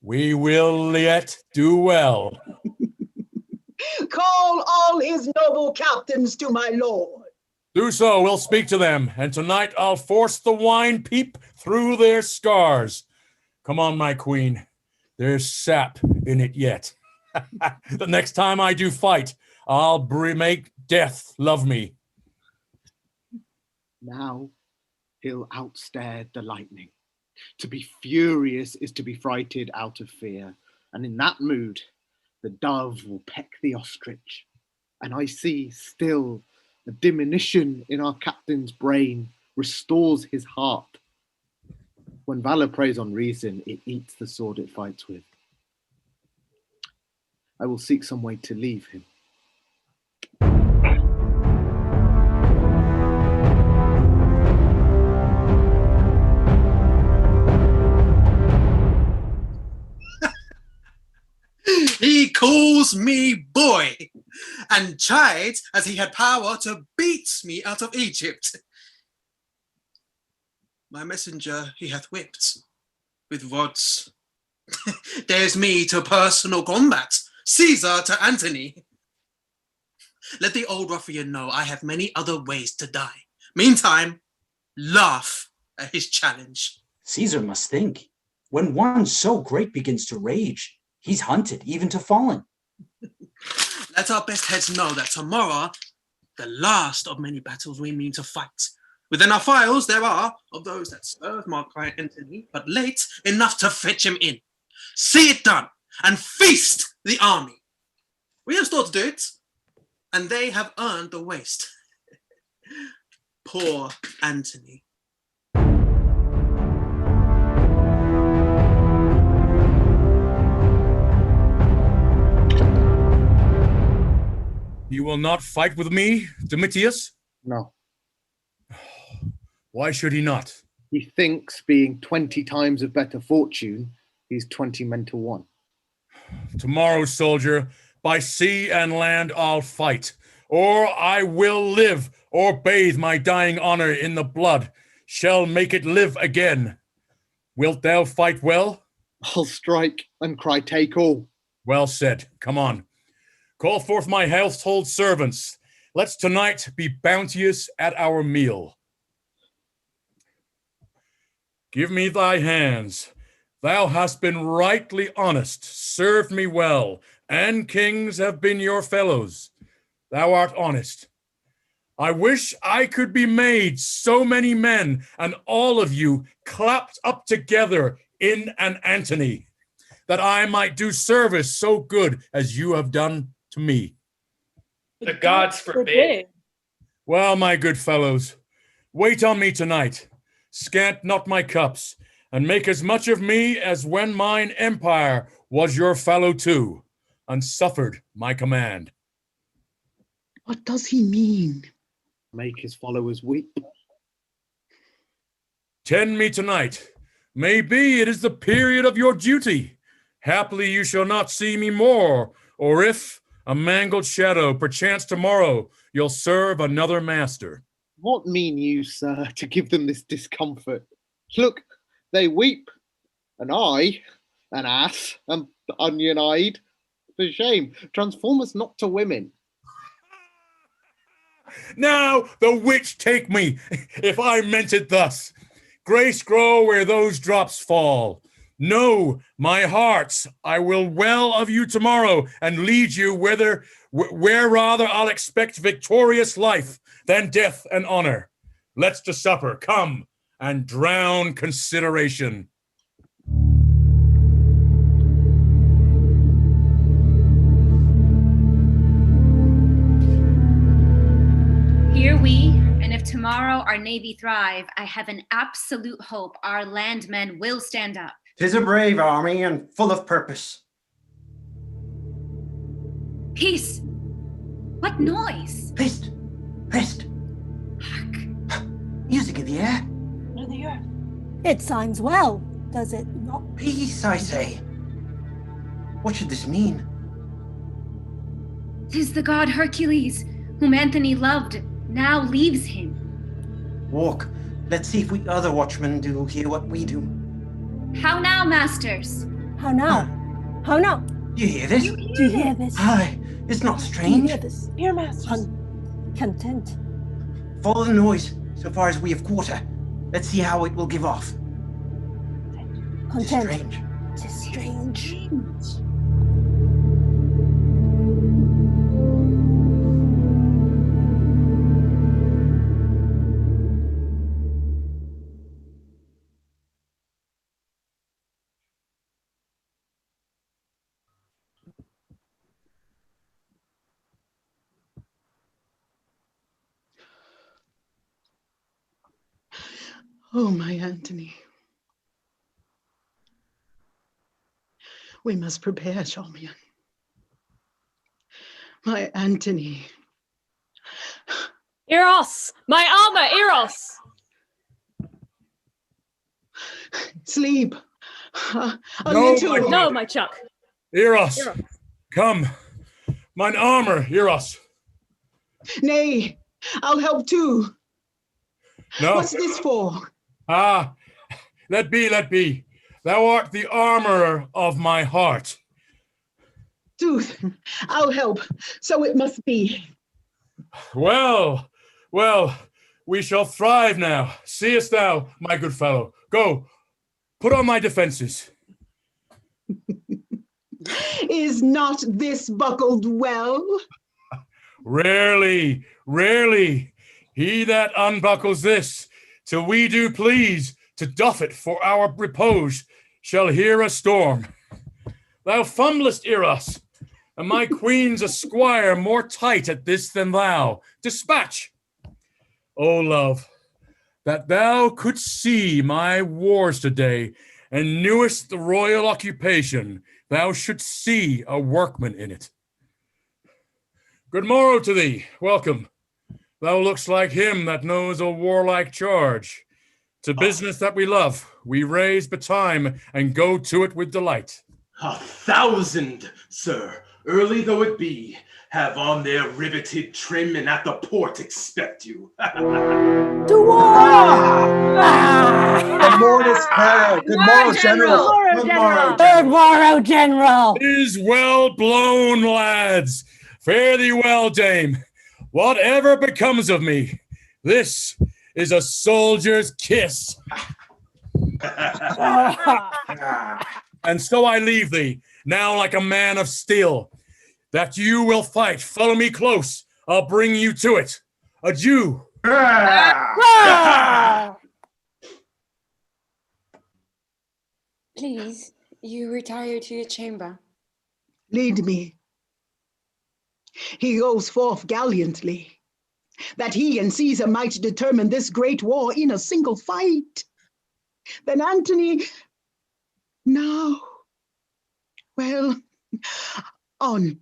We will yet do well. Call all his noble captains to my lord. Do so, we'll speak to them, and tonight I'll force the wine peep through their scars. Come on, my queen, there's sap in it yet. The next time I do fight, I'll make death love me. Now he'll outstare the lightning. To be furious is to be frighted out of fear, and in that mood, the dove will peck the ostrich. And I see still a diminution in our captain's brain restores his heart. When valor preys on reason, it eats the sword it fights with. I will seek some way to leave him. He calls me boy, and chides as he had power to beat me out of Egypt. My messenger he hath whipped with rods. There's me to personal combat, Caesar to Antony. Let the old ruffian know I have many other ways to die. Meantime, laugh at his challenge. Caesar must think, when one so great begins to rage, he's hunted even to fallen. Let our best heads know that tomorrow, the last of many battles we mean to fight. Within our files there are, of those that serve my client Antony, but late enough to fetch him in. See it done, and feast the army. We have still to do it, and they have earned the waste. Poor Antony. You will not fight with me, Domitius? No. Why should he not? He thinks, being 20 times of better fortune, he's 20 men to 1. Tomorrow, soldier, by sea and land I'll fight, or I will live, or bathe my dying honor in the blood, shall make it live again. Wilt thou fight well? I'll strike and cry take all. Well said. Come on. Call forth my household servants. Let's tonight be bounteous at our meal. Give me thy hands. Thou hast been rightly honest, served me well, and kings have been your fellows. Thou art honest. I wish I could be made so many men, and all of you clapped up together in an Antony, that I might do service so good as you have done to me. The gods forbid. Well, my good fellows, wait on me tonight. Scant not my cups, and make as much of me as when mine empire was your fellow too, and suffered my command. What does he mean? make his followers weep. Tend me tonight. Maybe it is the period of your duty. Haply you shall not see me more, or if, a mangled shadow, perchance tomorrow you'll serve another master. What mean you, sir, to give them this discomfort? Look, they weep, and I, an ass, am onion-eyed. For shame, transform us not to women. Now the witch take me, if I meant it thus. Grace grow where those drops fall. No, my hearts, I will well of you tomorrow, and lead you where rather I'll expect victorious life than death and honor. Let's to supper, come, and drown consideration. Here we, and if tomorrow our navy thrive, I have an absolute hope our landmen will stand up. 'Tis a brave army and full of purpose. Peace! What noise? Pest! Pest! Hark! Music in the air. Near the earth. It signs well, does it not? Peace, I say. What should this mean? 'Tis the god Hercules, whom Antony loved, now leaves him. Walk. Let's see if we other watchmen do hear what we do. How now, masters? How now? How now? Do you hear this? Do you hear this? Aye, it's not Do you strange. hear this? Hear, masters. Content. Follow the noise so far as we have quarter. Let's see how it will give off. Content. Strange. Tis strange. Oh, my Antony. We must prepare, Charmian. My Antony. Iras! My armor, Iras! Sleep. A No, little. No, my Chuck. Iras, come. Mine armor, Iras. Nay, I'll help too. No. What's this for? Ah, let be, let be. Thou art the armorer of my heart. Sooth, I'll help. So it must be. Well, well, we shall thrive now. Seest thou, my good fellow? Go, put on my defenses. Is not this buckled well? Rarely, rarely. He that unbuckles this, till we do please to doff it for our repose, shall hear a storm. Thou fumblest, Iras, and my queen's a squire more tight at this than thou. Dispatch. O love, that thou couldst see my wars today, and knewest the royal occupation, thou shouldst see a workman in it. Good morrow to thee, welcome. Thou lookst like him that knows a warlike charge. To business that we love, we raise betime and go to it with delight. 1,000, sir, early though it be, have on their riveted trim and at the port expect you. To war! Good morning, Sparrow. Good morrow, General. Good morrow, General. Is well blown, lads. Fare thee well, dame. Whatever becomes of me, this is a soldier's kiss. And so I leave thee, now like a man of steel, that you will fight. Follow me close. I'll bring you to it. Adieu. Please, you retire to your chamber. Lead me. He goes forth gallantly, that he and Caesar might determine this great war in a single fight. Then Antony, now, well, on.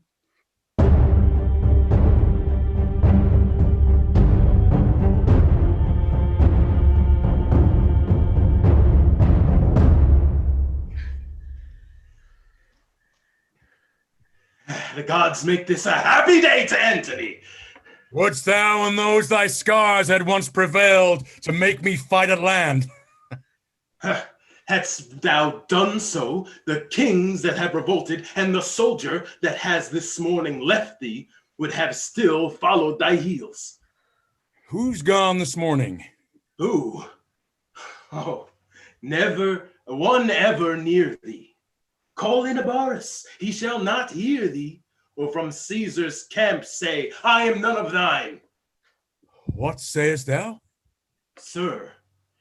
The gods make this a happy day to Antony. Wouldst thou and those thy scars had once prevailed to make me fight at land? Hadst thou done so, the kings that have revolted and the soldier that has this morning left thee would have still followed thy heels. Who's gone this morning? Who? Oh, never one ever near thee. Call Enobarbus, he shall not hear thee, or from Caesar's camp say, I am none of thine. What sayest thou? Sir,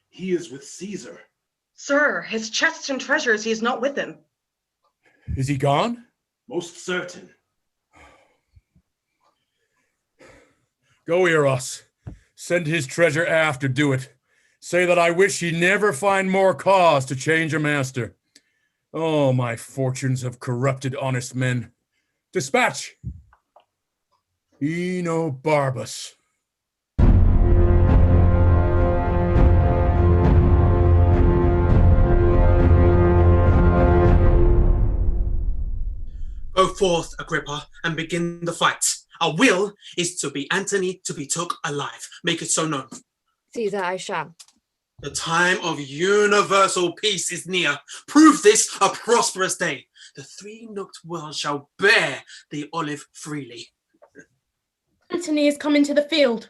he is with Caesar. Sir, his chests and treasures, he is not with him. Is he gone? Most certain. Go, Iras. Send his treasure aft to do it. Say that I wish he never find more cause to change a master. Oh, my fortunes have corrupted honest men. Dispatch! Enobarbus. Go forth, Agrippa, and begin the fight. Our will is to be Antony to be took alive. Make it so known. Caesar, I shall. The time of universal peace is near. Prove this a prosperous day. The three-nooked world shall bear the olive freely. Antony is coming to the field.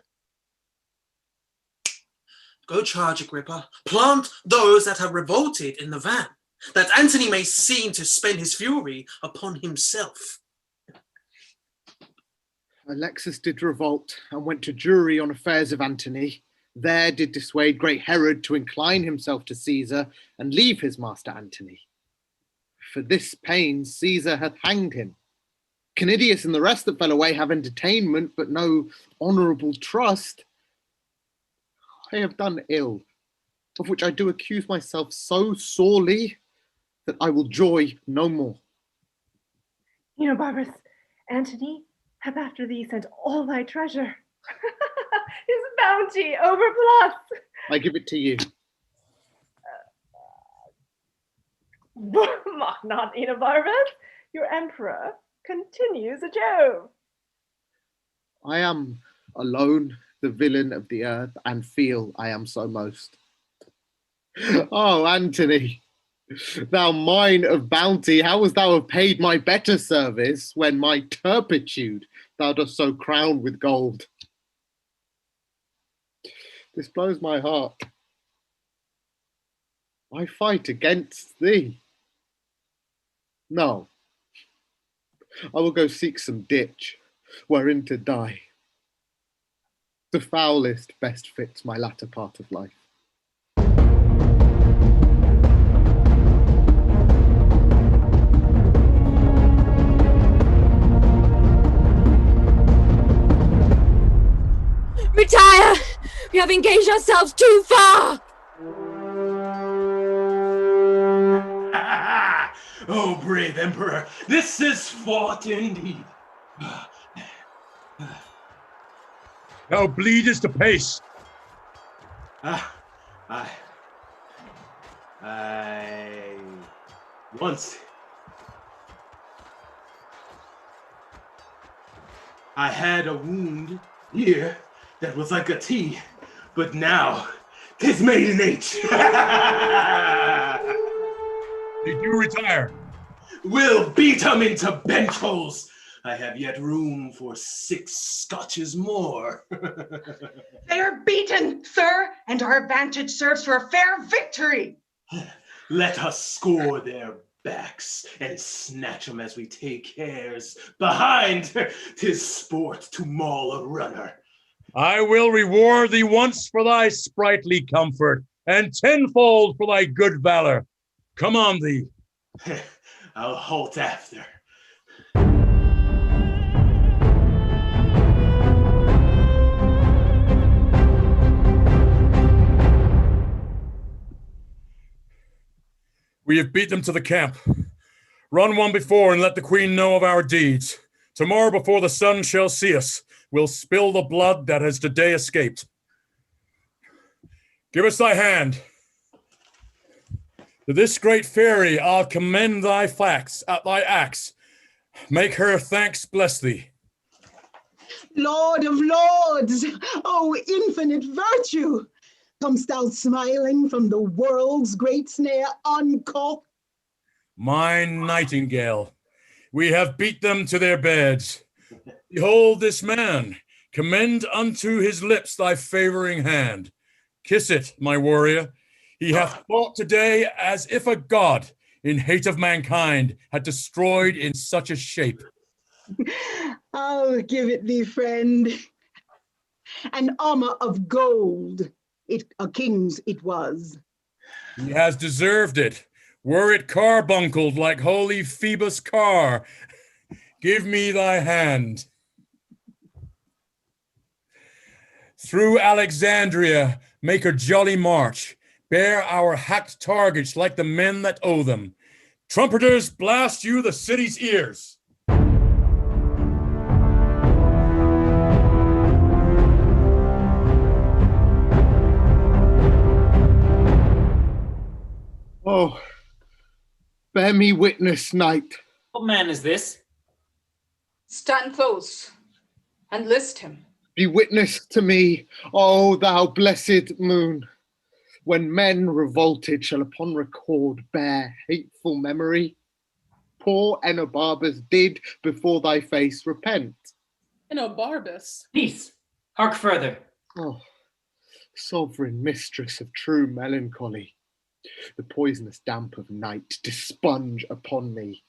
Go charge, Agrippa. Plant those that have revolted in the van, that Antony may seem to spend his fury upon himself. Alexis did revolt and went to jury on affairs of Antony. There did dissuade great Herod to incline himself to Caesar and leave his master Antony. For this pains Caesar hath hanged him. Canidius and the rest that fell away have entertainment, but no honourable trust. I have done ill, of which I do accuse myself so sorely that I will joy no more. Enobarbus, Antony hath after thee sent all thy treasure. His bounty overplus. I give it to you. Mock not, Enobarbus. Your emperor continues a Jove. I am alone the villain of the earth, and feel I am so most. Oh, Antony, thou mine of bounty, how wouldst thou have paid my better service when my turpitude thou dost so crown with gold? This blows my heart. I fight against thee. No, I will go seek some ditch wherein to die. The foulest best fits my latter part of life. Retire! We have engaged ourselves too far! Oh, brave Emperor, this is fought indeed. Thou bleedest apace. I once I had a wound here that was like a T, but now 'tis made an H. Did you retire? We'll beat 'em into bench holes. I have yet room for 6 scotches more. They are beaten, sir, and our advantage serves for a fair victory. Let us score their backs and snatch 'em as we take hares. Behind, 'tis sport to maul a runner. I will reward thee once for thy sprightly comfort, and tenfold for thy good valor. Come on thee. I'll halt after. We have beat them to the camp. Run one before and let the queen know of our deeds. Tomorrow before the sun shall see us, we'll spill the blood that has today escaped. Give us thy hand. To this great fairy I'll commend thy axe, Make her thanks bless thee. Lord of lords, oh infinite virtue, comest thou smiling from the world's great snare uncaught? My nightingale, we have beat them to their beds. Behold this man, commend unto his lips thy favoring hand. Kiss it, my warrior. He hath fought today as if a god in hate of mankind had destroyed in such a shape. I'll give it thee, friend. An armor of gold, a king's it was. He has deserved it, were it carbuncled like holy Phoebus Car. Give me thy hand. Through Alexandria, make a jolly march. Bear our hacked targets like the men that owe them. Trumpeters, blast you the city's ears. Oh, bear me witness, knight. What man is this? Stand close and list him. Be witness to me, O thou blessed moon. When men revolted shall upon record bear hateful memory. Poor Enobarbus did before thy face repent. Enobarbus? Peace. Hark further. Oh, sovereign mistress of true melancholy, the poisonous damp of night dispunge upon me,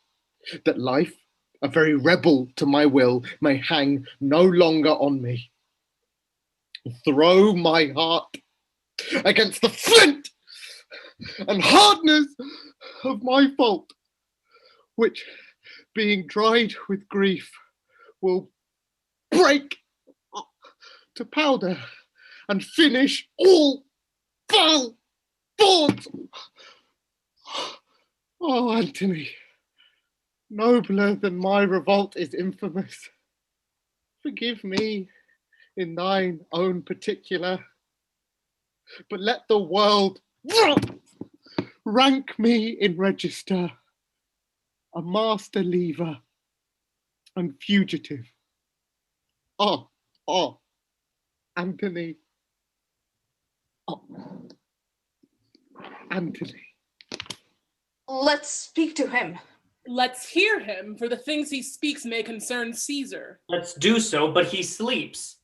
that life, a very rebel to my will, may hang no longer on me. Throw my heart against the flint and hardness of my fault, which, being dried with grief, will break to powder and finish all foul thoughts. Oh, Antony, nobler than my revolt is infamous. Forgive me in thine own particular, but let the world rank me in register a master leaver and fugitive. Oh, Antony. Oh, Antony. Let's speak to him. Let's hear him, for the things he speaks may concern Caesar. Let's do so, but he sleeps.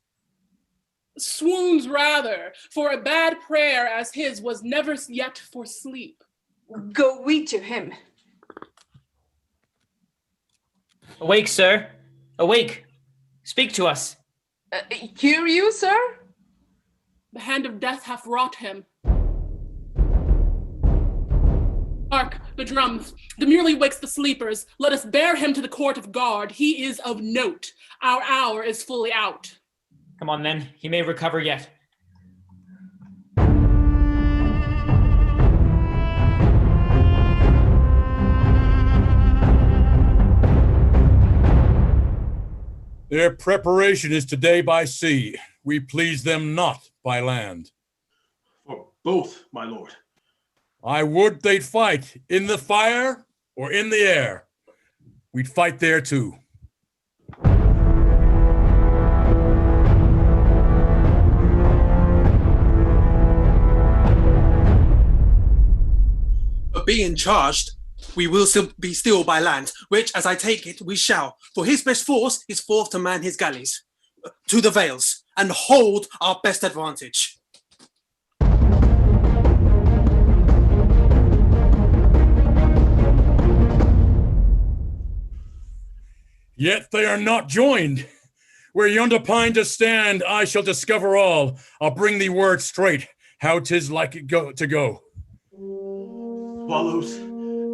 Swoons rather, for a bad prayer as his was never yet for sleep. Go we to him. Awake, sir. Awake. Speak to us. Hear you, sir? The hand of death hath wrought him. Hark, the drums. Demurely wakes the sleepers. Let us bear him to the court of guard. He is of note. Our hour is fully out. Come on, then. He may recover yet. Their preparation is today by sea. We please them not by land. For both, my lord. I would they'd fight in the fire or in the air. We'd fight there too. But being charged, we will still be still by land, which, as I take it, we shall. For his best force is forth to man his galleys, to the vales, and hold our best advantage. Yet they are not joined. Where yonder pine does stand, I shall discover all. I'll bring thee word straight, how 'tis like it to go. Swallows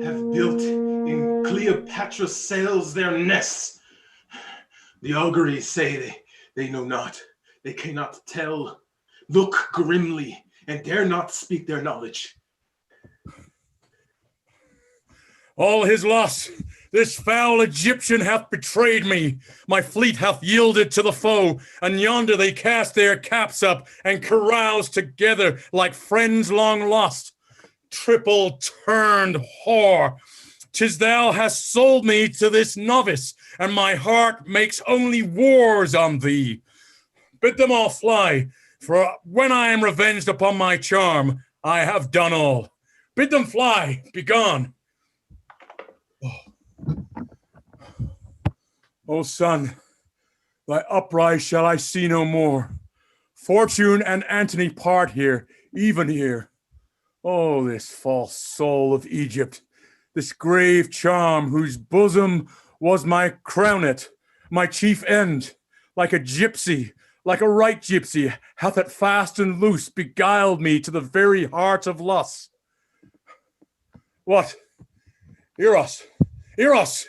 have built in Cleopatra's sails their nests. The auguries say they know not, they cannot tell, look grimly, and dare not speak their knowledge. All his loss. This foul Egyptian hath betrayed me. My fleet hath yielded to the foe, and yonder they cast their caps up and carouse together like friends long lost. Triple-turned whore, 'tis thou hast sold me to this novice, and my heart makes only wars on thee. Bid them all fly, for when I am revenged upon my charm, I have done all. Bid them fly, begone. O son, thy uprise shall I see no more. Fortune and Antony part here, even here. Oh, this false soul of Egypt, this grave charm whose bosom was my crownet, my chief end, like a gypsy, like a right gypsy, hath at fast and loose beguiled me to the very heart of lust. What? Iras! Iras!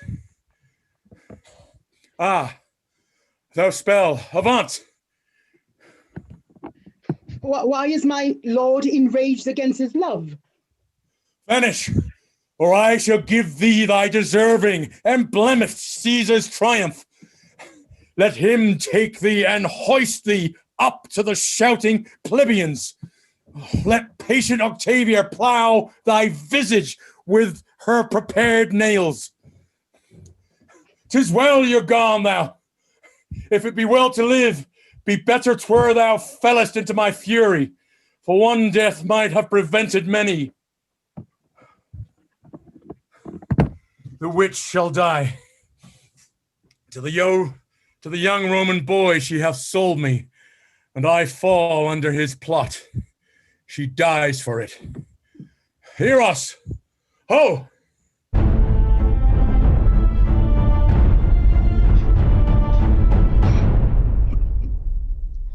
Ah, thou spell, avaunt! Why is my lord enraged against his love? Vanish, or I shall give thee thy deserving and blemished Caesar's triumph. Let him take thee and hoist thee up to the shouting plebeians. Let patient Octavia plow thy visage with her prepared nails. 'Tis well you're gone, thou. If it be well to live, be better 'twere thou fellest into my fury, for one death might have prevented many. The witch shall die. To the young Roman boy she hath sold me, and I fall under his plot. She dies for it. Iras! Ho!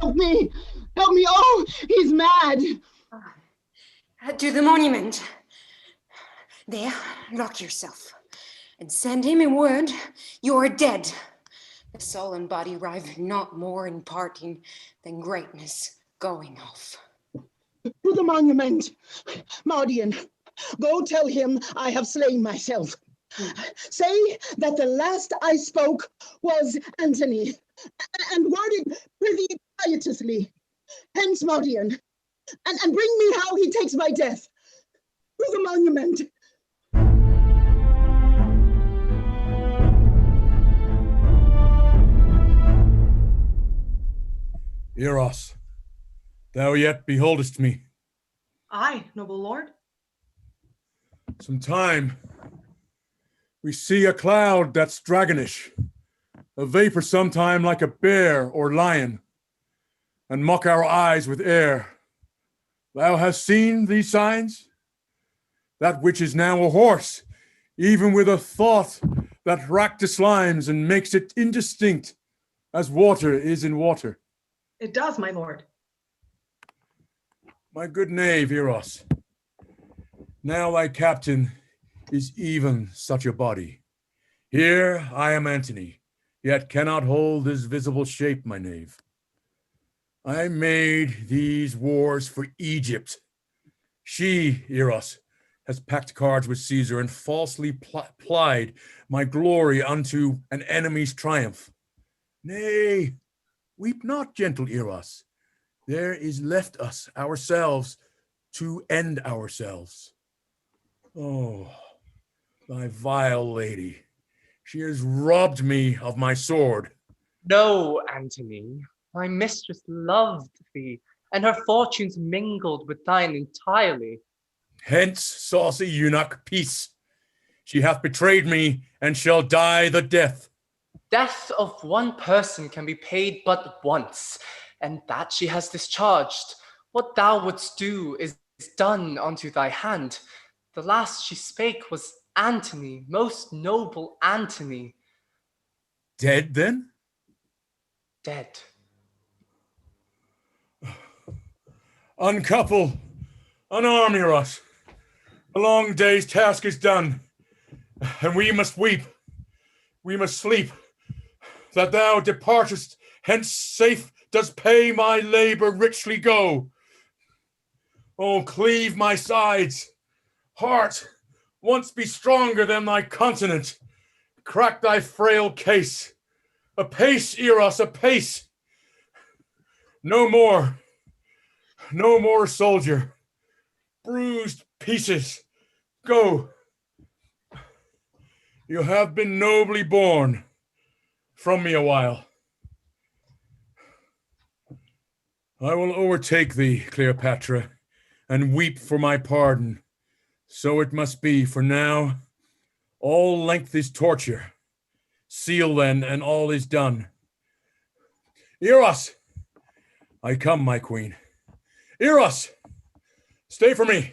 Help me! Help me! Oh, he's mad! To the monument. There, lock yourself. And send him in word you are dead. The soul and body rive not more in parting than greatness going off. To the monument! Mardian, go tell him I have slain myself. Say that the last I spoke was Antony, and worded prithee piteously. Hence, Mardian, and bring me how he takes my death. To the monument. Iras, thou yet beholdest me. Aye, noble lord. Some time we see a cloud that's dragonish, a vapor sometime like a bear or lion, and mock our eyes with air. Thou hast seen these signs? That which is now a horse, even with a thought that racked the slimes and makes it indistinct as water is in water. It does, my lord. My good knave, Iras, now thy captain is even such a body. Here I am Antony, yet cannot hold his visible shape, my knave. I made these wars for Egypt. She, Iras, has packed cards with Caesar and falsely plied my glory unto an enemy's triumph. Nay, weep not, gentle Iras. There is left us ourselves to end ourselves. Oh, thy vile lady, she has robbed me of my sword. No, Antony, my mistress loved thee, and her fortunes mingled with thine entirely. Hence, saucy eunuch, peace. She hath betrayed me, and shall die the death. Death of one person can be paid but once, and that she has discharged. What thou wouldst do is done unto thy hand. The last she spake was Antony, most noble Antony. Dead, then? Dead. Uncouple, unarm Iras. A long day's task is done, and we must weep. We must sleep, that thou departest hence safe does pay my labor richly go. Oh, cleave my sides, heart, once be stronger than thy continent. Crack thy frail case. Apace, Iras, apace. No more, soldier. Bruised pieces, go. You have been nobly born. From me a while. I will overtake thee, Cleopatra, and weep for my pardon. So it must be, for now all length is torture. Seal then, and all is done. Iras! I come, my queen. Iras! Stay for me.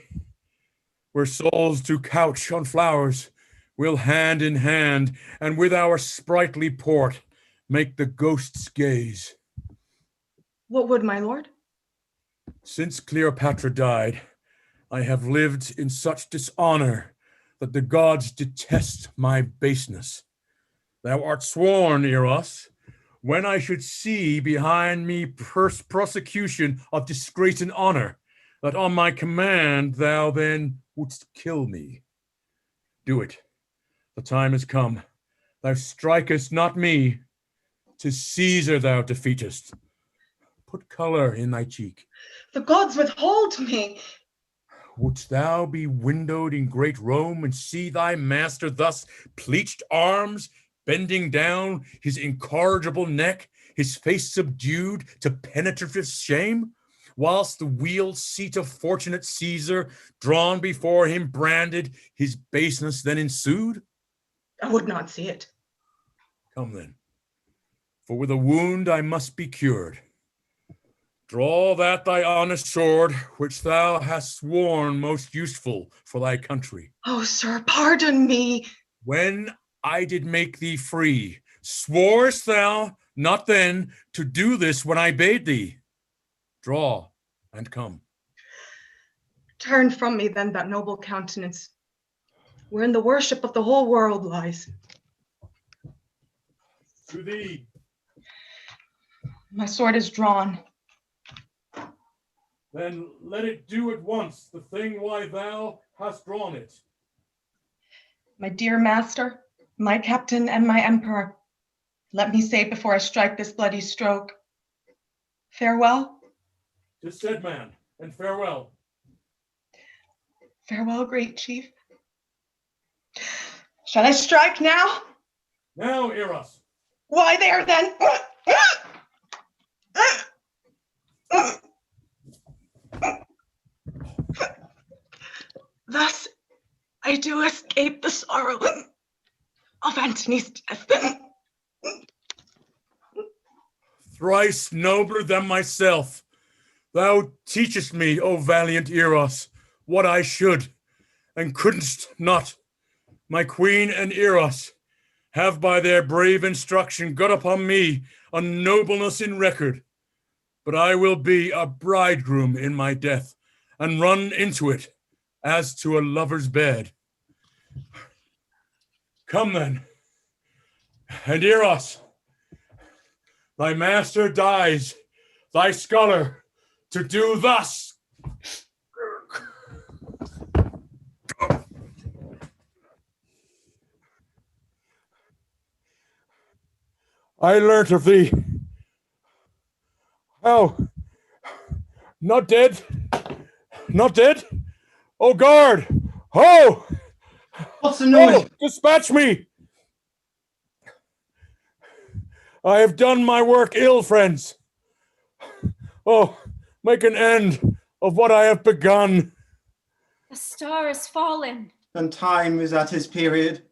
Where souls do couch on flowers, we'll hand in hand, and with our sprightly port, make the ghosts gaze. What would my lord? Since Cleopatra died, I have lived in such dishonor that the gods detest my baseness. Thou art sworn, Iras, when I should see behind me prosecution of disgrace and honor, that on my command thou then wouldst kill me. Do it. The time has come. Thou strikest not me. 'Tis Caesar thou defeatest. Put color in thy cheek. The gods withhold me. Wouldst thou be windowed in great Rome and see thy master thus pleached arms, bending down his incorrigible neck, his face subdued to penetrative shame, whilst the wheeled seat of fortunate Caesar, drawn before him branded, his baseness then ensued? I would not see it. Come then, for with a wound I must be cured. Draw that thy honest sword, which thou hast sworn most useful for thy country. Oh, sir, pardon me. When I did make thee free, sworest thou not then to do this when I bade thee? Draw and come. Turn from me then that noble countenance, wherein the worship of the whole world lies. To thee. My sword is drawn. Then let it do at once the thing why thou hast drawn it. My dear master, my captain, and my emperor, let me say before I strike this bloody stroke, farewell. 'Tis said, man, and farewell. Farewell, great chief. Shall I strike now? Now, Iras. Why there then? Thus I do escape the sorrow of Antony's death. Thrice nobler than myself, thou teachest me, O valiant Iras, what I should, and couldst not. My queen and Iras have by their brave instruction got upon me a nobleness in record, but I will be a bridegroom in my death, and run into it as to a lover's bed. Come then, and Iras, thy master dies, thy scholar, to do thus. I learnt of thee. How? Not dead? Not dead? Oh, guard! Ho! What's the noise? Oh, dispatch me! I have done my work ill, friends. Oh, make an end of what I have begun. The star is fallen. And time is at his period.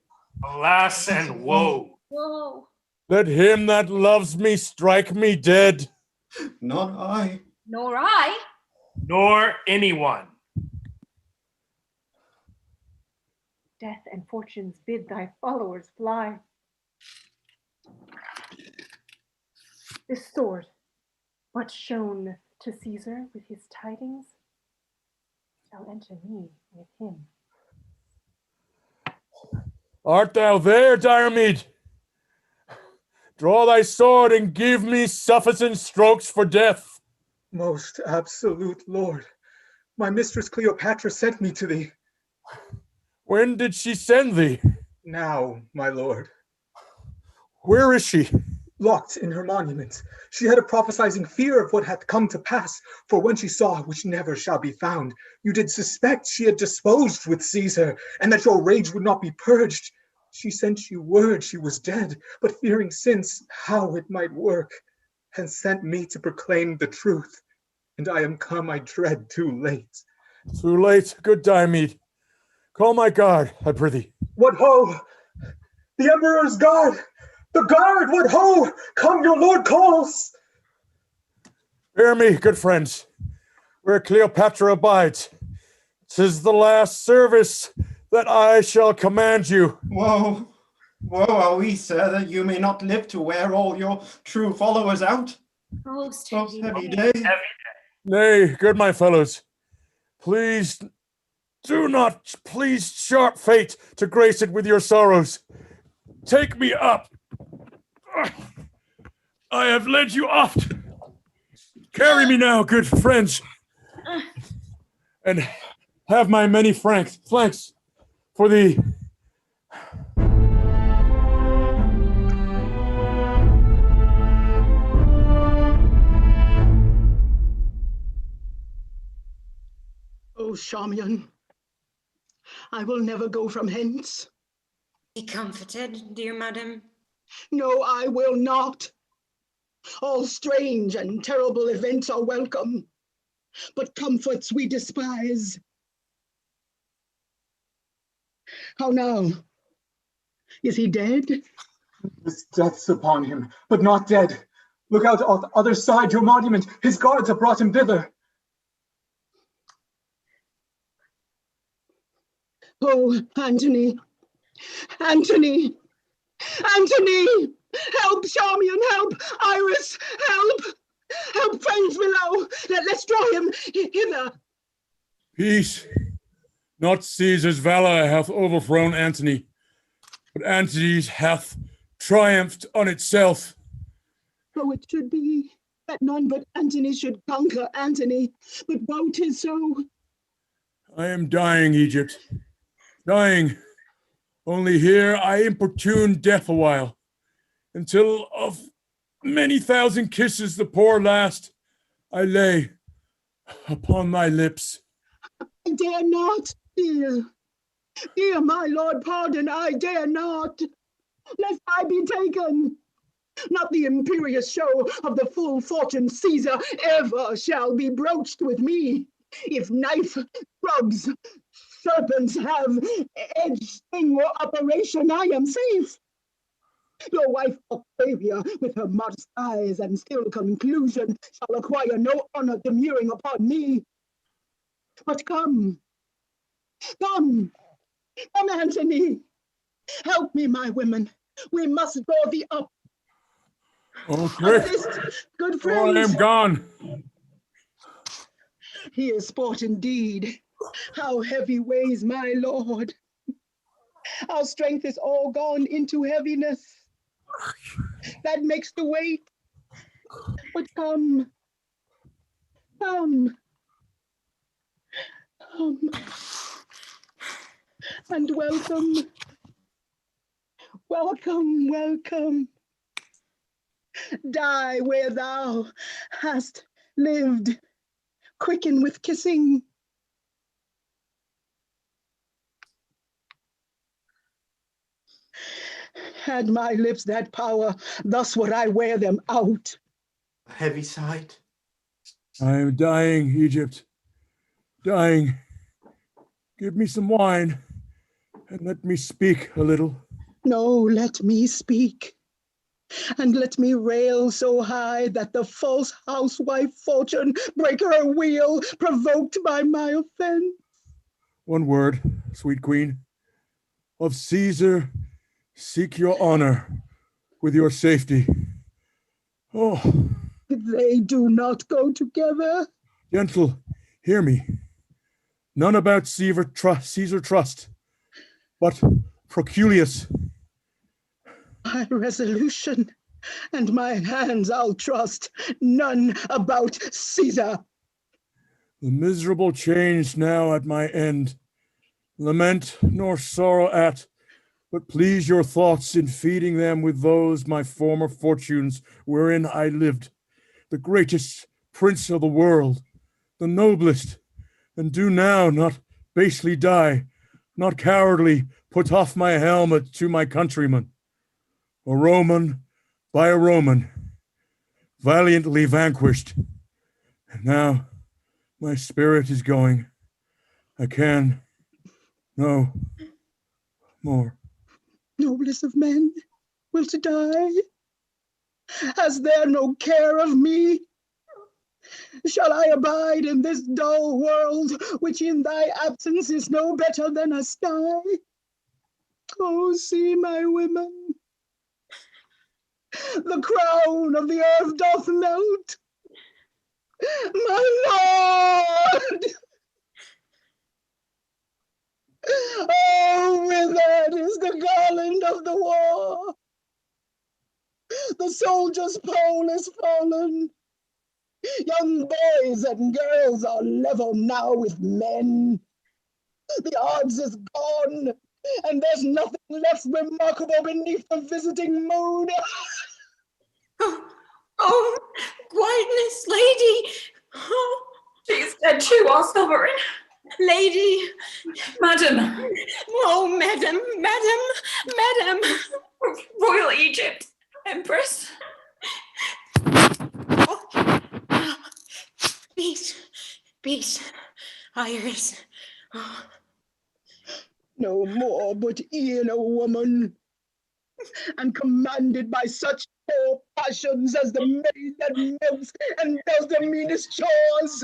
Alas and woe. Whoa. Let him that loves me strike me dead. Not I. Nor I. Nor anyone. Death and fortunes bid thy followers fly. This sword, what shown to Caesar with his tidings, shall enter me with him. Art thou there, Diarmid? Draw thy sword and give me sufficient strokes for death. Most absolute lord, my mistress Cleopatra sent me to thee. When did she send thee? Now, my lord. Where is she? Locked in her monument. She had a prophesizing fear of what hath come to pass, for when she saw which never shall be found, you did suspect she had disposed with Caesar, and that your rage would not be purged. She sent you word she was dead, but fearing since how it might work, has sent me to proclaim the truth. And I am come, I dread, too late. Too late, good Diomede. Call my guard, I prithee. What ho! The Emperor's guard! The guard, what ho! Come, your lord calls! Hear me, good friends, where Cleopatra abides. 'Tis the last service that I shall command you. Woe are we, sir, that you may not live to wear all your true followers out. Most heavy day. Nay, good my fellows, please do not please sharp fate to grace it with your sorrows. Take me up. I have led you oft. Carry me now, good friends, and have my many flanks for thee. Oh, Charmian, I will never go from hence. Be comforted, dear madam. No, I will not. All strange and terrible events are welcome, but comforts we despise. How now? Is he dead? His death's upon him, but not dead. Look out on the other side, your monument. His guards have brought him thither. Oh, Antony! Antony! Antony! Help, Charmian, help! Iras, help! Help, friends below! Let's draw him hither. Peace. Not Caesar's valor hath overthrown Antony, but Antony's hath triumphed on itself. So it should be that none but Antony should conquer Antony, but woe 'tis so. I am dying, Egypt. Dying. Only here I importune death a while, until of many thousand kisses the poor last I lay upon thy lips. I dare not, dear. Dear my lord, pardon, I dare not. Lest I be taken. Not the imperious show of the full fortune Caesar ever shall be broached with me. If knife, drugs, serpents have edge, sting, or operation, I am safe. Your wife Octavia, with her modest eyes and still conclusion, shall acquire no honor demurring upon me. But come, Antony. Help me, my women. We must draw thee up. Okay. Good friends. I am gone. He is sport indeed. How heavy weighs my lord. Our strength is all gone into heaviness. That makes the weight. But come. And welcome. Welcome. Die where thou hast lived. Quicken with kissing. Had my lips that power, thus would I wear them out. A heavy sight. I am dying, Egypt. Dying. Give me some wine, and let me speak a little. No, let me speak. And let me rail so high that the false housewife Fortune break her wheel, provoked by my offense. One word, sweet queen. Of Caesar, seek your honor with your safety. Oh. They do not go together. Gentle, hear me. None about Caesar trust, but Proculius. My resolution and my hands I'll trust, none about Caesar. The miserable change now at my end, lament nor sorrow at, but please your thoughts in feeding them with those my former fortunes wherein I lived, the greatest prince of the world, the noblest, and do now not basely die, not cowardly, put off my helmet to my countrymen, a Roman by a Roman, valiantly vanquished. And now my spirit is going. I can no more. Noblest of men, wilt die? Has there no care of me? Shall I abide in this dull world, which in thy absence is no better than a sty? Oh, see my women. The crown of the earth doth melt. My Lord! Oh, withered is the garland of the war. The soldier's pole is fallen. Young boys and girls are level now with men. The odds is gone, and there's nothing left remarkable beneath the visiting moon. Oh, quietness, lady. Oh, she is dead too, our sovereign. Lady. Madam. Oh, madam. Royal Egypt, Empress. Peace, Iras. Oh. No more but e'en a woman, and commanded by such poor passions as the maid that milks and does the meanest chores.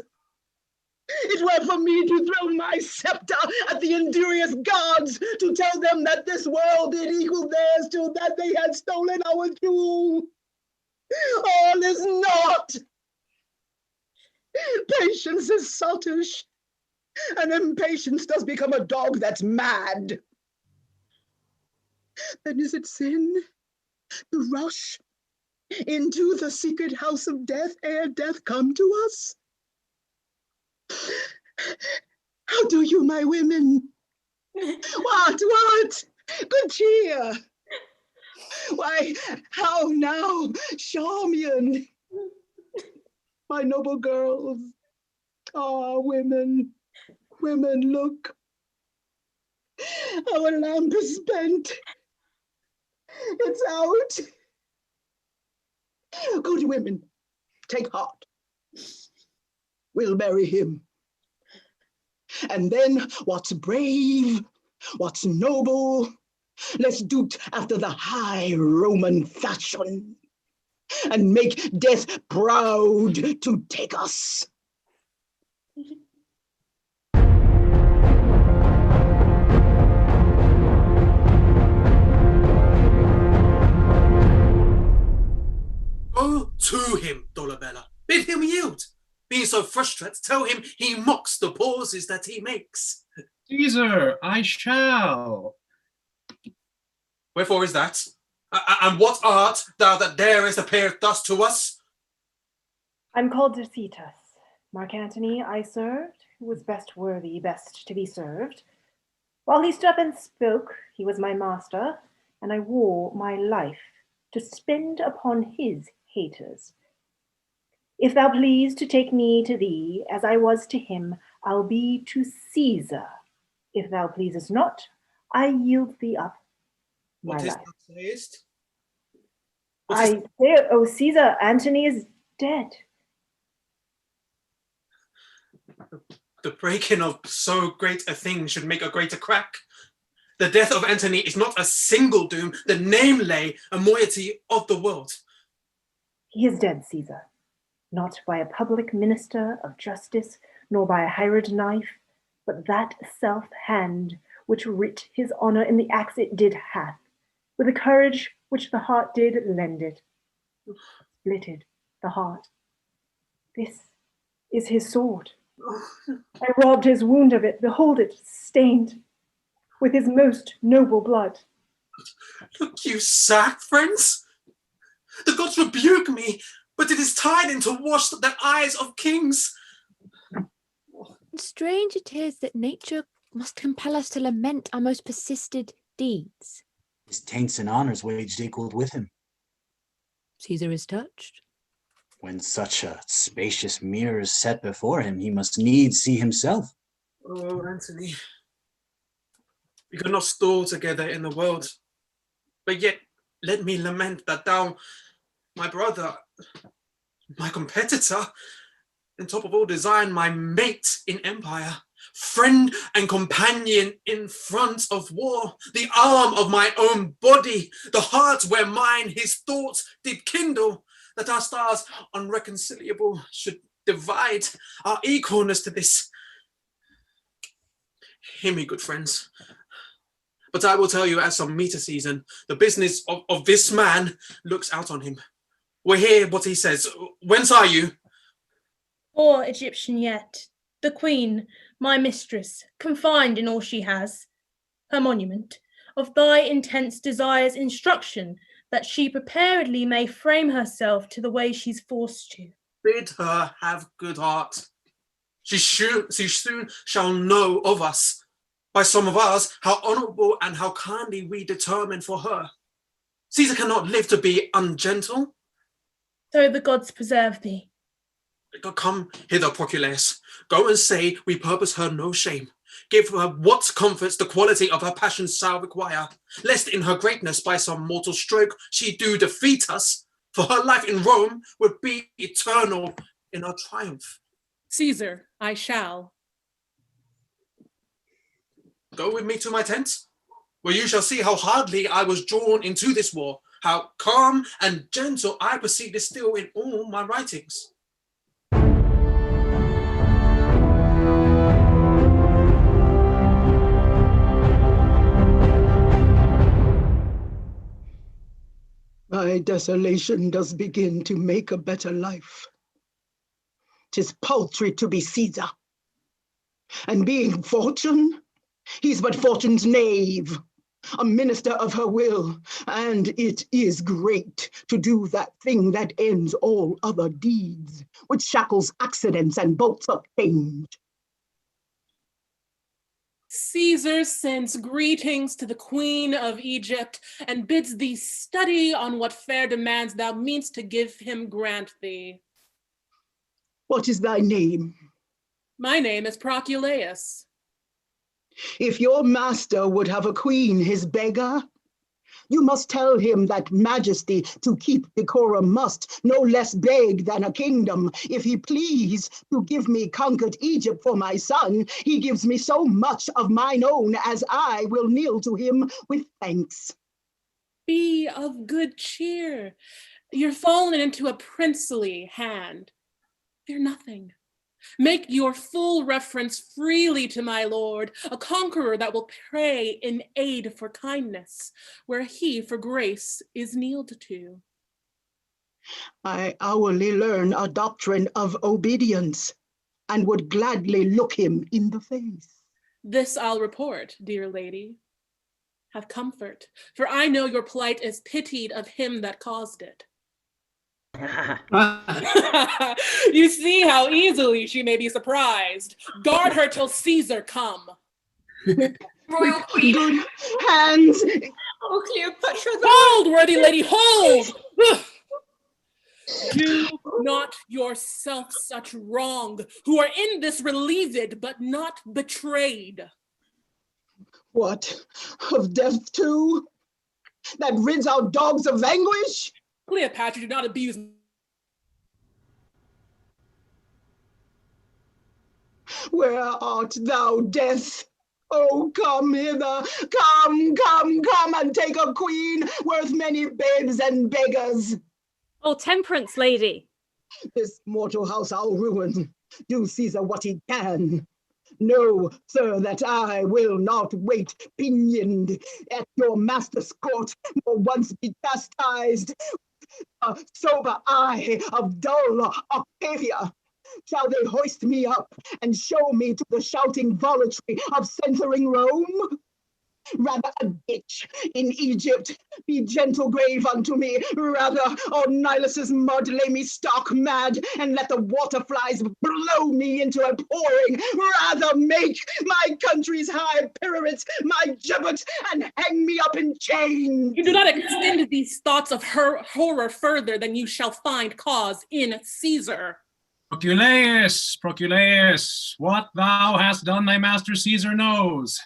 It were for me to throw my scepter at the injurious gods, to tell them that this world did equal theirs till that they had stolen our jewel. All is naught. Patience is sottish, and impatience does become a dog that's mad. Then is it sin to rush into the secret house of death ere death come to us? How do you, my women? What? Good cheer. Why, how now, Charmian? My noble girls. Ah, women, look. Our lamp is spent. It's out. Good women, take heart. We'll bury him. And then what's brave, what's noble, let's do it after the high Roman fashion and make death proud to take us. Go to him, Dolabella. Bid him yield. Being so frustrated, tell him he mocks the pauses that he makes. Caesar, I shall. Wherefore is that? And what art thou that darest appear thus to us? I'm called Decetus. Mark Antony I served, who was best worthy, best to be served. While he stood up and spoke, he was my master, and I wore my life to spend upon his haters. If thou please to take me to thee, as I was to him, I'll be to Caesar. If thou pleasest not, I yield thee up my What is life. thou sayest? I say, O Caesar, Antony is dead. The breaking of so great a thing should make a greater crack. The death of Antony is not a single doom, the name lay a moiety of the world. He is dead, Caesar, not by a public minister of justice, nor by a hired knife, but that self-hand which writ his honour in the axe it did hath, with a courage which the heart did lend it, splitted the heart. This is his sword. I robbed his wound of it, behold it, stained with his most noble blood. Look you, sack, friends. The gods rebuke me, but it is tiding to wash the eyes of kings. Strange it is that nature must compel us to lament our most persisted deeds. His taints and honors waged equal with him. Caesar is touched. When such a spacious mirror is set before him, he must needs see himself. Oh, Antony. We could not stall together in the world. But yet, let me lament that thou, my brother, my competitor, and top of all design, my mate in empire, friend and companion in front of war, the arm of my own body, the heart where mine his thoughts did kindle, that our stars unreconcilable should divide our equalness to this. Hear me, good friends. But I will tell you, as some meter season, the business of this man looks out on him. We'll hear what he says. Whence are you? Poor Egyptian yet, the queen, my mistress, confined in all she has, her monument, of thy intense desires instruction, that she preparedly may frame herself to the way she's forced to. Bid her have good heart. She soon shall know of us, by some of ours, how honourable and how kindly we determine for her. Caesar cannot live to be ungentle. So the gods preserve thee. Come hither, Proculaeus. Go and say we purpose her no shame. Give her what comforts the quality of her passion shall require, lest in her greatness by some mortal stroke she do defeat us, for her life in Rome would be eternal in our triumph. Caesar, I shall. Go with me to my tent, where you shall see how hardly I was drawn into this war, how calm and gentle I proceeded still in all my writings. My desolation does begin to make a better life. 'Tis paltry to be Caesar. And being Fortune, he's but Fortune's knave, a minister of her will, and it is great to do that thing that ends all other deeds, which shackles accidents and bolts up change. Caesar sends greetings to the Queen of Egypt and bids thee study on what fair demands thou meanst to give him grant thee. What is thy name? My name is Proculaeus. If your master would have a queen his beggar, you must tell him that majesty to keep decorum must no less beg than a kingdom. If he please to give me conquered Egypt for my son, he gives me so much of mine own as I will kneel to him with thanks. Be of good cheer. You're fallen into a princely hand. Fear nothing. Make your full reference freely to my lord, a conqueror that will pray in aid for kindness, where he for grace is kneeled to. I hourly learn a doctrine of obedience, and would gladly look him in the face. This I'll report, dear lady. Have comfort, for I know your plight is pitied of him that caused it. You see how easily she may be surprised. Guard her till Caesar come. Royal Queen. Good hands. Oh, Cleopatra. Hold, worthy lady, hold! Do not yourself such wrong, who are in this relieved but not betrayed. What, of death too? That rids our dogs of anguish? Cleopatra, do not abuse me. Where art thou, death? Oh, come hither, come, and take a queen worth many babes and beggars. Oh, temperance, lady. This mortal house I'll ruin. Do Caesar what he can. Know, sir, that I will not wait pinioned at your master's court, nor once be chastised. A sober eye of dull Octavia. Shall they hoist me up and show me to the shouting voluntary of censoring Rome? Rather a ditch in Egypt be gentle grave unto me. Rather on Nilus's mud lay me stark mad, and let the water flies blow me into a pouring. Rather make my country's high pyramids my gibbet, and hang me up in chains. You do not extend these thoughts of her horror further than you shall find cause in Caesar. Proculaeus, what thou hast done thy master Caesar knows.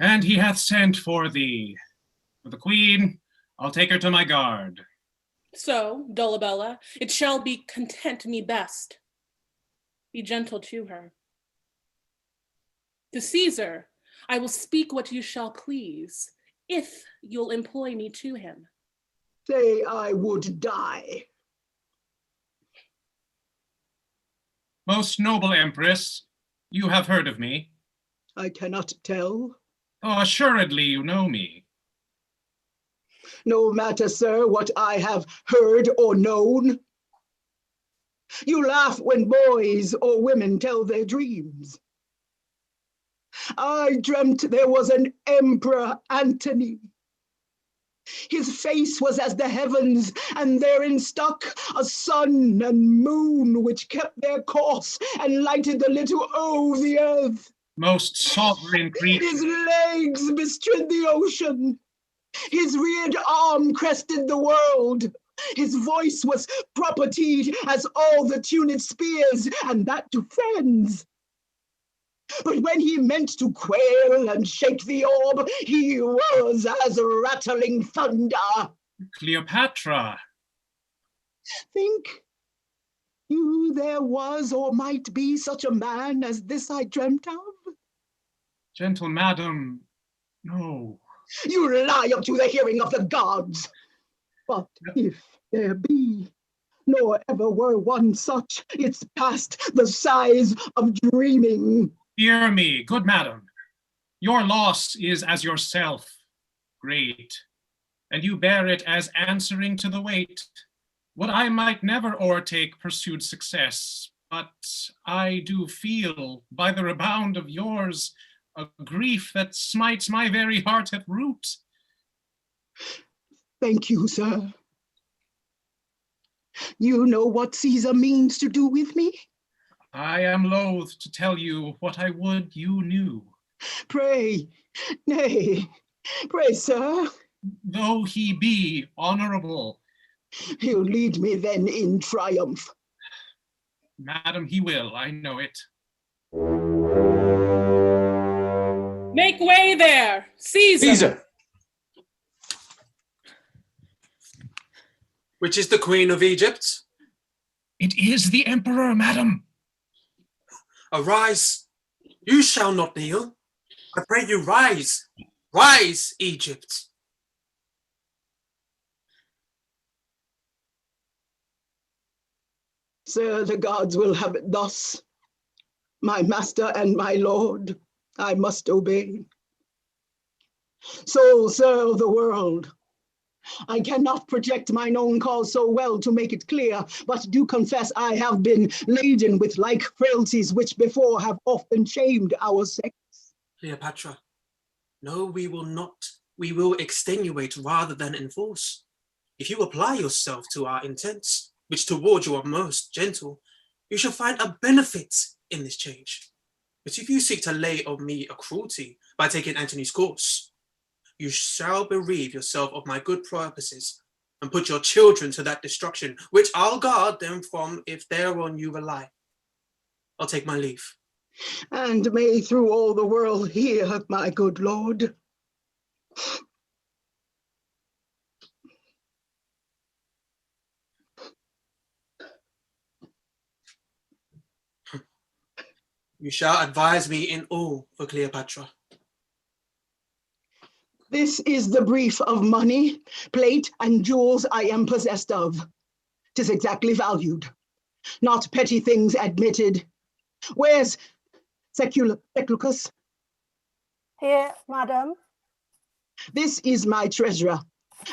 And he hath sent for thee. For the queen, I'll take her to my guard. So, Dolabella, it shall be content me best. Be gentle to her. To Caesar, I will speak what you shall please, if you'll employ me to him. Say I would die. Most noble Empress, you have heard of me. I cannot tell. Oh, assuredly you know me. No matter, sir, what I have heard or known. You laugh when boys or women tell their dreams. I dreamt there was an Emperor Antony. His face was as the heavens, and therein stuck a sun and moon which kept their course and lighted the little the earth. Most sovereign creature. His legs bestrid the ocean. His reared arm crested the world. His voice was propertied as all the tuned spears, and that to friends. But when he meant to quail and shake the orb, he was as rattling thunder. Cleopatra. Think you there was or might be such a man as this I dreamt of? Gentle madam, no. You lie up to the hearing of the gods. But if there be, nor ever were one such, it's past the size of dreaming. Hear me, good madam. Your loss is as yourself, great, and you bear it as answering to the weight. What I might never o'ertake pursued success, but I do feel by the rebound of yours a grief that smites my very heart at root. Thank you, sir. You know what Caesar means to do with me? I am loath to tell you what I would you knew. Pray, nay, pray, sir. Though he be honorable. He'll lead me then in triumph. Madam, he will, I know it. Make way there, Caesar! Caesar! Which is the Queen of Egypt? It is the Emperor, madam. Arise, you shall not kneel. I pray you rise. Rise, Egypt. Sir, the gods will have it thus. My master and my lord, I must obey. So serve the world. I cannot project mine own cause so well to make it clear, but do confess I have been laden with like frailties which before have often shamed our sex. Cleopatra, no, we will not. We will extenuate rather than enforce. If you apply yourself to our intents, which toward you are most gentle, you shall find a benefit in this change. But if you seek to lay on me a cruelty by taking Antony's course, you shall bereave yourself of my good purposes and put your children to that destruction, which I'll guard them from if thereon you rely. I'll take my leave. And may through all the world hear, my good lord. You shall advise me in all for Cleopatra. This is the brief of money, plate, and jewels I am possessed of. 'Tis exactly valued, not petty things admitted. Where's Seclucus? Here, madam. This is my treasurer.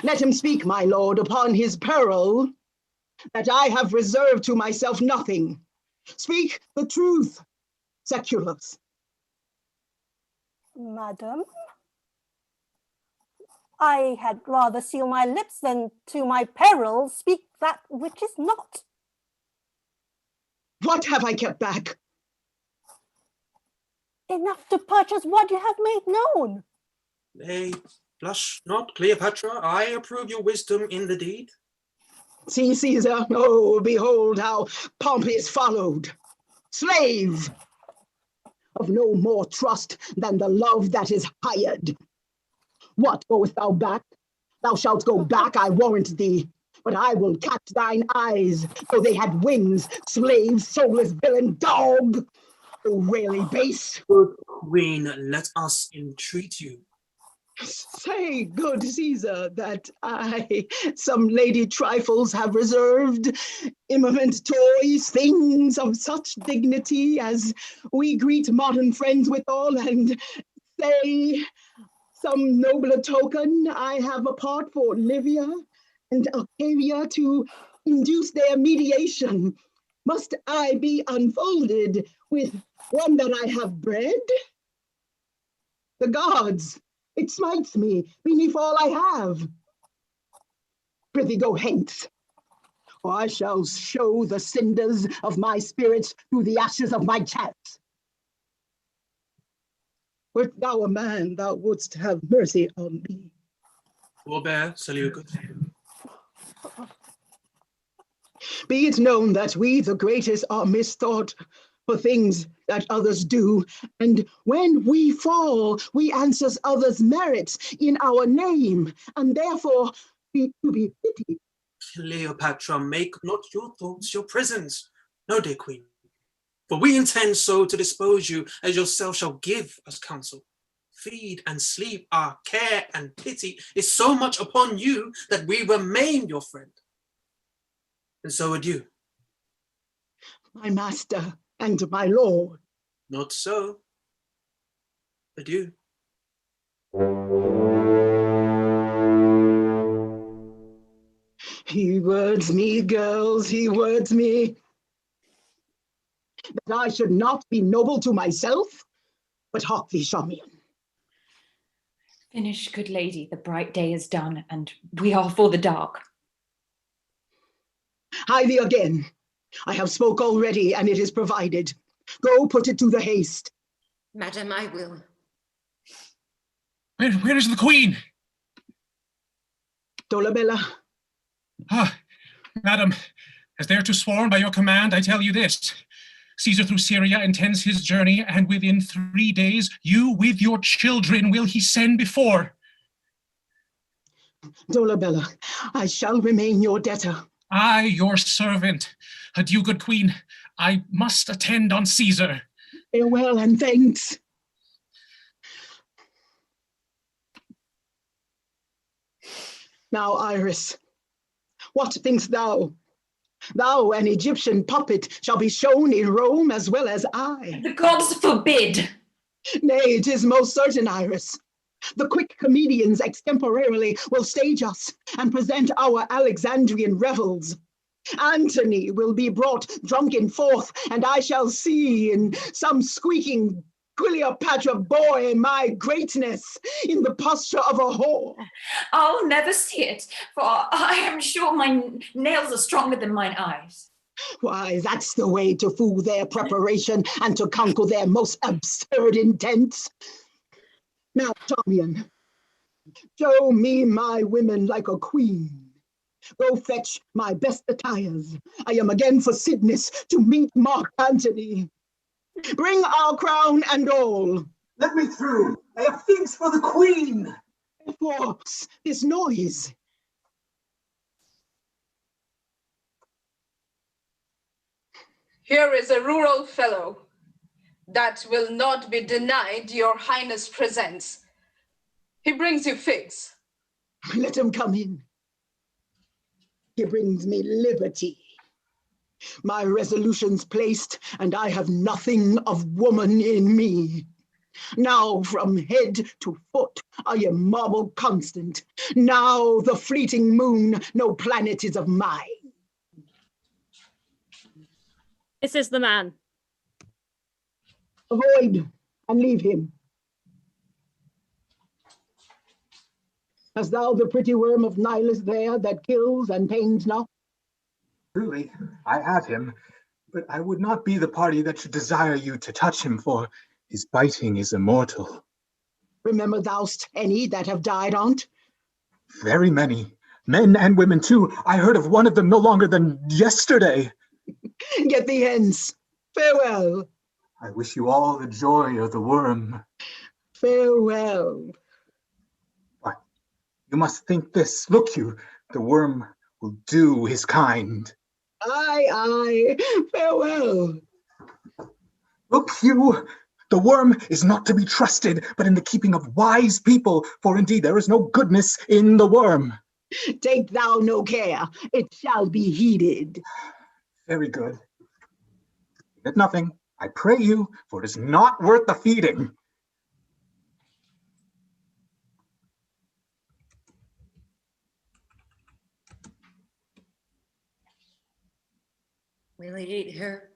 Let him speak, my lord, upon his peril, that I have reserved to myself nothing. Speak the truth, Seculus. Madam, I had rather seal my lips than to my peril speak that which is not. What have I kept back? Enough to purchase what you have made known. Nay, blush not, Cleopatra. I approve your wisdom in the deed. See, Caesar, oh, behold how Pompey is followed. Slave! of no more trust than the love that is hired. What, goest thou back? Thou shalt go back, I warrant thee. But I will catch thine eyes, though they had wings, slave, soulless villain, dog! O really base! Good Queen, let us entreat you. Say, good Caesar, that I some lady trifles have reserved, immovant toys, things of such dignity as we greet modern friends withal, and say, some nobler token I have apart for Livia and Octavia to induce their mediation. Must I be unfolded with one that I have bred? The gods, it smites me beneath all I have. Prithee go hence, or I shall show the cinders of my spirits through the ashes of my chats. Wert thou a man, thou wouldst have mercy on me. Forbear, Seleucus. Be it known that we, the greatest, are misthought for things that others do, and when we fall, we answer others' merits in our name, and therefore be to be pitied. Cleopatra, make not your thoughts your prisons. No, dear Queen, for we intend so to dispose you as yourself shall give us counsel. Feed and sleep, our care and pity is so much upon you that we remain your friend. And so adieu. My master and my lord. Not so. Adieu. He words me, girls, he words me. That I should not be noble to myself, but hark thee, Charmian. Finish, good lady, the bright day is done, and we are for the dark. Hie thee again. I have spoke already, and it is provided. Go put it to the haste. Madam, I will. Where is the queen? Dolabella. Ah, madam, as they are to sworn by your command, I tell you this. Caesar through Syria intends his journey, and within 3 days, you with your children will he send before. Dolabella, I shall remain your debtor. I, your servant. Adieu, good queen. I must attend on Caesar. Farewell and thanks. Now, Iris, what thinkst thou? Thou, an Egyptian puppet, shall be shown in Rome as well as I. The gods forbid! Nay, it is most certain, Iris. The quick comedians extemporarily will stage us and present our Alexandrian revels. Antony will be brought drunken forth, and I shall see in some squeaking Cleopatra boy my greatness in the posture of a whore. I'll never see it, for I am sure my nails are stronger than mine eyes. Why, that's the way to fool their preparation and to conquer their most absurd intents. Now, Charmian, show me my women like a queen. Go fetch my best attires. I am again for Sidness to meet Mark Antony. Bring our crown and all. Let me through. I have things for the queen. What's this noise? Here is a rural fellow that will not be denied your highness presence. He brings you figs. Let him come in. He brings me liberty. My resolution's placed, and I have nothing of woman in me. Now from head to foot I am marble constant. Now the fleeting moon, no planet is of mine. This is the man. Avoid and leave him. Hast thou the pretty worm of Nilus there that kills and pains not? Truly, I have him, but I would not be the party that should desire you to touch him, for his biting is immortal. Remember thou'st any that have died on't? Very many, men and women too. I heard of one of them no longer than yesterday. Get thee hence. Farewell. I wish you all the joy of the worm. Farewell. But you must think this. Look you, the worm will do his kind. Aye, farewell. Look you, the worm is not to be trusted, but in the keeping of wise people, for indeed there is no goodness in the worm. Take thou no care, it shall be heeded. Very good. Give it nothing, I pray you, for it is not worth the feeding. Will it eat her?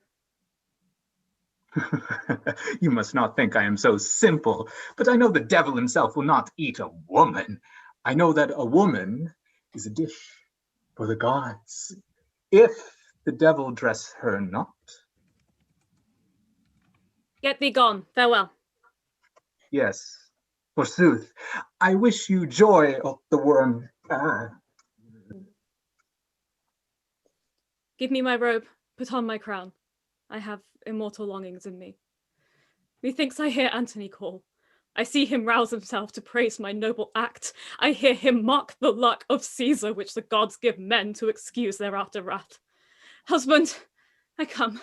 You must not think I am so simple, but I know the devil himself will not eat a woman. I know that a woman is a dish for the gods, if the devil dress her not. Get thee gone. Farewell. Yes, forsooth. I wish you joy of the worm. Give me my robe. Put on my crown. I have immortal longings in me. Methinks I hear Antony call. I see him rouse himself to praise my noble act. I hear him mock the luck of Caesar, which the gods give men to excuse their after wrath. Husband, I come.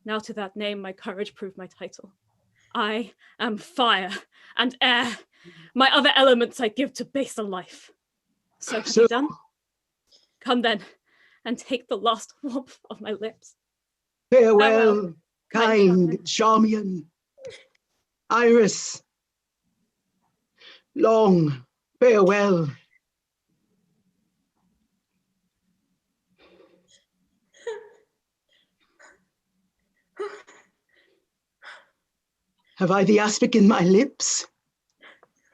Now to that name my courage prove my title. I am fire and air. My other elements I give to baser life. So have you done? Come then, and take the last warmth of my lips. Farewell, kind Charmian. Iras, long farewell. Have I the aspic in my lips?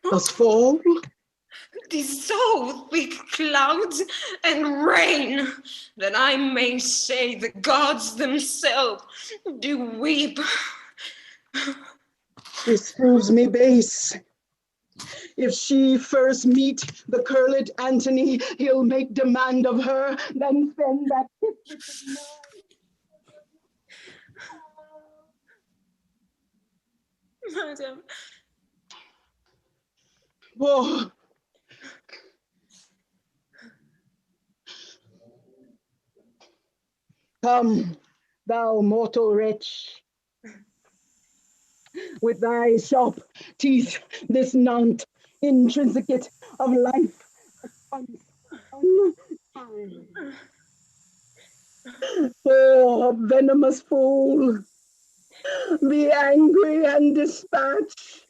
Thus fall? Dissolve with clouds and rain, that I may say the gods themselves do weep. This proves me base. If she first meet the curled Antony, he'll make demand of her, then fend that picture Madam. Whoa. Come, thou mortal wretch, with thy sharp teeth, this knot intrinsicate of life. Oh, venomous fool, be angry and dispatch.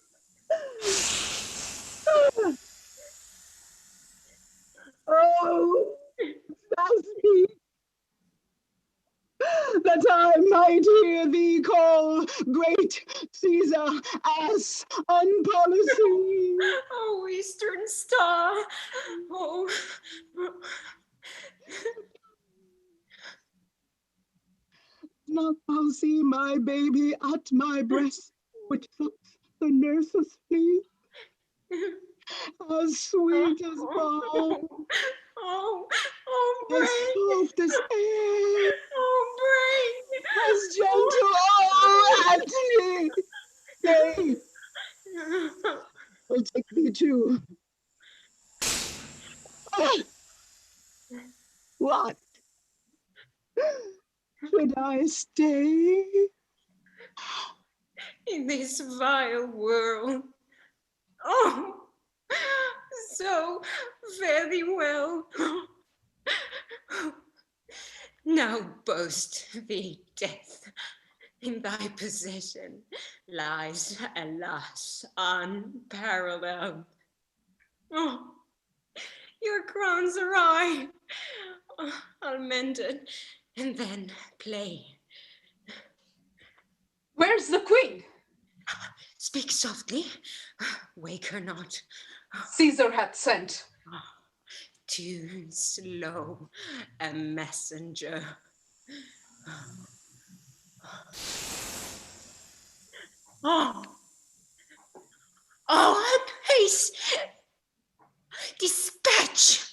Oh, thou speak, that I might hear thee call great Caesar ass on policy. Oh, Eastern Star. Oh. Not thou see my baby at my breast, which sucks the nurse's feet, as sweet as balm, as soft as air, as gentle, Antony! Yea, I'll take thee too. What? Should I stay? In this vile world. Oh, so very well. Now boast thee, death. In thy possession lies, alas, unparalleled. Oh, your crowns awry. Oh, I'll mend it and then play. Where's the queen? Speak softly. Wake her not. Caesar hath sent. Too slow a messenger. Oh, haste! Dispatch!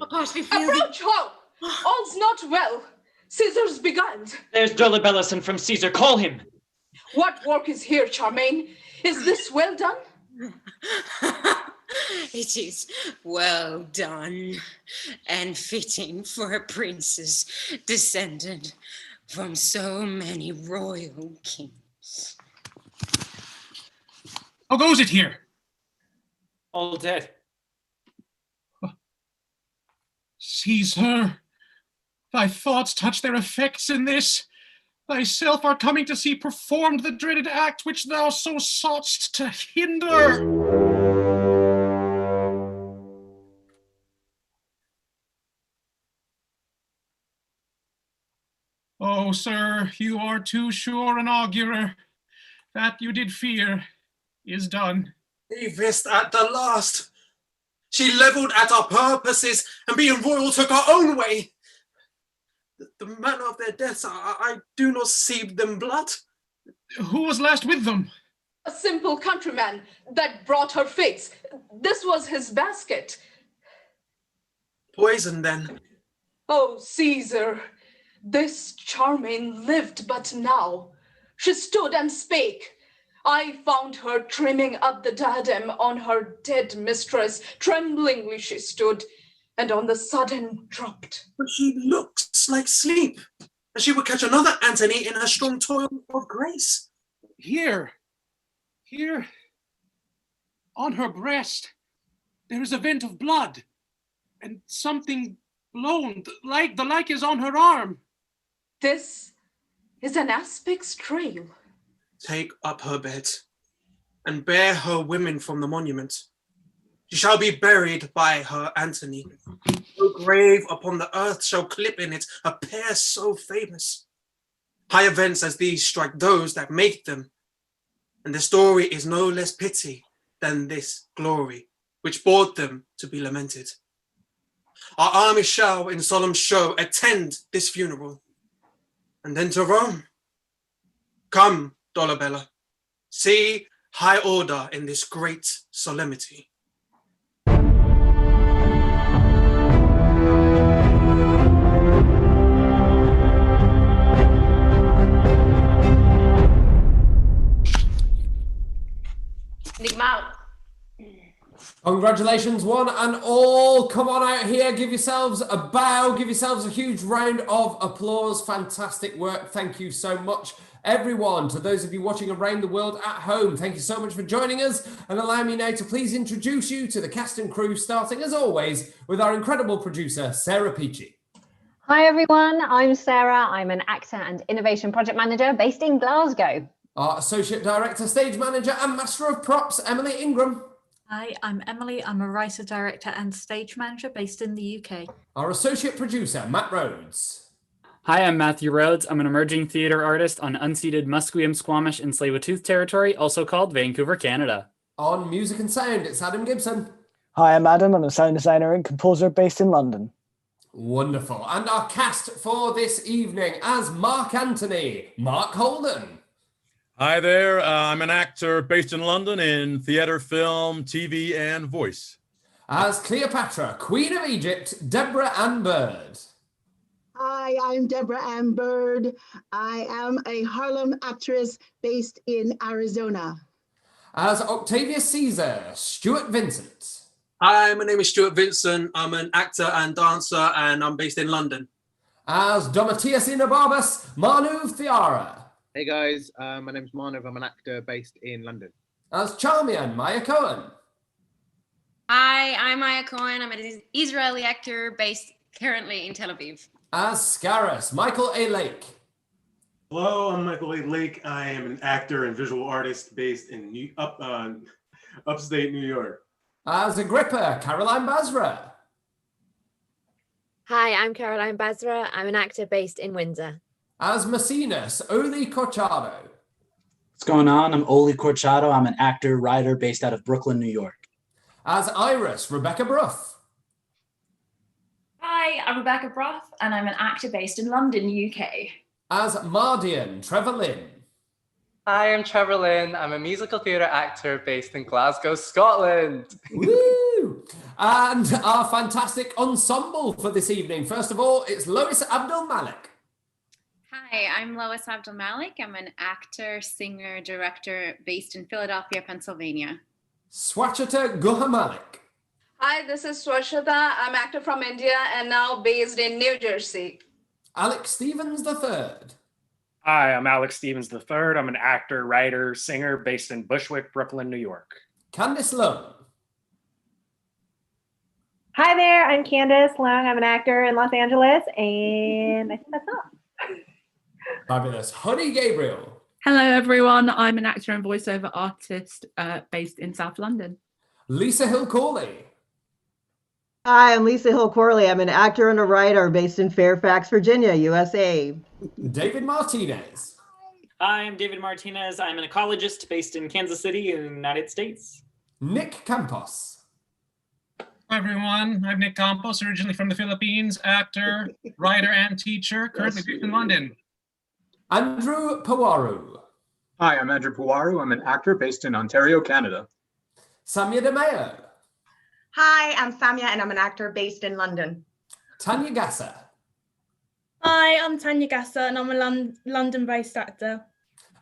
Approach, ho! All's not well. Caesar's beguiled. There's Dolabella sent from Caesar. Call him. What work is here, Charmian? Is this well done? It is well done and fitting for a princess descended from so many royal kings. How goes it here? All dead. Caesar, thy thoughts touch their effects in this. Thyself art coming to see performed the dreaded act which thou so soughtst to hinder. Oh, sir, you are too sure an augurer. That you did fear is done. Evist at the last. She levelled at our purposes, and being royal took her own way. The manner of their deaths, I do not see them blood. Who was last with them? A simple countryman that brought her figs. This was his basket. Poison, then. Oh, Caesar, this Charmian lived but now. She stood and spake. I found her trimming up the diadem on her dead mistress. Tremblingly she stood, and on the sudden dropped. But she looks like sleep, and she would catch another Antony in her strong toil of grace. Here, on her breast, there is a vent of blood, and something blown, the like is on her arm. This is an aspic's trail. Take up her bed, and bear her women from the monument. She shall be buried by her Antony. No grave upon the earth shall clip in it a pair so famous. High events as these strike those that make them, and the story is no less pity than this glory, which brought them to be lamented. Our army shall in solemn show attend this funeral, and then to Rome. Come, Dolabella, see high order in this great solemnity. Congratulations, one and all. Come on out here, give yourselves a bow, give yourselves a huge round of applause. Fantastic work. Thank you so much, everyone. To those of you watching around the world at home, thank you so much for joining us. And allow me now to please introduce you to the cast and crew, starting as always with our incredible producer, Sarah Peachy. Hi, everyone. I'm Sarah. I'm an actor and innovation project manager based in Glasgow. Our associate director, stage manager, and master of props, Emily Ingram. Hi, I'm Emily. I'm a writer, director, and stage manager based in the UK. Our associate producer, Matt Rhodes. Hi, I'm Matthew Rhodes. I'm an emerging theatre artist on unceded Musqueam, Squamish, and Tsleil-Waututh territory, also called Vancouver, Canada. On music and sound, it's Adam Gibson. Hi, I'm Adam. I'm a sound designer and composer based in London. Wonderful. And our cast for this evening as Mark Antony, Mark Holden. Hi there, I'm an actor based in London in theatre, film, TV, and voice. As Cleopatra, Queen of Egypt, Debra and Byrd. Hi, I'm Debra and Byrd. I am a Harlem actress based in Arizona. As Octavius Caesar, Stuart Vincent. Hi, my name is Stuart Vincent. I'm an actor and dancer, and I'm based in London. As Domitius Enobarbus, Maanuv Thiara. Hey guys, my name's Maanuv. I'm an actor based in London. As Charmian, Maya Cohen. Hi, I'm Maya Cohen. I'm an Israeli actor based currently in Tel Aviv. As Scarus, Michael A. Lake. Hello, I'm Michael A. Lake. I am an actor and visual artist based in upstate New York. As Agrippa, Caroline Basra. Hi, I'm Caroline Basra. I'm an actor based in Windsor. As Maecenas, Ollie Corchado. What's going on? I'm Ollie Corchado. I'm an actor, writer based out of Brooklyn, New York. As Iras, Rebecca Brough. Hi, I'm Rebecca Brough, and I'm an actor based in London, UK. As Mardian, Trevor Lin. Hi, I'm Trevor Lin. I'm a musical theatre actor based in Glasgow, Scotland. Woo! And our fantastic ensemble for this evening. First of all, it's Lois Abdelmalek. Hi, I'm Lois Abdelmalek. I'm an actor, singer, director based in Philadelphia, Pennsylvania. Swachata Guhamalik. Hi, this is Swashata. I'm actor from India and now based in New Jersey. Alex Stevens III. Hi, I'm Alex Stevens III. I'm an actor, writer, singer based in Bushwick, Brooklyn, New York. Candice Lung. Hi there, I'm Candice Lung. I'm an actor in Los Angeles, and I think that's all. Fabulous. Honey Gabriel. Hello, everyone. I'm an actor and voiceover artist based in South London. Lisa Hill-Corley. Hi, I'm Lisa Hill-Corley. I'm an actor and a writer based in Fairfax, Virginia, USA. David Martinez. Hi, I'm David Martinez. I'm an ecologist based in Kansas City in the United States. Nick Campos. Hi, everyone. I'm Nick Campos, originally from the Philippines, actor, writer, and teacher, currently based in London. Andrew Pawaru. Hi, I'm Andrew Pawaru. I'm an actor based in Ontario, Canada. Samia De Mayo. Hi, I'm Samia and I'm an actor based in London. Tanya Gasser. Hi, I'm Tanya Gasser and I'm a London-based actor.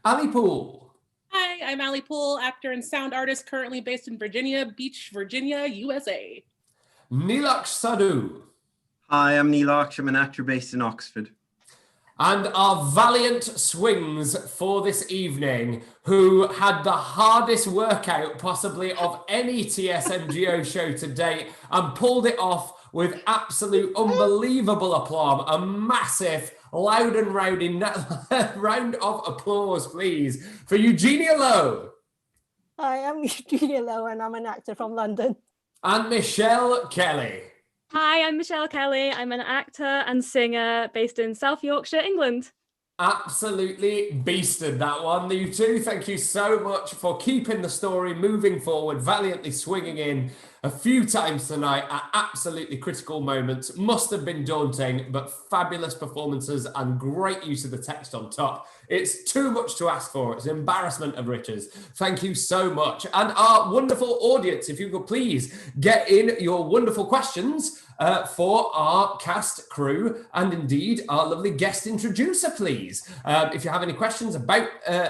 Ali Poole. Hi, I'm Ali Poole, actor and sound artist currently based in Virginia Beach, Virginia, USA. Neelaksh Sadhu. Hi, I'm Neelaksh. I'm an actor based in Oxford. And our valiant swings for this evening, who had the hardest workout possibly of any TSMGO show to date and pulled it off with absolute unbelievable aplomb. A massive, loud and rowdy round of applause, please, for Eugenia Low. Hi, I'm Eugenia Low and I'm an actor from London. And Michelle Kelly. Hi, I'm Michelle Kelly. I'm an actor and singer based in South Yorkshire, England. Absolutely beasted that one. You two, thank you so much for keeping the story moving forward, valiantly swinging in a few times tonight at absolutely critical moments. Must have been daunting, but fabulous performances and great use of the text on top. It's too much to ask for. It's an embarrassment of riches. Thank you so much. And our wonderful audience, if you could please get in your wonderful questions for our cast, crew, and indeed our lovely guest introducer, please. If you have any questions about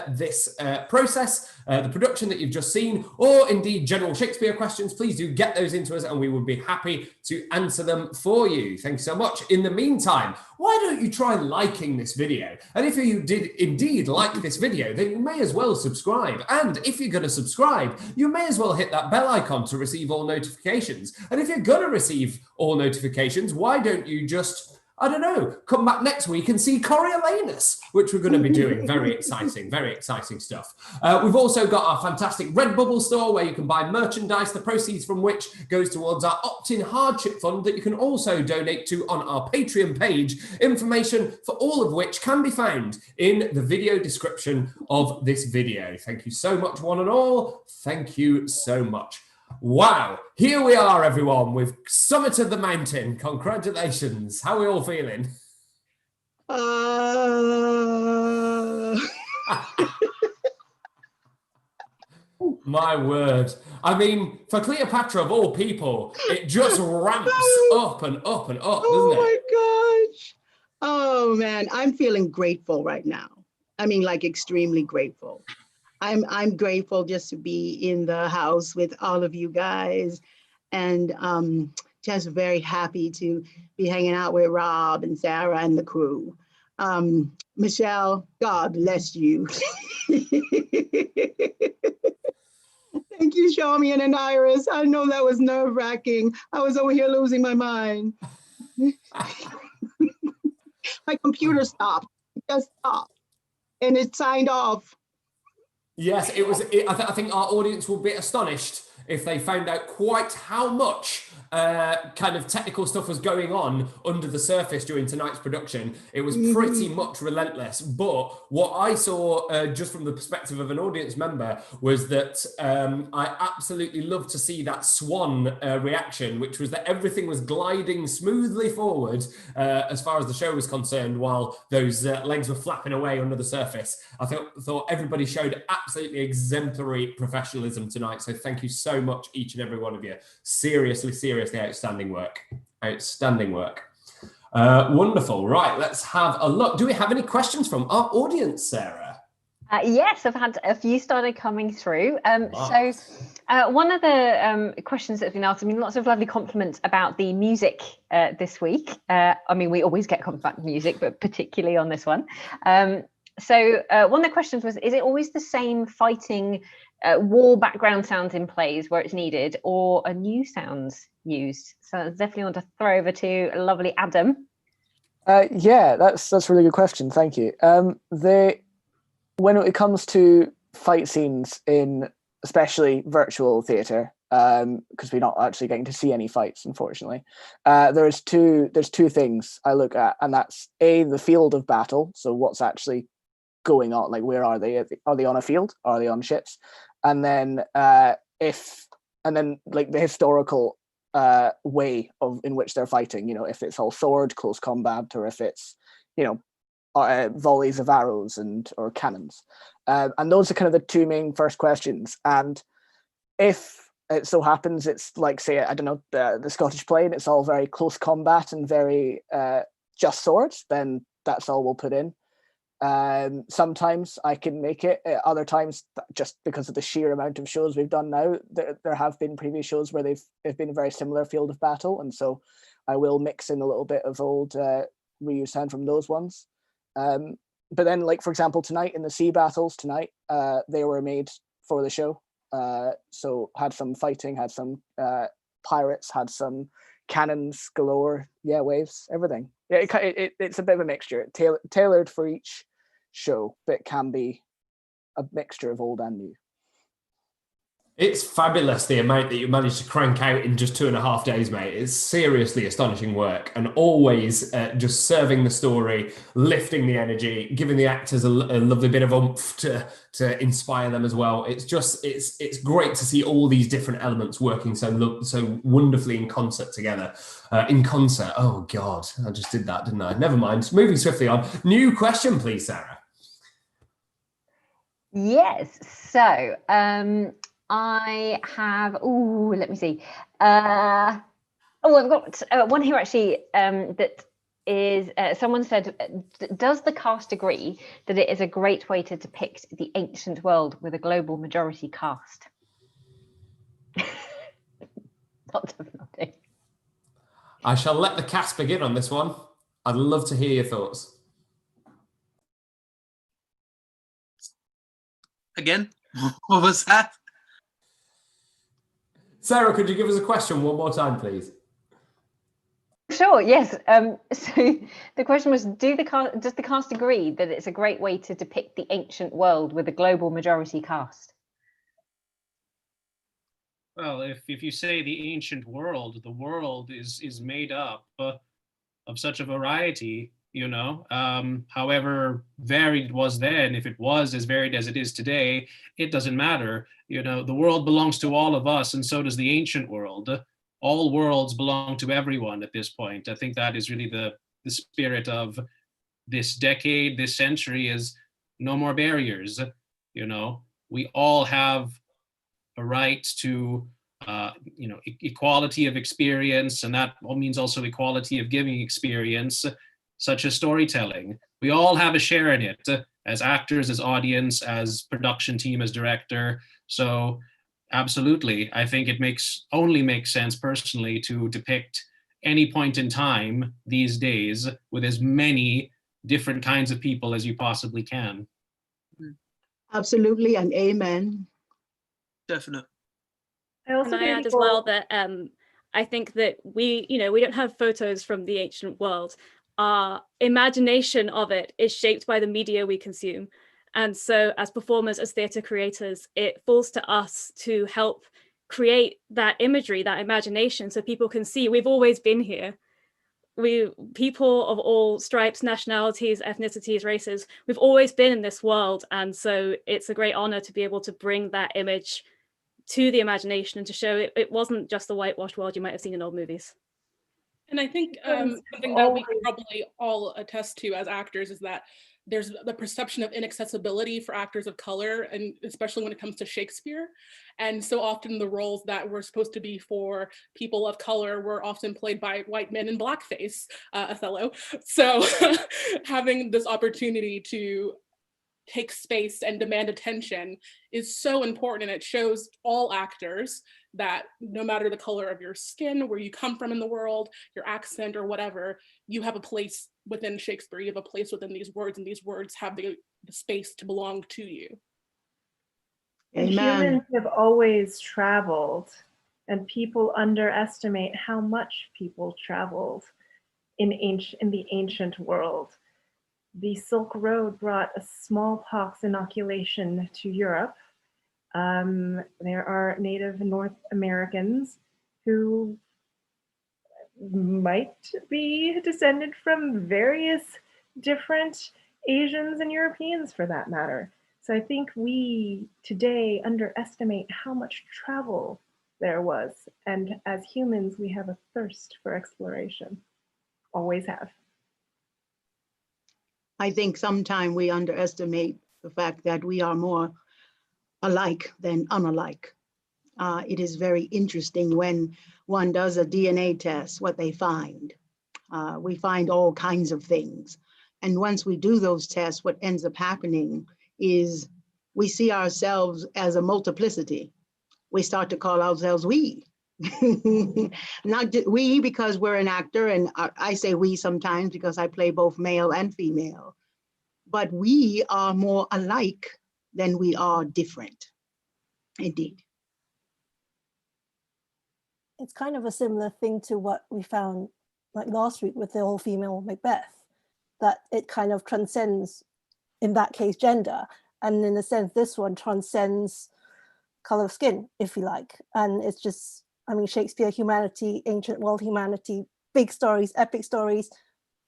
this process, the production that you've just seen, or indeed general Shakespeare questions, please do get those into us and we would be happy to answer them for you. Thank you so much. In the meantime, why don't you try liking this video? And if you did indeed like this video, then you may as well subscribe. And if you're going to subscribe, you may as well hit that bell icon to receive all notifications. And if you're going to receive all notifications, why don't you just, I don't know, come back next week and see Coriolanus, which we're going to be doing. Very exciting stuff. We've also got our fantastic Redbubble store where you can buy merchandise, the proceeds from which goes towards our opt-in hardship fund that you can also donate to on our Patreon page, information for all of which can be found in the video description of this video. Thank you so much, one and all. Thank you so much. Wow, here we are, everyone. We've summited the mountain. Congratulations. How are we all feeling? My word. I mean, for Cleopatra, of all people, it just ramps up and up and up, doesn't it? Oh my gosh. Oh man, I'm feeling grateful right now. I mean, like extremely grateful. I'm grateful just to be in the house with all of you guys, and just very happy to be hanging out with Rob and Sarah and the crew. Michelle, God bless you. Thank you, Charmian and Iras. I know that was nerve-wracking. I was over here losing my mind. My computer stopped. It just stopped, and it signed off. Yes, it was. I think our audience will be astonished if they found out quite how much kind of technical stuff was going on under the surface during tonight's production. It was pretty much relentless. But what I saw just from the perspective of an audience member was that I absolutely loved to see that swan reaction, which was that everything was gliding smoothly forward as far as the show was concerned, while those legs were flapping away under the surface. I thought everybody showed absolutely exemplary professionalism tonight. So thank you so much, each and every one of you. Seriously seriously outstanding work. Outstanding work. Wonderful. Right, let's have a look. Do we have any questions from our audience, Sarah? Yes, I've had a few started coming through. So one of the questions that's been asked, I mean, lots of lovely compliments about the music this week. I mean, we always get compliments about music, but particularly on this one. So one of the questions was, is it always the same fighting war background sounds in plays where it's needed, or are new sounds used? So I definitely want to throw over to lovely Adam. Yeah, that's a really good question. Thank you. When it comes to fight scenes in especially virtual theatre, because we're not actually getting to see any fights, unfortunately, there's two things I look at, and that's the field of battle. So what's actually going on? Like, where are they? Are they on a field? Are they on ships? And then like the historical way in which they're fighting. You know, if it's all sword, close combat, or if it's, you know, volleys of arrows or cannons, and those are kind of the two main first questions. And if it so happens it's like, say, I don't know, the Scottish play, and it's all very close combat and very just swords, then that's all we'll put in. Sometimes I can make it. Other times, just because of the sheer amount of shows we've done now, there have been previous shows where they've been a very similar field of battle, and so I will mix in a little bit of old reused sound from those ones. But then, like, for example, tonight in the sea battles tonight, they were made for the show. So had some fighting, had some pirates, had some cannons galore, waves, everything. Yeah, it's a bit of a mixture, tailored for each show, but it can be a mixture of old and new. It's fabulous, the amount that you managed to crank out in just 2.5 days, mate. It's seriously astonishing work, and always just serving the story, lifting the energy, giving the actors a lovely bit of oomph to inspire them as well. It's just, it's great to see all these different elements working so wonderfully in concert together. Oh God, I just did that, didn't I? Never mind. Moving swiftly on. New question, please, Sarah. Yes. So I have, let me see. I've got one here actually that is, someone said, does the cast agree that it is a great way to depict the ancient world with a global majority cast? Lots of nodding. I shall let the cast begin on this one. I'd love to hear your thoughts. Again, what was that? Sarah, could you give us a question one more time, please? Sure, yes. So the question was, does the cast agree that it's a great way to depict the ancient world with a global majority cast? Well, if you say the ancient world, the world is made up of such a variety, you know. However varied it was then, if it was as varied as it is today, it doesn't matter. You know, the world belongs to all of us, and so does the ancient world. All worlds belong to everyone at this point. I think that is really the spirit of this decade, this century, is no more barriers. You know, we all have a right to equality of experience, and that means also equality of giving experience, such as storytelling. We all have a share in it, as actors, as audience, as production team, as director. So absolutely, I think it only makes sense personally to depict any point in time these days with as many different kinds of people as you possibly can. Absolutely, and amen. Definitely. Can I add as well that I think that we don't have photos from the ancient world. Our imagination of it is shaped by the media we consume. And so as performers, as theatre creators, it falls to us to help create that imagery, that imagination, so people can see we've always been here. People of all stripes, nationalities, ethnicities, races, we've always been in this world. And so it's a great honor to be able to bring that image to the imagination and to show it wasn't just the whitewashed world you might have seen in old movies. And I think something that we can probably all attest to as actors is that there's the perception of inaccessibility for actors of color, and especially when it comes to Shakespeare. And so often the roles that were supposed to be for people of color were often played by white men in blackface, Othello. So having this opportunity to take space and demand attention is so important, and it shows all actors that no matter the color of your skin, where you come from in the world, your accent or whatever, you have a place within Shakespeare, you have a place within these words, and these words have the space to belong to you. And humans have always traveled, and people underestimate how much people traveled in the ancient world. The Silk Road brought a smallpox inoculation to Europe. There are Native North Americans who might be descended from various different Asians and Europeans, for that matter. So I think we today underestimate how much travel there was. And as humans, we have a thirst for exploration. Always have. I think sometimes we underestimate the fact that we are more alike than unalike. It is very interesting when one does a DNA test, what they find. We find all kinds of things. And once we do those tests, what ends up happening is we see ourselves as a multiplicity. We start to call ourselves we. Not we because we're an actor, and I say we sometimes because I play both male and female, but we are more alike than we are different, indeed. It's kind of a similar thing to what we found like last week with the all-female Macbeth, that it kind of transcends, in that case, gender, and in a sense, this one transcends color of skin, if you like. And it's just, I mean, Shakespeare, humanity, ancient world humanity, big stories, epic stories,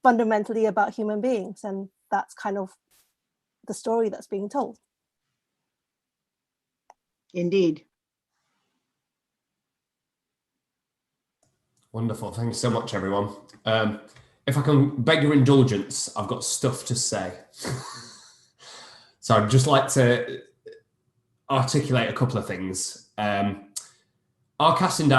fundamentally about human beings. And that's kind of the story that's being told. Indeed. Wonderful. Thank you so much, everyone. If I can beg your indulgence, I've got stuff to say. So I'd just like to articulate a couple of things. Our casting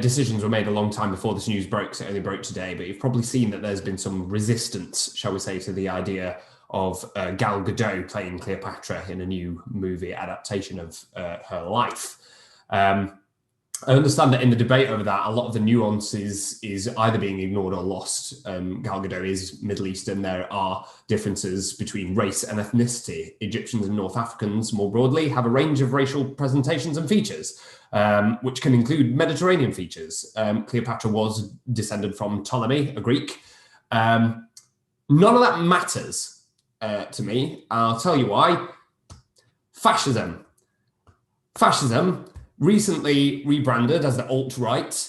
decisions were made a long time before this news broke, so it only broke today, but you've probably seen that there's been some resistance, shall we say, to the idea of Gal Gadot playing Cleopatra in a new movie adaptation of her life. I understand that in the debate over that, a lot of the nuances is either being ignored or lost. Gal Gadot is Middle Eastern. There are differences between race and ethnicity. Egyptians and North Africans, more broadly, have a range of racial presentations and features, which can include Mediterranean features. Cleopatra was descended from Ptolemy, a Greek. None of that matters to me. I'll tell you why. Fascism. Fascism, recently rebranded as the alt-right,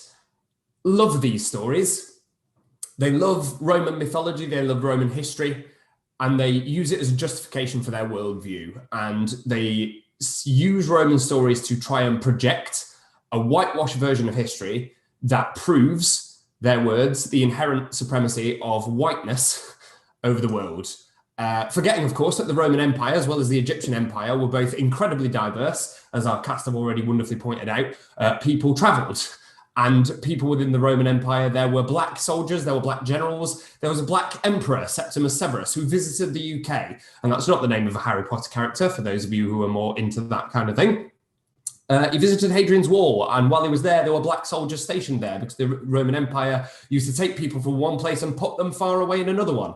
love these stories. They love Roman mythology, they love Roman history, and they use it as a justification for their worldview. And they use Roman stories to try and project a whitewashed version of history that proves, their words, the inherent supremacy of whiteness over the world. Forgetting, of course, that the Roman Empire, as well as the Egyptian Empire, were both incredibly diverse, as our cast have already wonderfully pointed out. People travelled, and people within the Roman Empire, there were black soldiers, there were black generals, there was a black emperor, Septimus Severus, who visited the UK. And that's not the name of a Harry Potter character, for those of you who are more into that kind of thing. He visited Hadrian's Wall, and while he was there were black soldiers stationed there because the Roman Empire used to take people from one place and put them far away in another one,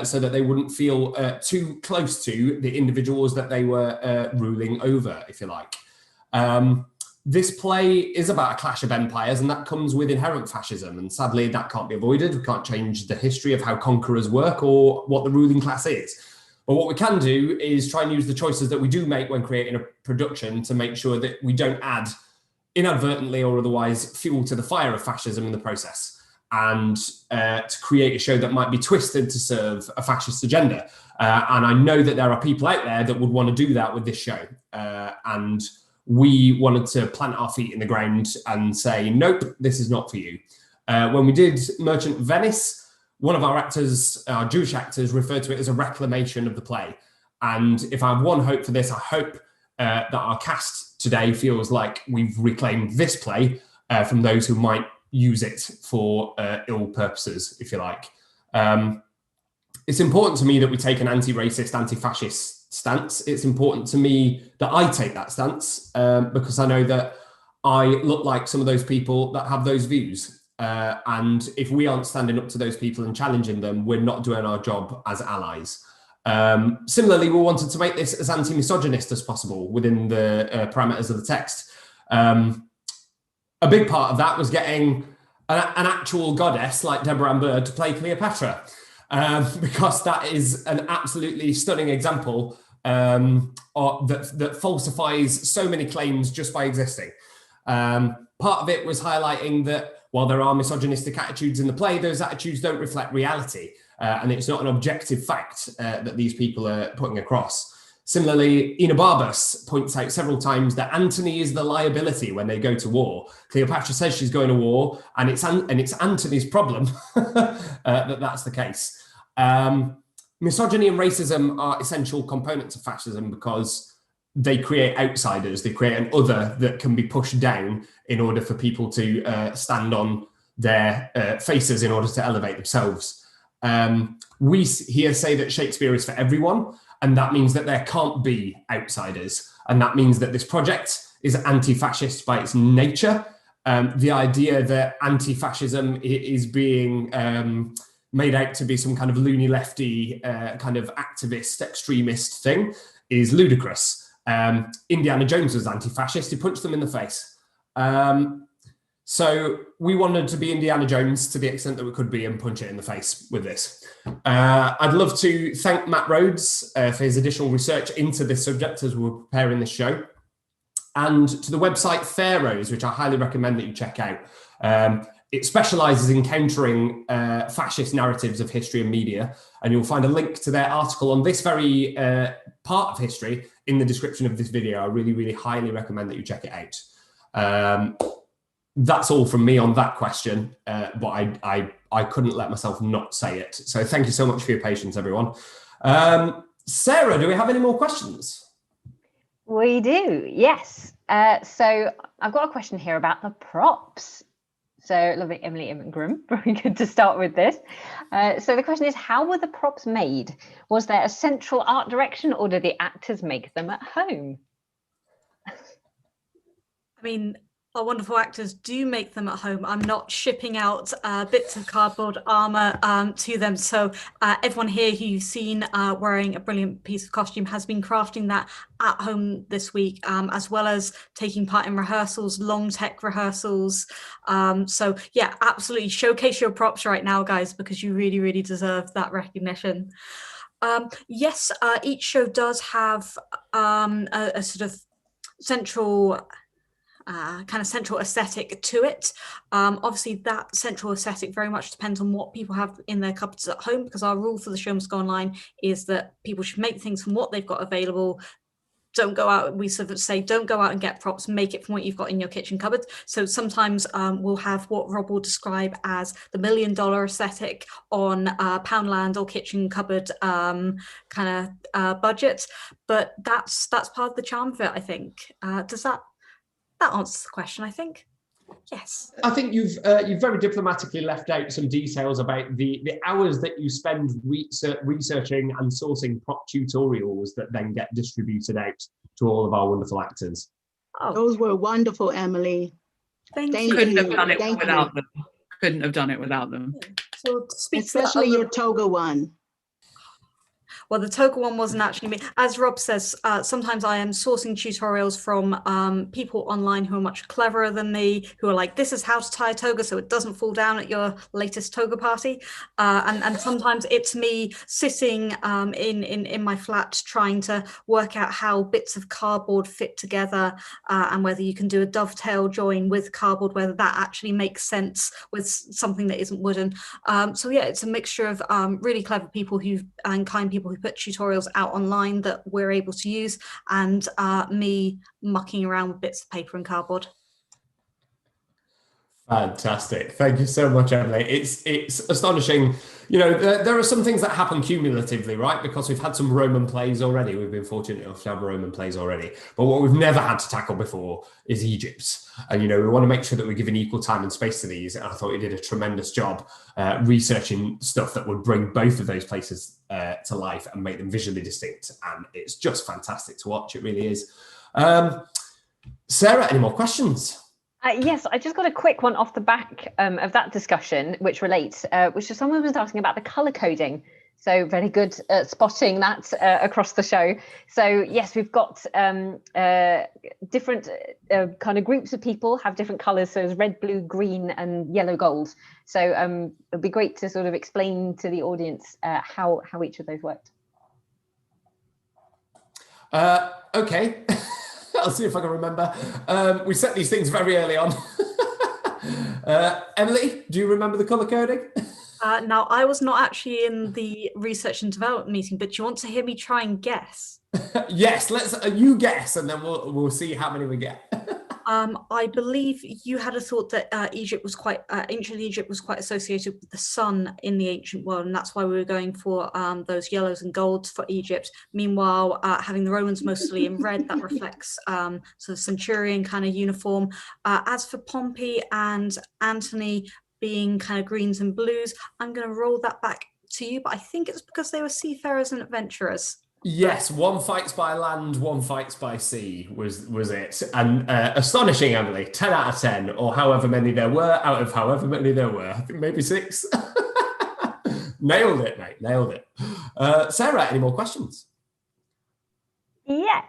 so that they wouldn't feel too close to the individuals that they were ruling over, if you like. This play is about a clash of empires, and that comes with inherent fascism, and sadly that can't be avoided. We can't change the history of how conquerors work or what the ruling class is. But what we can do is try and use the choices that we do make when creating a production to make sure that we don't add inadvertently or otherwise fuel to the fire of fascism in the process, and to create a show that might be twisted to serve a fascist agenda. And I know that there are people out there that would want to do that with this show. And we wanted to plant our feet in the ground and say, nope, this is not for you. When we did Merchant Venice, one of our actors, our Jewish actors, referred to it as a reclamation of the play. And if I have one hope for this, I hope that our cast today feels like we've reclaimed this play from those who might use it for ill purposes, if you like. It's important to me that we take an anti-racist, anti-fascist stance. It's important to me that I take that stance because I know that I look like some of those people that have those views. And if we aren't standing up to those people and challenging them, we're not doing our job as allies. Similarly, we wanted to make this as anti-misogynist as possible within the parameters of the text. A big part of that was getting an actual goddess like Debra and Byrd to play Cleopatra, because that is an absolutely stunning example that falsifies so many claims just by existing. Part of it was highlighting that while there are misogynistic attitudes in the play, those attitudes don't reflect reality. And it's not an objective fact that these people are putting across. Similarly, Enobarbus points out several times that Antony is the liability when they go to war. Cleopatra says she's going to war, and it's Antony's problem that that's the case. Misogyny and racism are essential components of fascism because they create outsiders. They create an other that can be pushed down in order for people to stand on their faces in order to elevate themselves. We here say that Shakespeare is for everyone, and that means that there can't be outsiders. And that means that this project is anti-fascist by its nature. The idea that anti-fascism is being made out to be some kind of loony lefty kind of activist, extremist thing is ludicrous. Indiana Jones was anti-fascist. He punched them in the face. So we wanted to be Indiana Jones to the extent that we could be and punch it in the face with this. I'd love to thank Matt Rhodes for his additional research into this subject as we were preparing this show, and to the website Pharaohs, which I highly recommend that you check out. It specialises in countering fascist narratives of history and media, and you'll find a link to their article on this very part of history in the description of this video. I really, really highly recommend that you check it out. That's all from me on that question, but I couldn't let myself not say it. So thank you so much for your patience, everyone. Sarah, do we have any more questions? We do, yes. So I've got a question here about the props. So lovely Emily Ingram, very good to start with this. So the question is, how were the props made? Was there a central art direction, or did the actors make them at home? I mean, our wonderful actors do make them at home. I'm not shipping out bits of cardboard armor to them. So everyone here who you've seen wearing a brilliant piece of costume has been crafting that at home this week, as well as taking part in rehearsals, long tech rehearsals. So yeah, absolutely showcase your props right now, guys, because you really, really deserve that recognition. Yes, each show does have a sort of central central aesthetic to it. Obviously that central aesthetic very much depends on what people have in their cupboards at home, because our rule for the Show Must Go Online is that people should make things from what they've got available. Don't go out, we sort of say, don't go out and get props, make it from what you've got in your kitchen cupboard. So sometimes we'll have what Rob will describe as the $1 million aesthetic on Poundland or kitchen cupboard budget. But that's part of the charm of it, I think. Does that answers the question, I think. Yes. I think you've very diplomatically left out some details about the hours that you spend researching and sourcing prop tutorials that then get distributed out to all of our wonderful actors. Oh. Those were wonderful, Emily. Thank you. Couldn't have done it without them. Couldn't have done it without them. So especially your toga one. Well, the toga one wasn't actually me. As Rob says, sometimes I am sourcing tutorials from people online who are much cleverer than me, who are like, this is how to tie a toga so it doesn't fall down at your latest toga party. And sometimes it's me sitting in my flat trying to work out how bits of cardboard fit together and whether you can do a dovetail join with cardboard, whether that actually makes sense with something that isn't wooden. So yeah, it's a mixture of really clever people and kind people who put tutorials out online that we're able to use, and me mucking around with bits of paper and cardboard. Fantastic. Thank you so much, Emily. It's astonishing. You know, there are some things that happen cumulatively, right? Because we've had some Roman plays already. We've been fortunate enough to have Roman plays already. But what we've never had to tackle before is Egypt. And, you know, we want to make sure that we're giving equal time and space to these. And I thought you did a tremendous job researching stuff that would bring both of those places to life and make them visually distinct. And it's just fantastic to watch. It really is. Sarah, any more questions? Yes, I just got a quick one off the back of that discussion, which relates, which is someone was asking about the colour coding. So very good at spotting that across the show. So yes, we've got different kind of groups of people have different colours. So there's red, blue, green and yellow, gold. So it'd be great to sort of explain to the audience how each of those worked. Okay. I'll see if I can remember. We set these things very early on. Emily, do you remember the colour coding? Now, I was not actually in the research and development meeting, but do you want to hear me try and guess? Yes, let's. You guess, and then we'll see how many we get. I believe you had a thought that ancient Egypt was quite associated with the sun in the ancient world, and that's why we were going for those yellows and golds for Egypt. Meanwhile, having the Romans mostly in red, that reflects sort of centurion kind of uniform. As for Pompey and Antony being kind of greens and blues, I'm going to roll that back to you, but I think it's because they were seafarers and adventurers. Yes, one fights by land, one fights by sea was it. And astonishing, Emily, 10 out of 10, or however many there were, out of however many there were. I think maybe 6. Nailed it, mate, nailed it. Sarah, any more questions? Yes.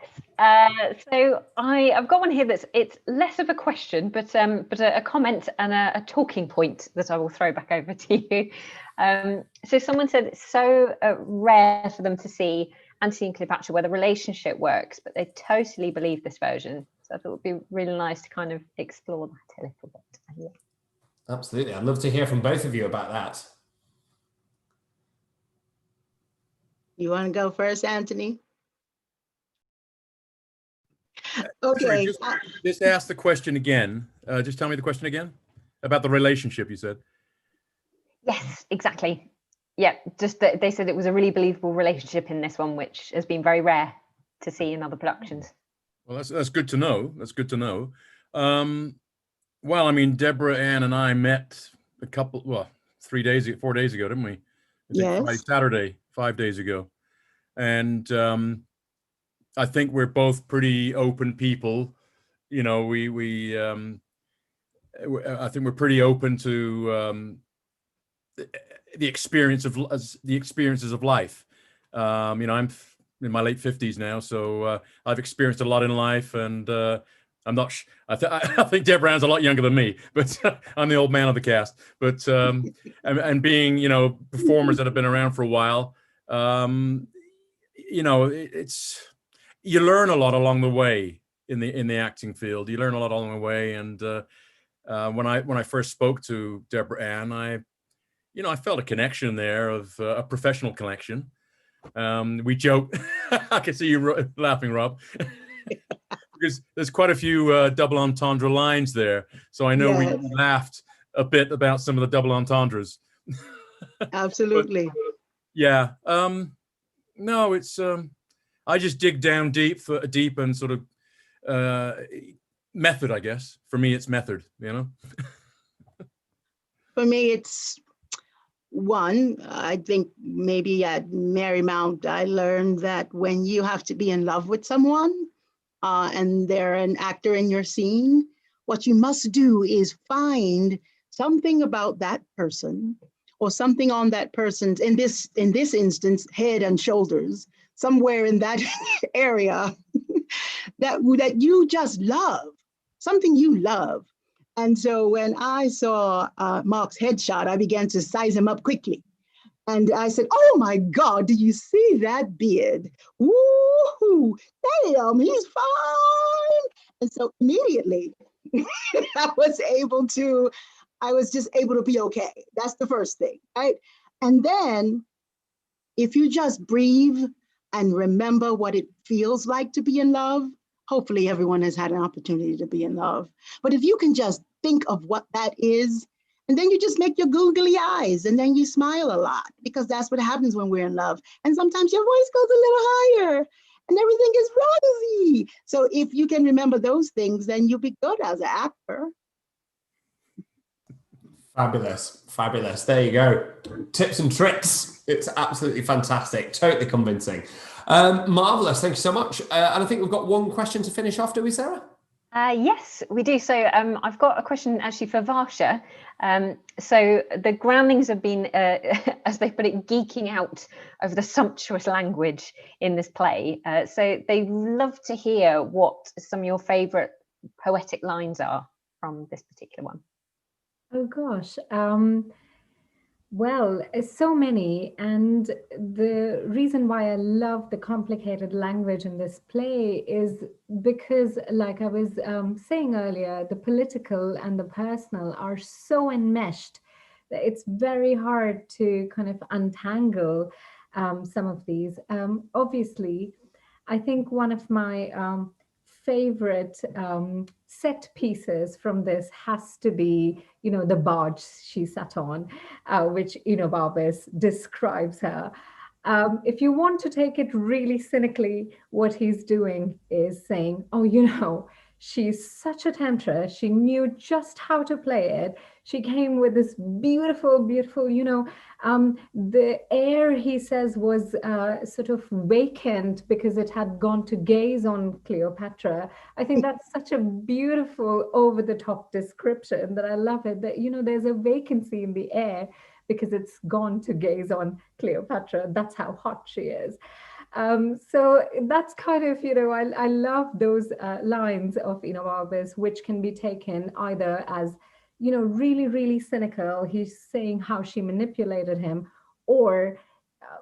So I've got one here it's less of a question, but a comment and a talking point that I will throw back over to you. So someone said it's so rare for them to see Antony and Cleopatra where the relationship works, but they totally believe this version. So I thought it would be really nice to kind of explore that a little bit. Yeah. Absolutely. I'd love to hear from both of you about that. You want to go first, Antony? Okay. Sorry, just ask the question again. Just tell me the question again about the relationship you said. Yes, exactly. Yeah, just that they said it was a really believable relationship in this one, which has been very rare to see in other productions. Well, that's good to know. That's good to know. Well, I mean, Debra, Ann, and I met 4 days ago, didn't we? Yes. Friday, Saturday, 5 days ago, and I think we're both pretty open people. You know, I think we're pretty open to the experiences of life. You know, I'm in my late 50s now, so I've experienced a lot in life, and I'm not. I think Debra Ann's a lot younger than me, but I'm the old man of the cast. But and being, you know, performers that have been around for a while, you know, you learn a lot along the way in the acting field. You learn a lot along the way, and when I first spoke to Debra Ann, I felt a connection there, of a professional connection. We joke. I can see you laughing, Rob, because there's quite a few double entendre lines there. So I know we laughed a bit about some of the double entendres. Absolutely. But, yeah. No, it's. I just dig down deep and sort of method, I guess. For me, it's method. You know. For me, it's. One, I think maybe at Marymount, I learned that when you have to be in love with someone and they're an actor in your scene, what you must do is find something about that person or something on that person's, in this instance, head and shoulders, somewhere in that area that you just love, something you love. And so when I saw Mark's headshot, I began to size him up quickly. And I said, oh my God, do you see that beard? Woo-hoo, damn, he's fine. And so immediately I was just able to be okay. That's the first thing, right? And then if you just breathe and remember what it feels like to be in love, hopefully everyone has had an opportunity to be in love. But if you can just think of what that is. And then you just make your googly eyes and then you smile a lot because that's what happens when we're in love. And sometimes your voice goes a little higher and everything is rosy. So if you can remember those things, then you'll be good as an actor. Fabulous, fabulous. There you go. Tips and tricks. It's absolutely fantastic. Totally convincing. Marvelous. Thank you so much. And I think we've got one question to finish off, do we, Sarah? Yes, we do. So I've got a question actually for Varsha. So the Groundlings have been, as they put it, geeking out over the sumptuous language in this play. So they'd love to hear what some of your favourite poetic lines are from this particular one. Oh gosh. Well, so many, and the reason why I love the complicated language in this play is because, like I was saying earlier, the political and the personal are so enmeshed that it's very hard to kind of untangle some of these. Obviously, I think one of my favorite set pieces from this has to be, you know, the barge she sat on, which Enobarbus describes her. If you want to take it really cynically, what he's doing is saying, oh, you know, she's such a temptress. She knew just how to play it. She came with this beautiful, beautiful, you know, the air, he says, was sort of vacant because it had gone to gaze on Cleopatra. I think that's such a beautiful over-the-top description that I love it, that, you know, there's a vacancy in the air because it's gone to gaze on Cleopatra. That's how hot she is. So that's kind of, you know, I love those lines of Enobarbus, which can be taken either as, you know, really, really cynical. He's saying how she manipulated him, or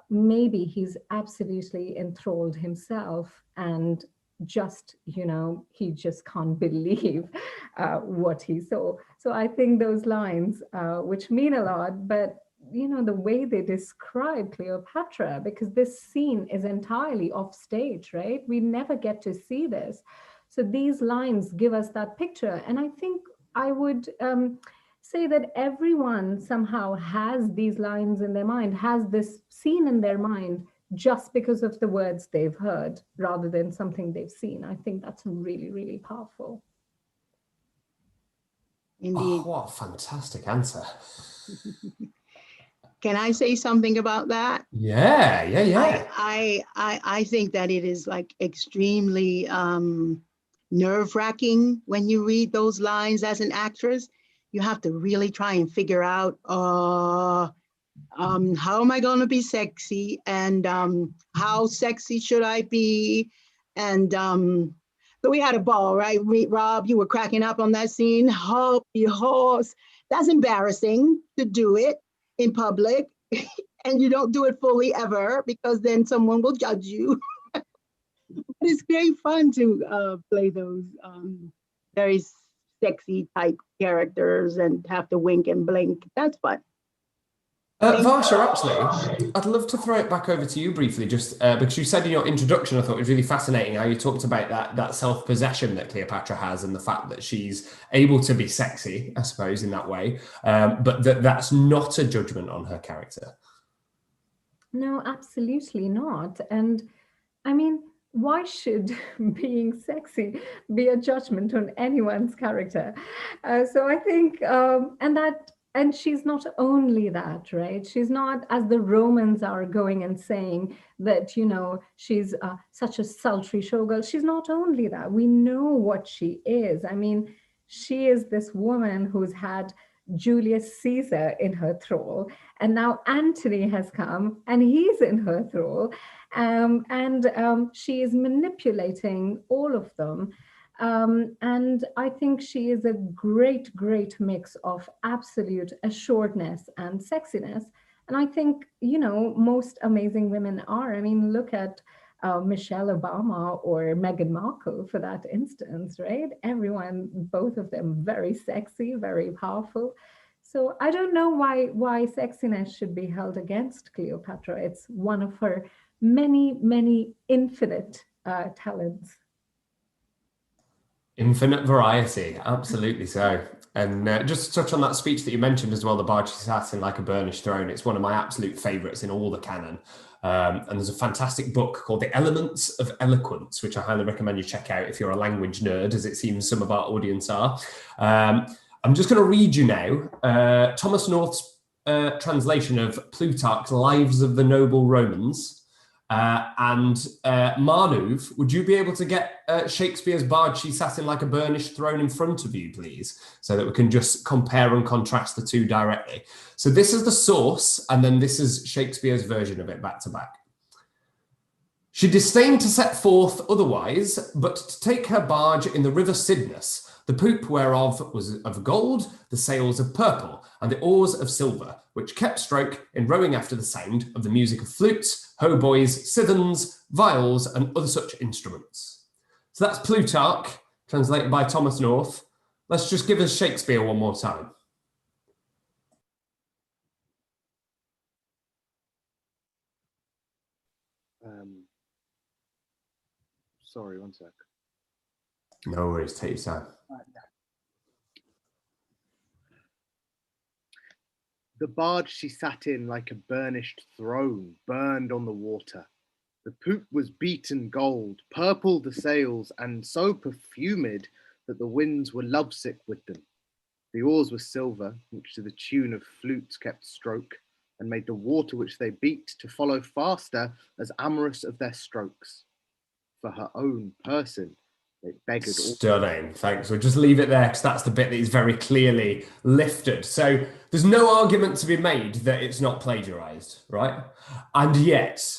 maybe he's absolutely enthralled himself and just, you know, he just can't believe what he saw. So I think those lines, which mean a lot, but you know, the way they describe Cleopatra, because this scene is entirely off stage, right? We never get to see this. So these lines give us that picture. And I think I would say that everyone somehow has these lines in their mind, has this scene in their mind just because of the words they've heard rather than something they've seen. I think that's really, really powerful. Indeed. Oh, what a fantastic answer. Can I say something about that? Yeah. I think that it is like extremely nerve-wracking when you read those lines as an actress. You have to really try and figure out how am I going to be sexy, and how sexy should I be, and so we had a ball, right? Rob, you were cracking up on that scene. Holy horse, that's embarrassing to do it in public, and you don't do it fully ever because then someone will judge you. But it's great fun to play those very sexy type characters and have to wink and blink. That's fun. Varsha, actually, I'd love to throw it back over to you briefly, just because you said in your introduction, I thought it was really fascinating how you talked about that self-possession that Cleopatra has and the fact that she's able to be sexy, I suppose, in that way, but that's not a judgment on her character. No, absolutely not. And I mean, why should being sexy be a judgment on anyone's character? So I think, and she's not only that, right? She's not, as the Romans are going and saying that, you know, she's such a sultry showgirl. She's not only that. We know what she is. I mean, she is this woman who's had Julius Caesar in her thrall, and now Antony has come and he's in her thrall, and she is manipulating all of them. And I think she is a great, great mix of absolute assuredness and sexiness. And I think, you know, most amazing women are. I mean, look at Michelle Obama or Meghan Markle for that instance, right? Everyone, both of them, very sexy, very powerful. So I don't know why sexiness should be held against Cleopatra. It's one of her many, many infinite talents. Infinite variety, absolutely so. And just to touch on that speech that you mentioned as well, the barge she sat in like a burnished throne, it's one of my absolute favourites in all the canon. And there's a fantastic book called The Elements of Eloquence, which I highly recommend you check out if you're a language nerd, as it seems some of our audience are. I'm just going to read you now Thomas North's translation of Plutarch's Lives of the Noble Romans. And Maanuv, would you be able to get Shakespeare's barge she sat in like a burnished throne in front of you, please, so that we can just compare and contrast the two directly. So this is the source, and then this is Shakespeare's version of it back to back. She disdained to set forth otherwise, but to take her barge in the river Cydnus, the poop whereof was of gold, the sails of purple, and the oars of silver, which kept stroke in rowing after the sound of the music of flutes, hautboys, cithens, viols, and other such instruments. So that's Plutarch, translated by Thomas North. Let's just give us Shakespeare one more time. Sorry, one sec. No worries, take your time. The barge she sat in like a burnished throne, burned on the water. The poop was beaten gold, purple the sails, and so perfumed that the winds were lovesick with them. The oars were silver, which to the tune of flutes kept stroke, and made the water which they beat to follow faster as amorous of their strokes. For her own person, it beggared all. Stunning, thanks. We'll just leave it there because that's the bit that is very clearly lifted. So there's no argument to be made that it's not plagiarized, right? And yet,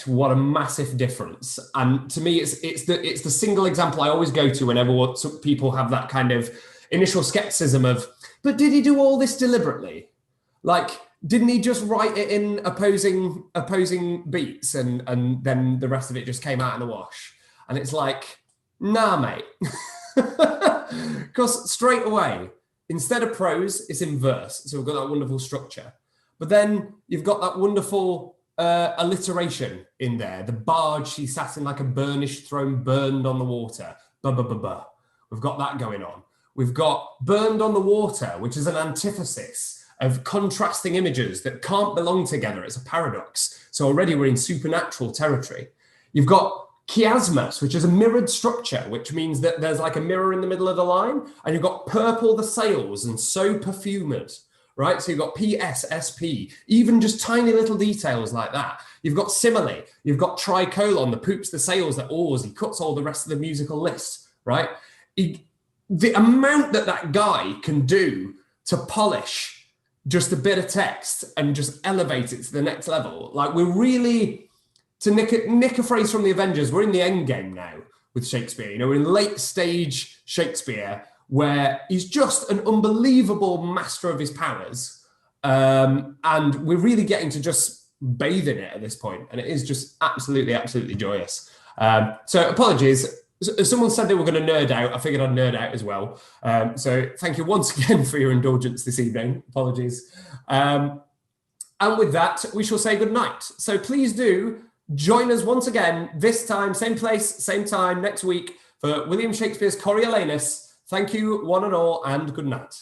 what a massive difference. And to me, it's the single example I always go to whenever people have that kind of initial skepticism of, but did he do all this deliberately? Like, didn't he just write it in opposing beats and then the rest of it just came out in the wash? And it's like, nah, mate. Because straight away, instead of prose, it's in verse. So we've got that wonderful structure. But then you've got that wonderful alliteration in there. The barge she sat in like a burnished throne, burned on the water. Ba-ba-ba-ba. We've got that going on. We've got burned on the water, which is an antithesis of contrasting images that can't belong together. It's a paradox. So already we're in supernatural territory. You've got chiasmus, which is a mirrored structure, which means that there's like a mirror in the middle of the line, and you've got purple the sails and so perfumed, right? So you've got PSSP, even just tiny little details like that. You've got simile, you've got tricolon, the poops, the sails, the oars, he cuts all the rest of the musical list, right? The amount that guy can do to polish just a bit of text and just elevate it to the next level. Like, we're really, to nick a phrase from the Avengers, we're in the end game now with Shakespeare. You know, we're in late stage Shakespeare where he's just an unbelievable master of his powers. And we're really getting to just bathe in it at this point. And it is just absolutely, absolutely joyous. So apologies. Someone said they were going to nerd out. I figured I'd nerd out as well. So thank you once again for your indulgence this evening. Apologies. And with that, we shall say good night. So please do join us once again, this time, same place, same time, next week for William Shakespeare's Coriolanus. Thank you, one and all, and good night.